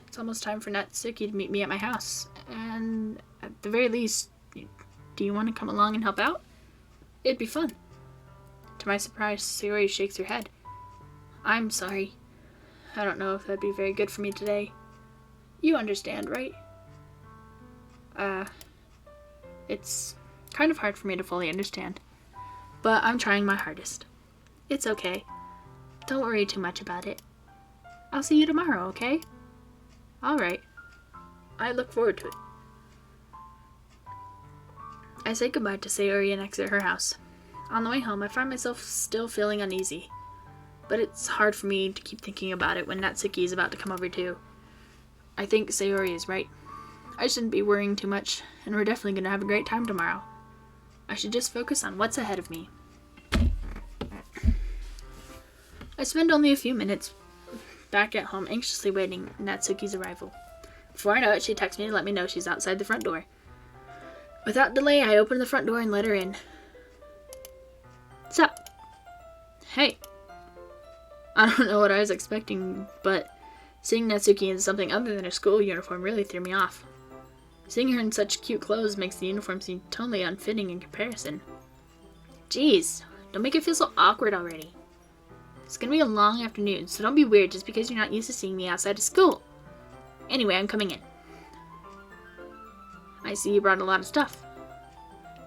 it's almost time for Natsuki to meet me at my house. And at the very least, do you want to come along and help out? It'd be fun. To my surprise, Sayori shakes her head. I'm sorry. I don't know if that'd be very good for me today. You understand, right? It's kind of hard for me to fully understand. But I'm trying my hardest. It's okay. Don't worry too much about it. I'll see you tomorrow, okay? Alright. I look forward to it. I say goodbye to Sayori and exit her house. On the way home, I find myself still feeling uneasy. But it's hard for me to keep thinking about it when Natsuki is about to come over too. I think Sayori is right. I shouldn't be worrying too much, and we're definitely going to have a great time tomorrow. I should just focus on what's ahead of me. I spend only a few minutes back at home anxiously waiting Natsuki's arrival. Before I know it, she texts me to let me know she's outside the front door. Without delay, I open the front door and let her in. What's up? Hey. I don't know what I was expecting, but seeing Natsuki in something other than her school uniform really threw me off. Seeing her in such cute clothes makes the uniform seem totally unfitting in comparison. Jeez, don't make it feel so awkward already. It's gonna be a long afternoon, so don't be weird just because you're not used to seeing me outside of school. Anyway, I'm coming in. I see you brought a lot of stuff.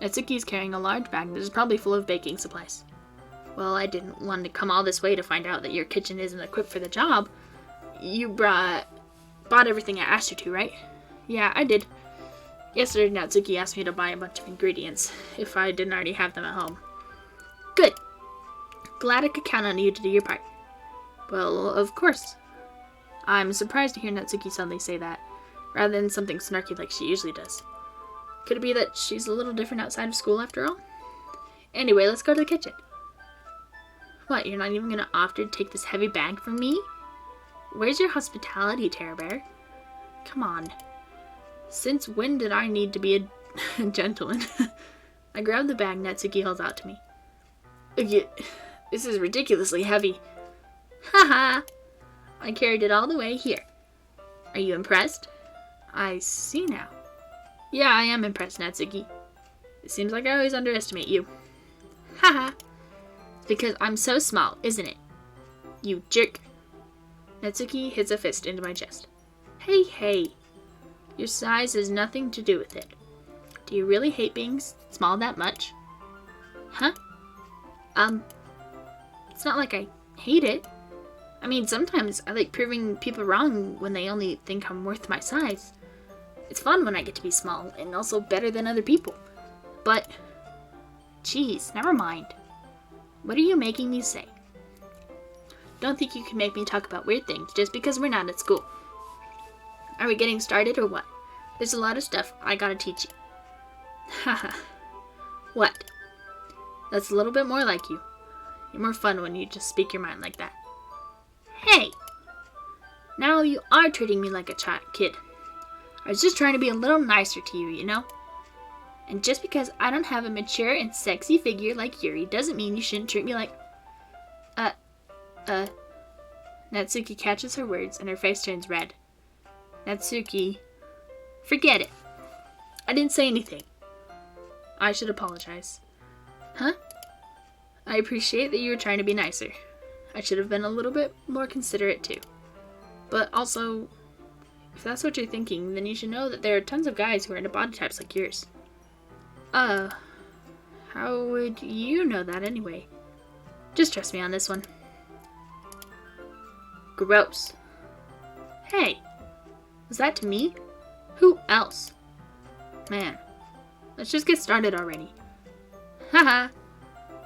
Natsuki's carrying a large bag that is probably full of baking supplies. Well, I didn't want to come all this way to find out that your kitchen isn't equipped for the job. You bought everything I asked you to, right? Yeah, I did. Yesterday, Natsuki asked me to buy a bunch of ingredients, if I didn't already have them at home. Good. Glad I could count on you to do your part. Well, of course. I'm surprised to hear Natsuki suddenly say that, rather than something snarky like she usually does. Could it be that she's a little different outside of school after all? Anyway, let's go to the kitchen. What, you're not even gonna offer to take this heavy bag from me? Where's your hospitality, Terror Bear? Come on. Since when did I need to be a gentleman? I grab the bag Natsuki holds out to me. This is ridiculously heavy. Haha! I carried it all the way here. Are you impressed? I see now. Yeah, I am impressed, Natsuki. It seems like I always underestimate you. Haha! It's because I'm so small, isn't it? You jerk. Natsuki hits a fist into my chest. Hey. Your size has nothing to do with it. Do you really hate being small that much? Huh? It's not like I hate it. I mean, sometimes I like proving people wrong when they only think I'm worth my size. It's fun when I get to be small, and also better than other people. But, geez, never mind. What are you making me say? Don't think you can make me talk about weird things just because we're not at school. Are we getting started or what? There's a lot of stuff I gotta teach you. Haha. What? That's a little bit more like you. You're more fun when you just speak your mind like that. Hey! Now you are treating me like a kid. I was just trying to be a little nicer to you, you know? And just because I don't have a mature and sexy figure like Yuri doesn't mean you shouldn't treat me like... Natsuki catches her words and her face turns red. Natsuki, forget it. I didn't say anything. I should apologize. Huh? I appreciate that you were trying to be nicer. I should have been a little bit more considerate too. But also, if that's what you're thinking, then you should know that there are tons of guys who are into body types like yours. How would you know that anyway? Just trust me on this one. Gross. Hey, was that to me? Who else? Man, let's just get started already. Haha.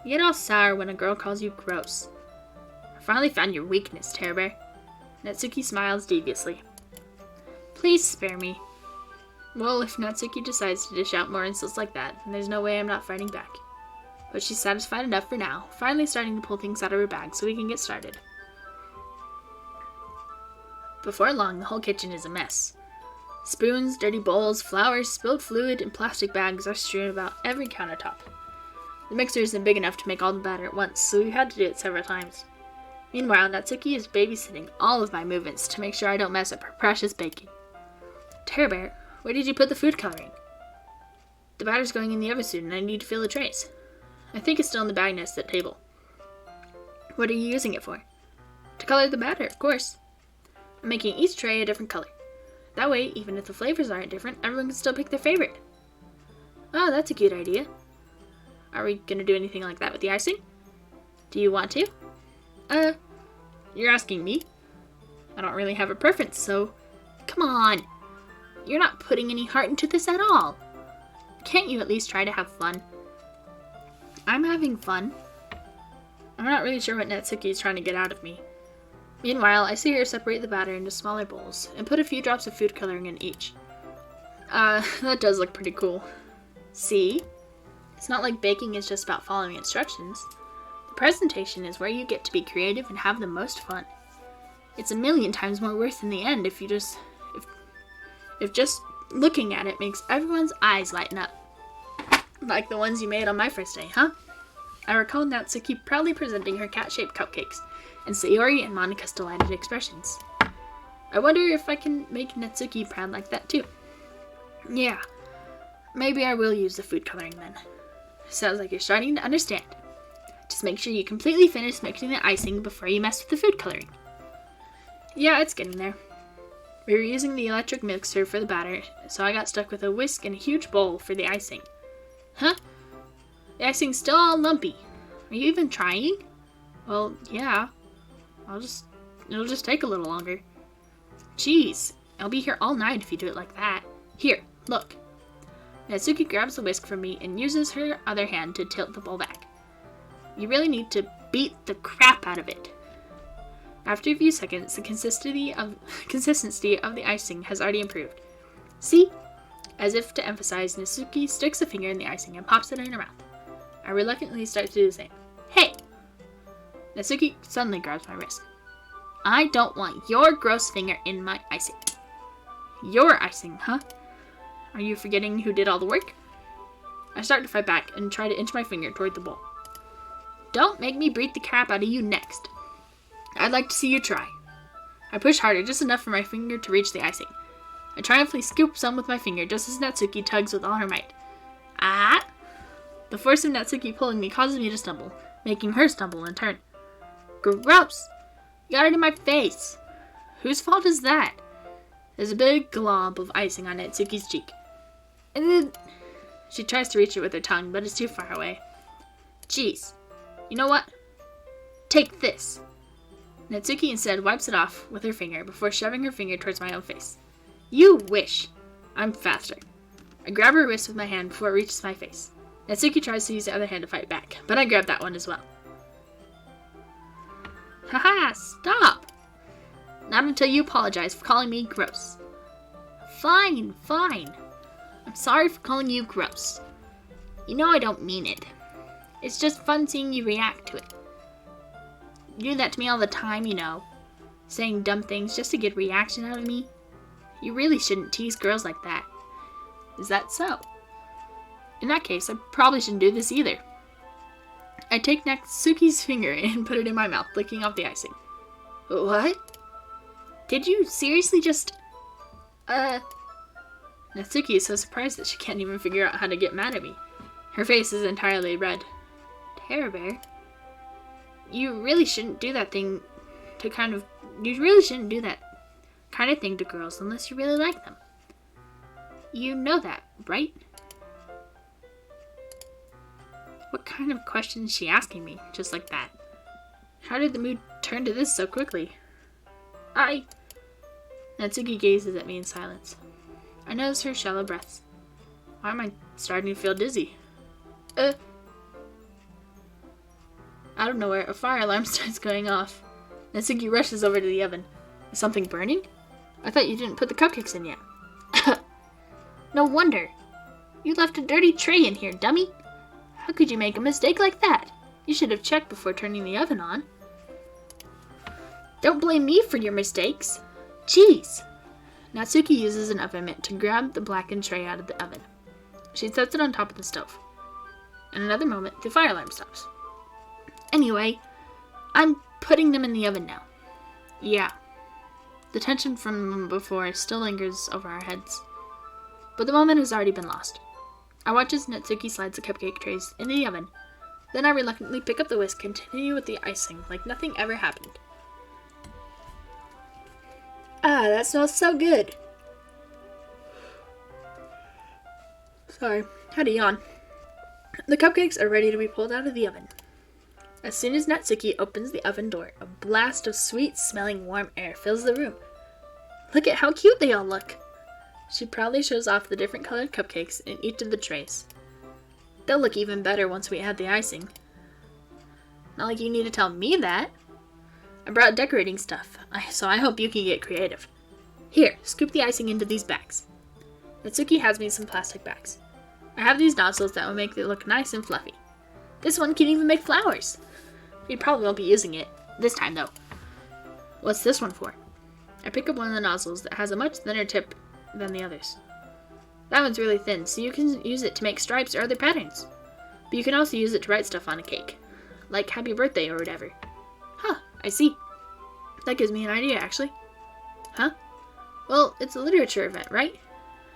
You get all sour when a girl calls you gross. I finally found your weakness, Terror Bear. Natsuki smiles deviously. Please spare me. Well, if Natsuki decides to dish out more insults like that, then there's no way I'm not fighting back. But she's satisfied enough for now, finally starting to pull things out of her bag so we can get started. Before long, the whole kitchen is a mess. Spoons, dirty bowls, flowers, spilled fluid, and plastic bags are strewn about every countertop. The mixer isn't big enough to make all the batter at once, so we had to do it several times. Meanwhile, Natsuki is babysitting all of my movements to make sure I don't mess up her precious baking. Terror Bear, where did you put the food coloring? The batter's going in the oven soon, and I need to fill the trays. I think it's still in the bag next to the table. What are you using it for? To color the batter, of course. I'm making each tray a different color. That way, even if the flavors aren't different, everyone can still pick their favorite. Oh, that's a cute idea. Are we gonna do anything like that with the icing? Do you want to? You're asking me? I don't really have a preference, so... Come on! You're not putting any heart into this at all. Can't you at least try to have fun? I'm having fun. I'm not really sure what Natsuki is trying to get out of me. Meanwhile, I see her separate the batter into smaller bowls and put a few drops of food coloring in each. That does look pretty cool. See? It's not like baking is just about following instructions. The presentation is where you get to be creative and have the most fun. It's a million times more worth in the end if just looking at it makes everyone's eyes lighten up. Like the ones you made on my first day, huh? I recall Natsuki proudly presenting her cat-shaped cupcakes, and Sayori and Monika's delighted expressions. I wonder if I can make Natsuki proud like that too. Yeah, maybe I will use the food coloring then. Sounds like you're starting to understand. Just make sure you completely finish mixing the icing before you mess with the food coloring. Yeah, it's getting there. We were using the electric mixer for the batter, so I got stuck with a whisk and a huge bowl for the icing. Huh? The icing's still all lumpy. Are you even trying? Well, yeah. It'll just take a little longer. Jeez, I'll be here all night if you do it like that. Here, look. Natsuki grabs the whisk from me and uses her other hand to tilt the bowl back. You really need to beat the crap out of it. After a few seconds, the consistency of the icing has already improved. See? As if to emphasize, Natsuki sticks a finger in the icing and pops it in her mouth. I reluctantly start to do the same. Hey! Natsuki suddenly grabs my wrist. I don't want your gross finger in my icing. Your icing, huh? Are you forgetting who did all the work? I start to fight back and try to inch my finger toward the bowl. Don't make me beat the crap out of you next. I'd like to see you try. I push harder, just enough for my finger to reach the icing. I triumphantly scoop some with my finger just as Natsuki tugs with all her might. Ah! The force of Natsuki pulling me causes me to stumble, making her stumble in turn. Gross! You got it in my face! Whose fault is that? There's a big glob of icing on Natsuki's cheek. And then she tries to reach it with her tongue, but it's too far away. Jeez. You know what? Take this. Natsuki instead wipes it off with her finger before shoving her finger towards my own face. You wish. I'm faster. I grab her wrist with my hand before it reaches my face. Natsuki tries to use the other hand to fight back, but I grab that one as well. Haha, stop! Not until you apologize for calling me gross. Fine. I'm sorry for calling you gross. You know I don't mean it. It's just fun seeing you react to it. You do that to me all the time, you know. Saying dumb things just to get a reaction out of me. You really shouldn't tease girls like that. Is that so? In that case, I probably shouldn't do this either. I take Natsuki's finger and put it in my mouth, licking off the icing. What? Did you seriously just... Natsuki is so surprised that she can't even figure out how to get mad at me. Her face is entirely red. Terror Bear? You really shouldn't do that thing to You really shouldn't do that kind of thing to girls unless you really like them. You know that, right? What kind of question is she asking me, just like that? How did the mood turn to this so quickly? Natsuki gazes at me in silence. I notice her shallow breaths. Why am I starting to feel dizzy? Out of nowhere, a fire alarm starts going off. Natsuki rushes over to the oven. Is something burning? I thought you didn't put the cupcakes in yet. No wonder. You left a dirty tray in here, dummy. How could you make a mistake like that? You should have checked before turning the oven on. Don't blame me for your mistakes. Jeez. Natsuki uses an oven mitt to grab the blackened tray out of the oven. She sets it on top of the stove. In another moment, the fire alarm stops. Anyway, I'm putting them in the oven now. Yeah. The tension from before still lingers over our heads. But the moment has already been lost. I watch as Natsuki slides the cupcake trays into the oven. Then I reluctantly pick up the whisk and continue with the icing like nothing ever happened. Ah, that smells so good. Sorry, had a yawn. The cupcakes are ready to be pulled out of the oven. As soon as Natsuki opens the oven door, a blast of sweet-smelling warm air fills the room. Look at how cute they all look. She proudly shows off the different colored cupcakes in each of the trays. They'll look even better once we add the icing. Not like you need to tell me that. I brought decorating stuff, so I hope you can get creative. Here, scoop the icing into these bags. Natsuki has me some plastic bags. I have these nozzles that will make it look nice and fluffy. This one can even make flowers. We probably won't be using it this time, though. What's this one for? I pick up one of the nozzles that has a much thinner tip than the others. That one's really thin, so you can use it to make stripes or other patterns. But you can also use it to write stuff on a cake. Like happy birthday or whatever. Huh, I see. That gives me an idea, actually. Huh? Well, it's a literature event, right?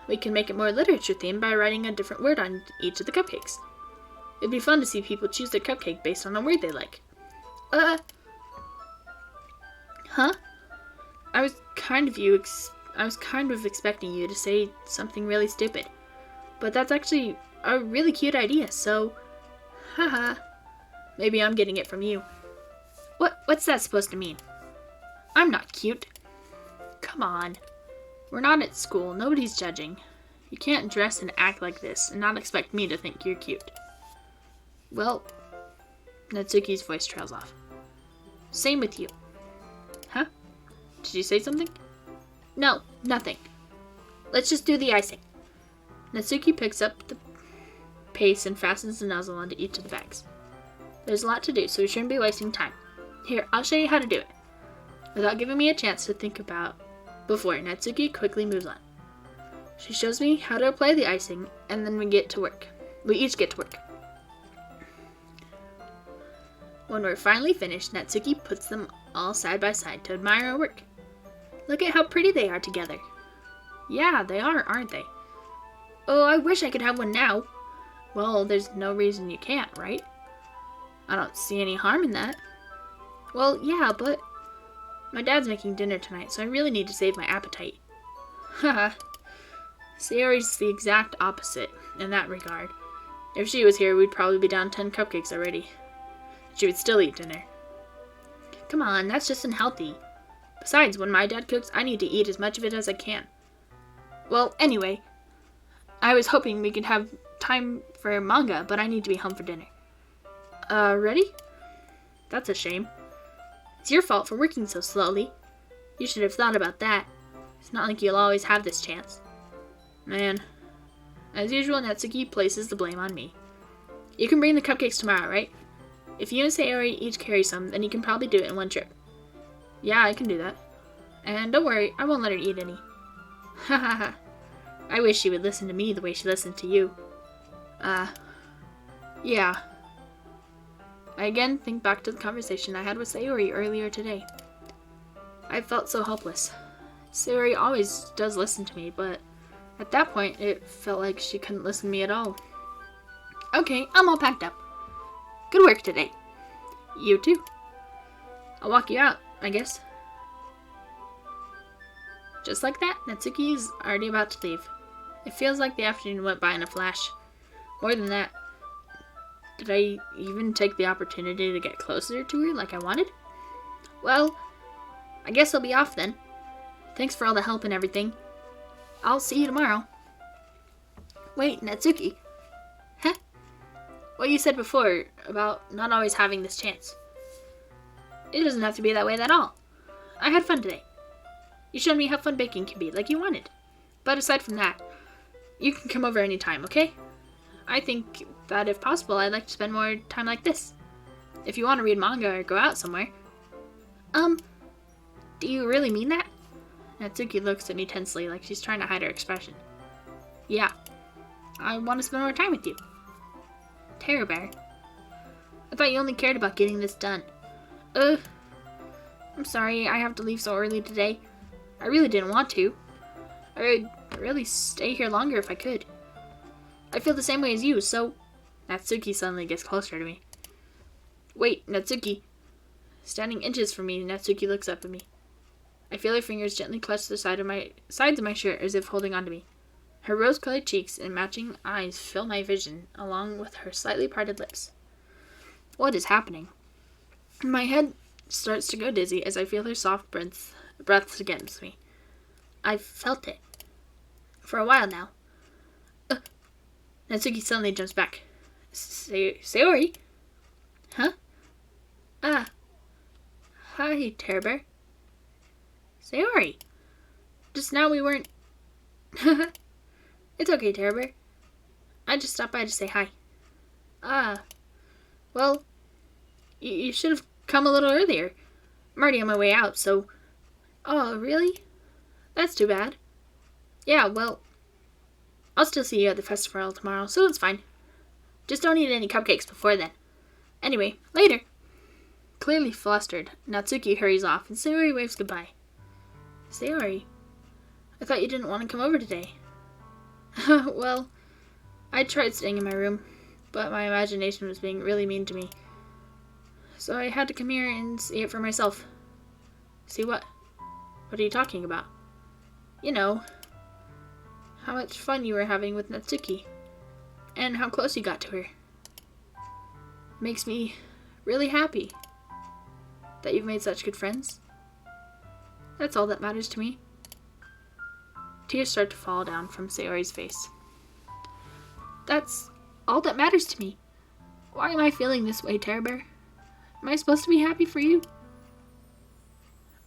We can make it more literature themed by writing a different word on each of the cupcakes. It'd be fun to see people choose their cupcake based on a word they like. Huh? I was kind of expecting you to say something really stupid. But that's actually a really cute idea, so haha. Maybe I'm getting it from you. What's that supposed to mean? I'm not cute. Come on. We're not at school. Nobody's judging. You can't dress and act like this and not expect me to think you're cute. Well, Natsuki's voice trails off. Same with you. Huh? Did you say something? No, nothing. Let's just do the icing. Natsuki picks up the paste and fastens the nozzle onto each of the bags. There's a lot to do, so we shouldn't be wasting time. Here, I'll show you how to do it. Without giving me a chance to think about before, Natsuki quickly moves on. She shows me how to apply the icing, and then we get to work. We each get to work. When we're finally finished, Natsuki puts them all side by side to admire our work. Look at how pretty they are together. Yeah, they are, aren't they? Oh, I wish I could have one now. Well, there's no reason you can't, right? I don't see any harm in that. Well, yeah, but my dad's making dinner tonight, so I really need to save my appetite. Haha. Sayori's the exact opposite in that regard. If she was here, we'd probably be down 10 cupcakes already. She would still eat dinner. Come on, that's just unhealthy. Besides, when my dad cooks, I need to eat as much of it as I can. Well, anyway, I was hoping we could have time for manga, but I need to be home for dinner. Ready? That's a shame. It's your fault for working so slowly. You should have thought about that. It's not like you'll always have this chance. Man. As usual, Natsuki places the blame on me. You can bring the cupcakes tomorrow, right? If you and Sayori each carry some, then you can probably do it in one trip. Yeah, I can do that. And don't worry, I won't let her eat any. Hahaha. I wish she would listen to me the way she listened to you. Yeah. I again think back to the conversation I had with Sayori earlier today. I felt so helpless. Sayori always does listen to me, but at that point, it felt like she couldn't listen to me at all. Okay, I'm all packed up. Good work today. You too. I'll walk you out, I guess. Just like that, Natsuki is already about to leave. It feels like the afternoon went by in a flash. More than that, did I even take the opportunity to get closer to her like I wanted? Well, I guess I'll be off then. Thanks for all the help and everything. I'll see you tomorrow. Wait, Natsuki. Huh? What you said before about not always having this chance. It doesn't have to be that way at all. I had fun today. You showed me how fun baking can be, like you wanted. But aside from that, you can come over anytime, okay? I think that if possible, I'd like to spend more time like this. If you want to read manga or go out somewhere. Do you really mean that? Natsuki looks at me tensely, like she's trying to hide her expression. Yeah. I want to spend more time with you. Terror Bear. I thought you only cared about getting this done. I'm sorry I have to leave so early today. I really didn't want to. I would really stay here longer if I could. I feel the same way as you, so... Natsuki suddenly gets closer to me. Wait, Natsuki. Standing inches from me, Natsuki looks up at me. I feel her fingers gently clutch the sides of my shirt as if holding onto me. Her rose-colored cheeks and matching eyes fill my vision, along with her slightly parted lips. What is happening? My head starts to go dizzy as I feel her soft breaths against me. I've felt it. For a while now. Natsuki suddenly jumps back. Sayori? Huh? Hi, Terror Bear. Sayori! Just now we weren't... It's okay, Terror Bear. I just stopped by to say hi. Well, you should have come a little earlier. I'm already on my way out, so... Oh, really? That's too bad. Yeah, well, I'll still see you at the festival tomorrow, so it's fine. Just don't eat any cupcakes before then. Anyway, later. Clearly flustered, Natsuki hurries off and Sayori waves goodbye. Sayori, I thought you didn't want to come over today. Well, I tried staying in my room, but my imagination was being really mean to me. So I had to come here and see it for myself. See what? What are you talking about? You know, how much fun you were having with Natsuki, and how close you got to her. Makes me really happy that you've made such good friends. That's all that matters to me. Tears start to fall down from Sayori's face. That's all that matters to me. Why am I feeling this way, Terror Bear? Am I supposed to be happy for you?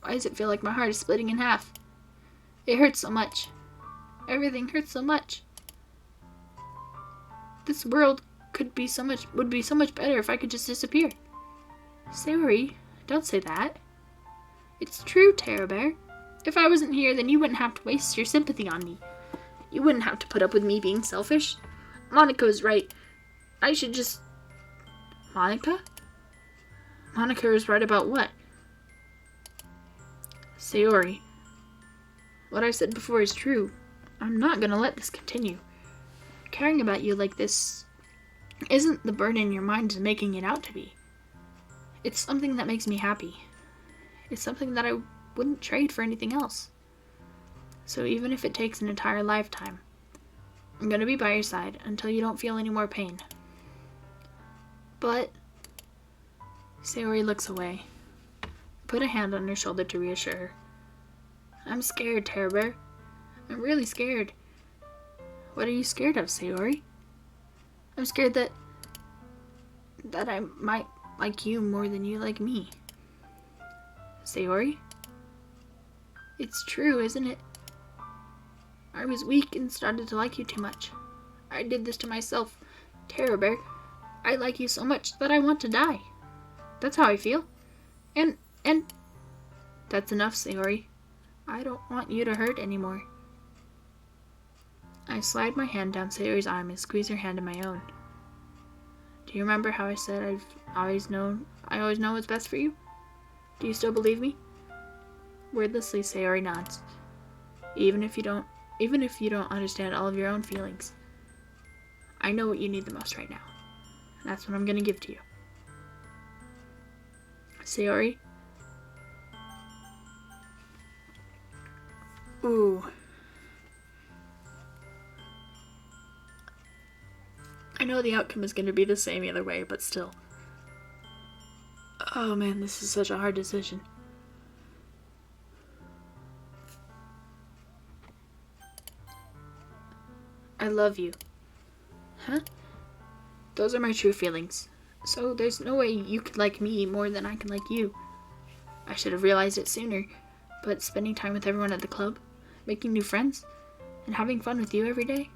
Why does it feel like my heart is splitting in half? It hurts so much. Everything hurts so much. This world would be so much better if I could just disappear. Sayori, don't say that. It's true, Terror Bear. If I wasn't here, then you wouldn't have to waste your sympathy on me. You wouldn't have to put up with me being selfish. Monica was right. I should just... Monica? Monica is right about what? Sayori, what I said before is true. I'm not gonna let this continue. Caring about you like this isn't the burden your mind is making it out to be. It's something that makes me happy. It's something that I wouldn't trade for anything else. So even if it takes an entire lifetime, I'm gonna be by your side until you don't feel any more pain. But... Sayori looks away. Put a hand on her shoulder to reassure her. I'm scared, Terror Bear. I'm really scared. What are you scared of, Sayori? I'm scared that I might like you more than you like me. Sayori? It's true, isn't it? I was weak and started to like you too much. I did this to myself. Terror Bear, I like you so much that I want to die. That's how I feel. And... That's enough, Sayori. I don't want you to hurt anymore. I slide my hand down Sayori's arm and squeeze her hand in my own. Do you remember how I said I always know what's best for you? Do you still believe me? Wordlessly, Sayori nods. Even if you don't understand all of your own feelings. I know what you need the most right now. That's what I'm gonna give to you. Sayori? Ooh. I know the outcome is gonna be the same either way, but still. Oh man, this is such a hard decision. I love you. Huh? Those are my true feelings. So there's no way you could like me more than I can like you. I should have realized it sooner, but spending time with everyone at the club, making new friends, and having fun with you every day,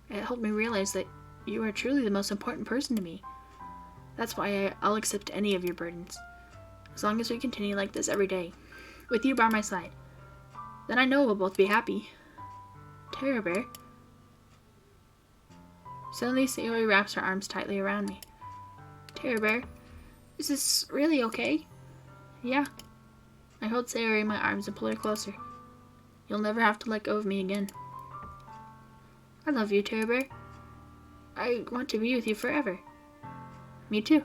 it helped me realize that you are truly the most important person to me. That's why I'll accept any of your burdens. As long as we continue like this every day, with you by my side, then I know we'll both be happy. Terror Bear. Suddenly, Sayori wraps her arms tightly around me. Terror Bear, is this really okay? Yeah. I hold Sayori in my arms and pull her closer. You'll never have to let go of me again. I love you, Terror Bear. I want to be with you forever. Me too.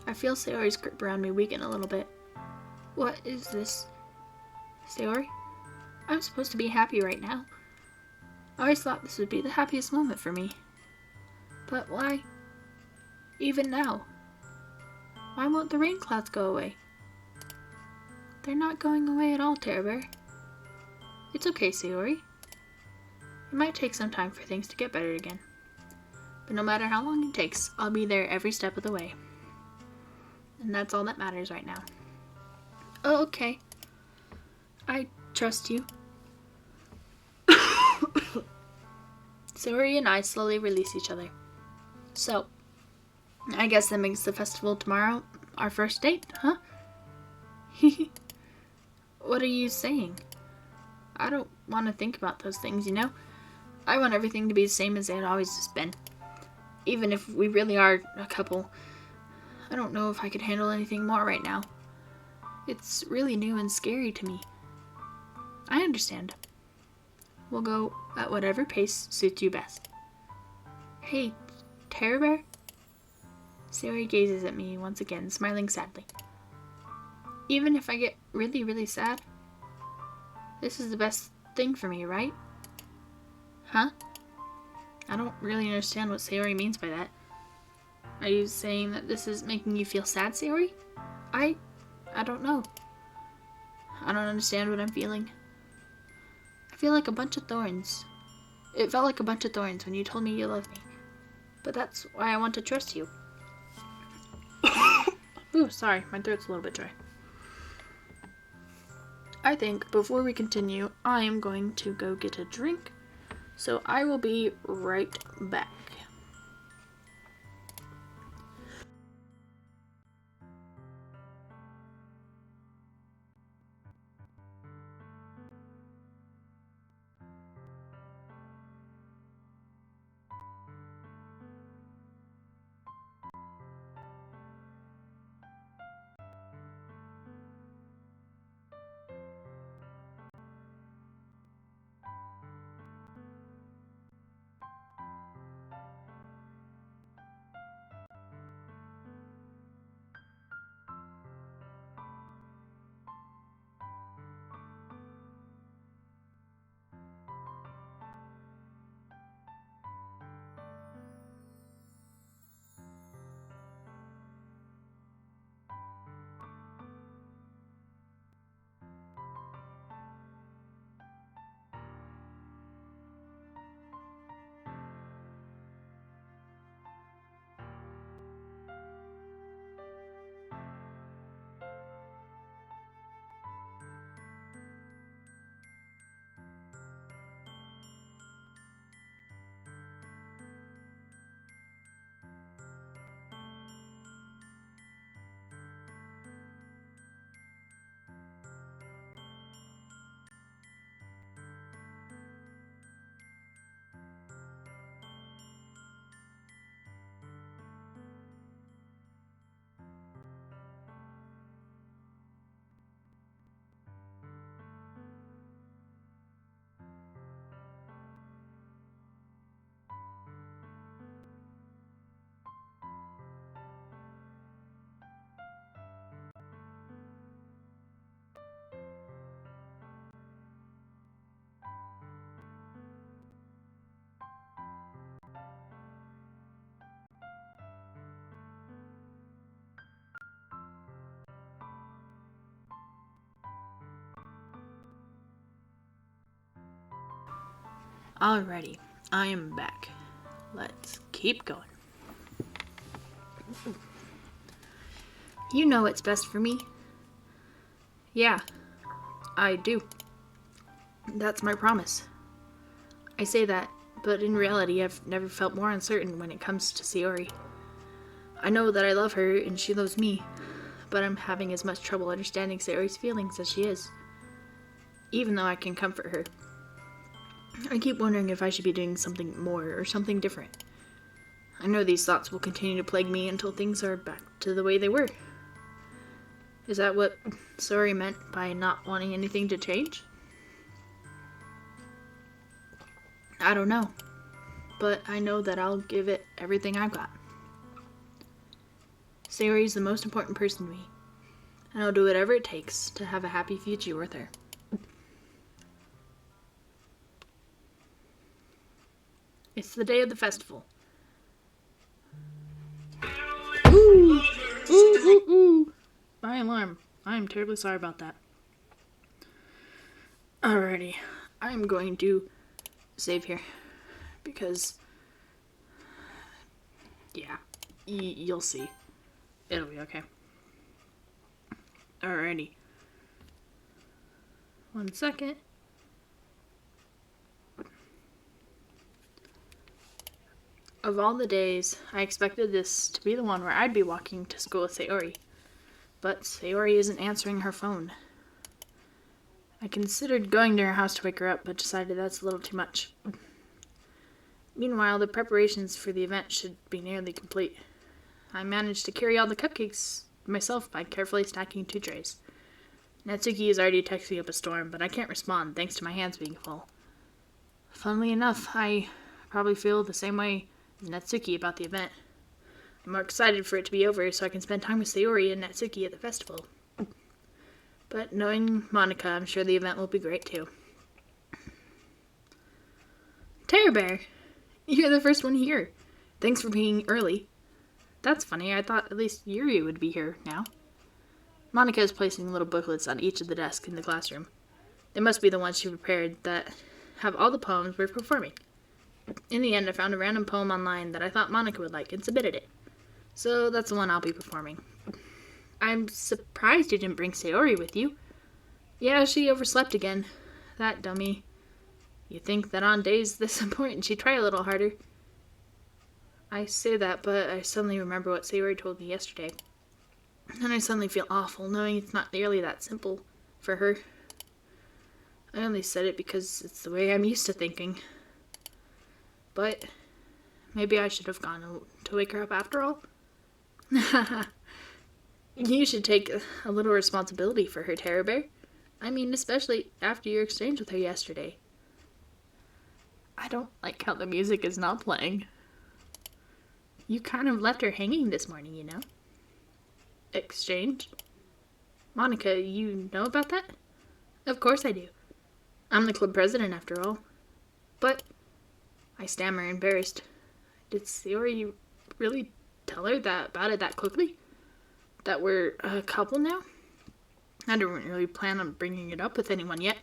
I feel Sayori's grip around me weaken a little bit. What is this? Sayori? I'm supposed to be happy right now. I always thought this would be the happiest moment for me. But why? Even now? Why won't the rain clouds go away? They're not going away at all, Terror Bear. It's okay, Sayori. It might take some time for things to get better again. But no matter how long it takes, I'll be there every step of the way. And that's all that matters right now. Oh, okay. I trust you. Sayori and I slowly release each other. So, I guess that makes the festival tomorrow Our first date, huh? What are you saying? I don't want to think about those things, you know? I want everything to be the same as it always has been. Even if we really are a couple, I don't know if I could handle anything more right now. It's really new and scary to me. I understand. We'll go at whatever pace suits you best. Hey, Terror Bear? Sayori gazes at me once again, smiling sadly. Even if I get really, really sad, this is the best thing for me, right? Huh? I don't really understand what Sayori means by that. Are you saying that this is making you feel sad, Sayori? I don't know. I don't understand what I'm feeling. I feel like a bunch of thorns. It felt like a bunch of thorns when you told me you loved me. But that's why I want to trust you. Ooh, sorry, my throat's a little bit dry. I think before we continue, I am going to go get a drink. So I will be right back. Alrighty, I am back. Let's keep going. You know what's best for me. Yeah, I do. That's my promise. I say that, but in reality, I've never felt more uncertain when it comes to Sayori. I know that I love her and she loves me, but I'm having as much trouble understanding Sayori's feelings as she is, even though I can comfort her. I keep wondering if I should be doing something more or something different. I know these thoughts will continue to plague me until things are back to the way they were. Is that what Sayori meant by not wanting anything to change? I don't know, but I know that I'll give it everything I've got. Sayori is the most important person to me, and I'll do whatever it takes to have a happy future with her. It's the day of the festival. Ooh! Ooh, ooh, ooh! My alarm. I am terribly sorry about that. Alrighty. I'm going to save here. Because... yeah. You'll see. It'll be okay. Alrighty. 1 second. Of all the days, I expected this to be the one where I'd be walking to school with Sayori. but Sayori isn't answering her phone. I considered going to her house to wake her up, but decided that's a little too much. Meanwhile, the preparations for the event should be nearly complete. I managed to carry all the cupcakes myself by carefully stacking 2 trays. Natsuki is already texting up a storm, but I can't respond thanks to my hands being full. Funnily enough, I probably feel the same way as Natsuki about the event. I'm more excited for it to be over so I can spend time with Sayori and Natsuki at the festival. But knowing Monica, I'm sure the event will be great too. Terror Bear! You're the first one here. Thanks for being early. That's funny, I thought at least Yuri would be here now. Monica is placing little booklets on each of the desks in the classroom. They must be the ones she prepared that have all the poems we're performing. In the end, I found a random poem online that I thought Monica would like and submitted it. So that's the one I'll be performing. I'm surprised you didn't bring Sayori with you. Yeah, she overslept again. That dummy. You'd think that on days this important she'd try a little harder. I say that, but I suddenly remember what Sayori told me yesterday. And I suddenly feel awful, knowing it's not nearly that simple for her. I only said it because it's the way I'm used to thinking. But maybe I should have gone to wake her up after all. You should take a little responsibility for her, Terror Bear. I mean, especially after your exchange with her yesterday. I don't like how the music is not playing. You kind of left her hanging this morning, you know? Exchange? Monica, you know about that? Of course I do. I'm the club president after all. But, I stammer, embarrassed. Did Sayori really tell her about it that quickly? That we're a couple now? I didn't really plan on bringing it up with anyone yet.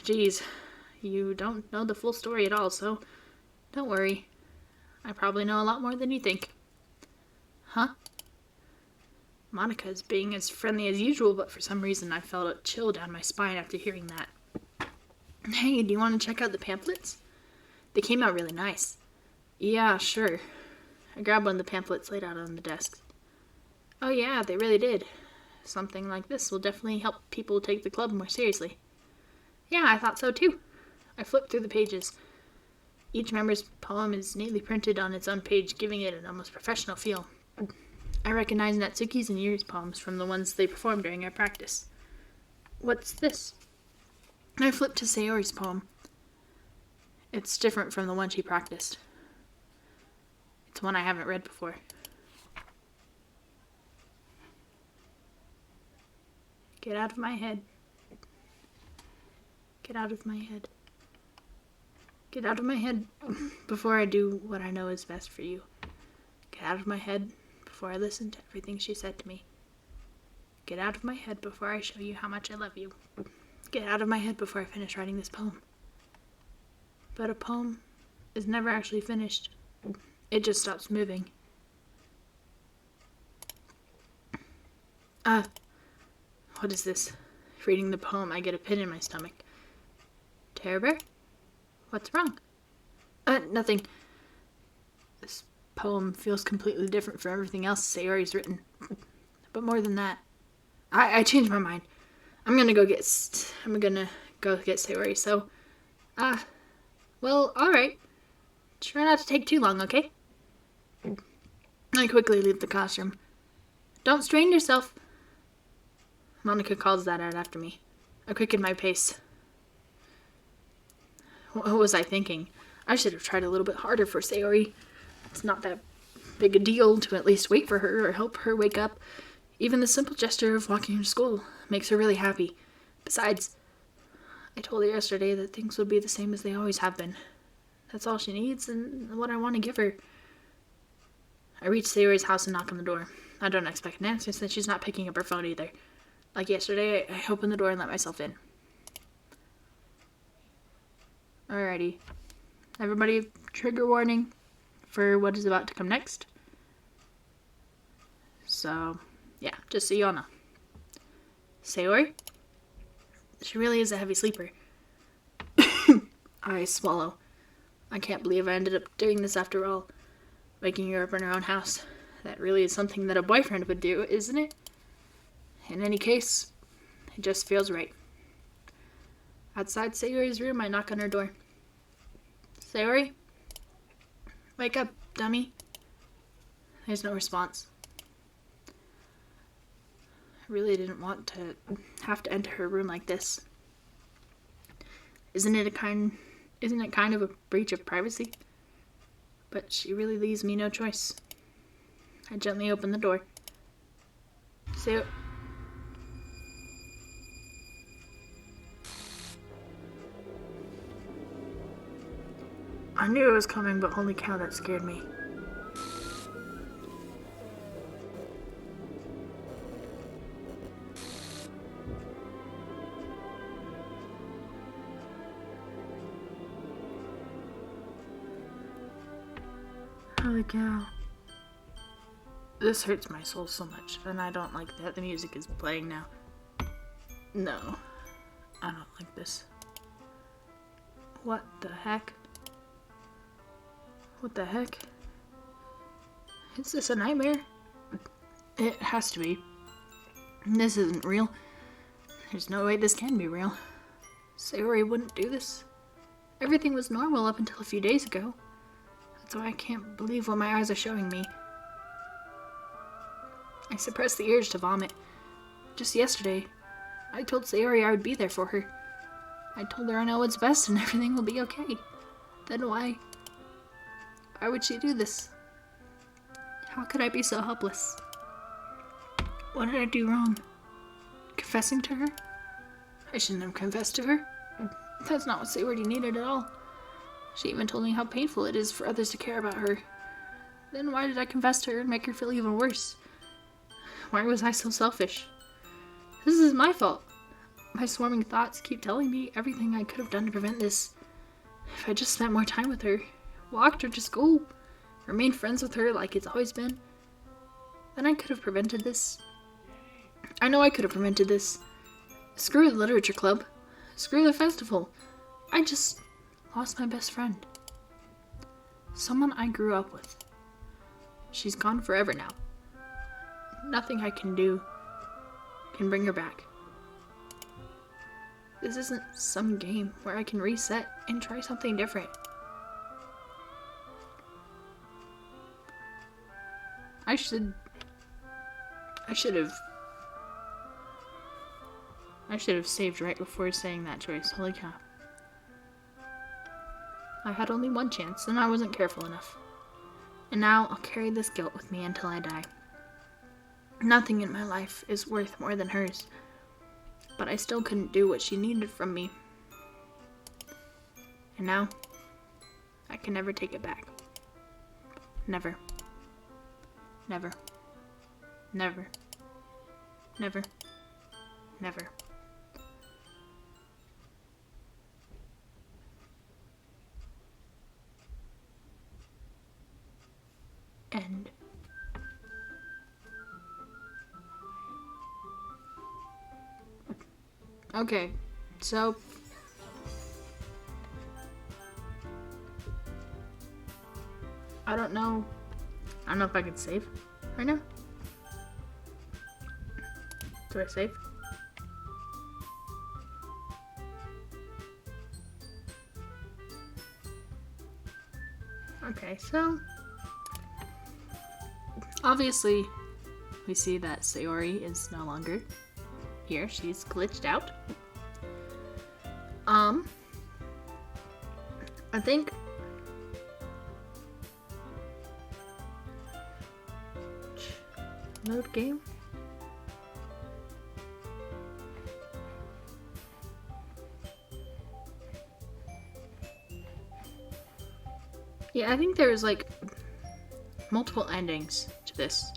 Geez, you don't know the full story at all, so don't worry. I probably know a lot more than you think. Huh? Monica is being as friendly as usual, but for some reason I felt a chill down my spine after hearing that. Hey, do you want to check out the pamphlets? They came out really nice. Yeah, sure. I grabbed one of the pamphlets laid out on the desk. Oh yeah, they really did. Something like this will definitely help people take the club more seriously. Yeah, I thought so too. I flipped through the pages. Each member's poem is neatly printed on its own page, giving it an almost professional feel. I recognize Natsuki's and Yuri's poems from the ones they performed during our practice. What's this? I flipped to Sayori's poem. It's different from the one she practiced. It's one I haven't read before. Get out of my head. Get out of my head. Get out of my head before I do what I know is best for you. Get out of my head before I listen to everything she said to me. Get out of my head before I show you how much I love you. Get out of my head before I finish writing this poem. But a poem is never actually finished. It just stops moving. What is this? Reading the poem, I get a pin in my stomach. Terror Bear? What's wrong? Nothing. This poem feels completely different from everything else Sayori's written. But more than that, I changed my mind. I'm gonna go get Sayori, so, well, alright. Try not to take too long, okay? I quickly leave the classroom. Don't strain yourself. Monica calls that out after me. I quicken my pace. What was I thinking? I should have tried a little bit harder for Sayori. It's not that big a deal to at least wait for her or help her wake up. Even the simple gesture of walking to school makes her really happy. Besides, I told her yesterday that things would be the same as they always have been. That's all she needs and what I want to give her. I reach Sayori's house and knock on the door. I don't expect an answer since she's not picking up her phone either. Like yesterday, I open the door and let myself in. Alrighty. Everybody, trigger warning for what is about to come next. So, yeah, just so you all know. Sayori? She really is a heavy sleeper. I swallow. I can't believe I ended up doing this after all. Waking her up in her own house. That really is something that a boyfriend would do, isn't it? In any case, it just feels right. Outside Sayori's room, I knock on her door. Sayori? Wake up, dummy. There's no response. I really didn't want to have to enter her room like this. Isn't it kind of a breach of privacy? But she really leaves me no choice. I gently open the door. I knew it was coming, but holy cow, that scared me. Holy cow. This hurts my soul so much, and I don't like that the music is playing now. No, I don't like this. What the heck? What the heck? Is this a nightmare? It has to be. This isn't real. There's no way this can be real. Sayori wouldn't do this. Everything was normal up until a few days ago. That's why I can't believe what my eyes are showing me. I suppressed the urge to vomit. Just yesterday, I told Sayori I would be there for her. I told her I know what's best and everything will be okay. Then why would she do this? How could I be so helpless? What did I do wrong? Confessing to her? I shouldn't have confessed to her. That's not what Sayori needed at all. She even told me how painful it is for others to care about her. Then why did I confess to her and make her feel even worse? Why was I so selfish? This is my fault. My swarming thoughts keep telling me everything I could have done to prevent this. If I just spent more time with her, walked her to school, remained friends with her like it's always been, then I could have prevented this. I know I could have prevented this. Screw the literature club. Screw the festival. I just lost my best friend. Someone I grew up with. She's gone forever now. Nothing I can do can bring her back. This isn't some game where I can reset and try something different. I should have saved right before saying that choice. Holy cow. I had only one chance, and I wasn't careful enough. And now I'll carry this guilt with me until I die. Nothing in my life is worth more than hers, but I still couldn't do what she needed from me. And now, I can never take it back. Never. Never. Never. Never. Never. End. Okay, so I don't know if I can save right now. Do I save? Okay, so obviously we see that Sayori is no longer here. She's glitched out. I think load game. Yeah, I think there was like multiple endings to this.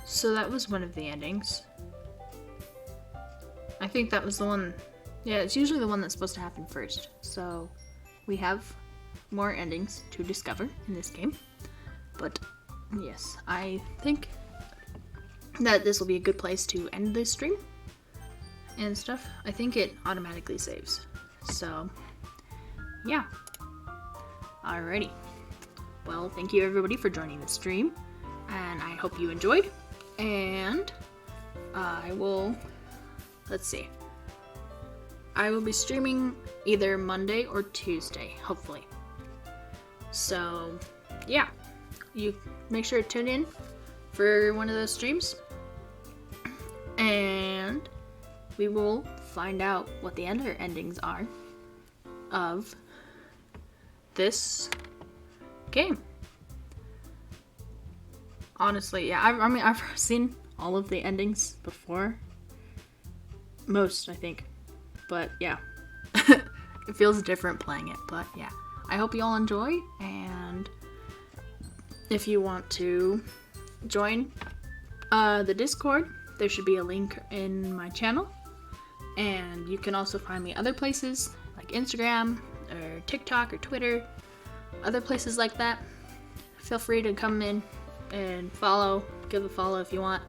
So that was one of the endings. I think that was the one. Yeah, it's usually the one that's supposed to happen first. So we have more endings to discover in this game. But yes, I think that this will be a good place to end this stream and stuff. I think it automatically saves. So yeah. Alrighty. Well, thank you everybody for joining the stream, and I hope you enjoyed. And let's see. I will be streaming either Monday or Tuesday, hopefully. So, yeah. You make sure to tune in for one of those streams. And we will find out what the other endings are of this game. Honestly, yeah, I mean, I've seen all of the endings before. Most, I think. But, yeah. It feels different playing it, but yeah. I hope you all enjoy, and if you want to join the Discord, there should be a link in my channel. And you can also find me other places, like Instagram, or TikTok, or Twitter, other places like that. Feel free to come in and follow, give a follow if you want.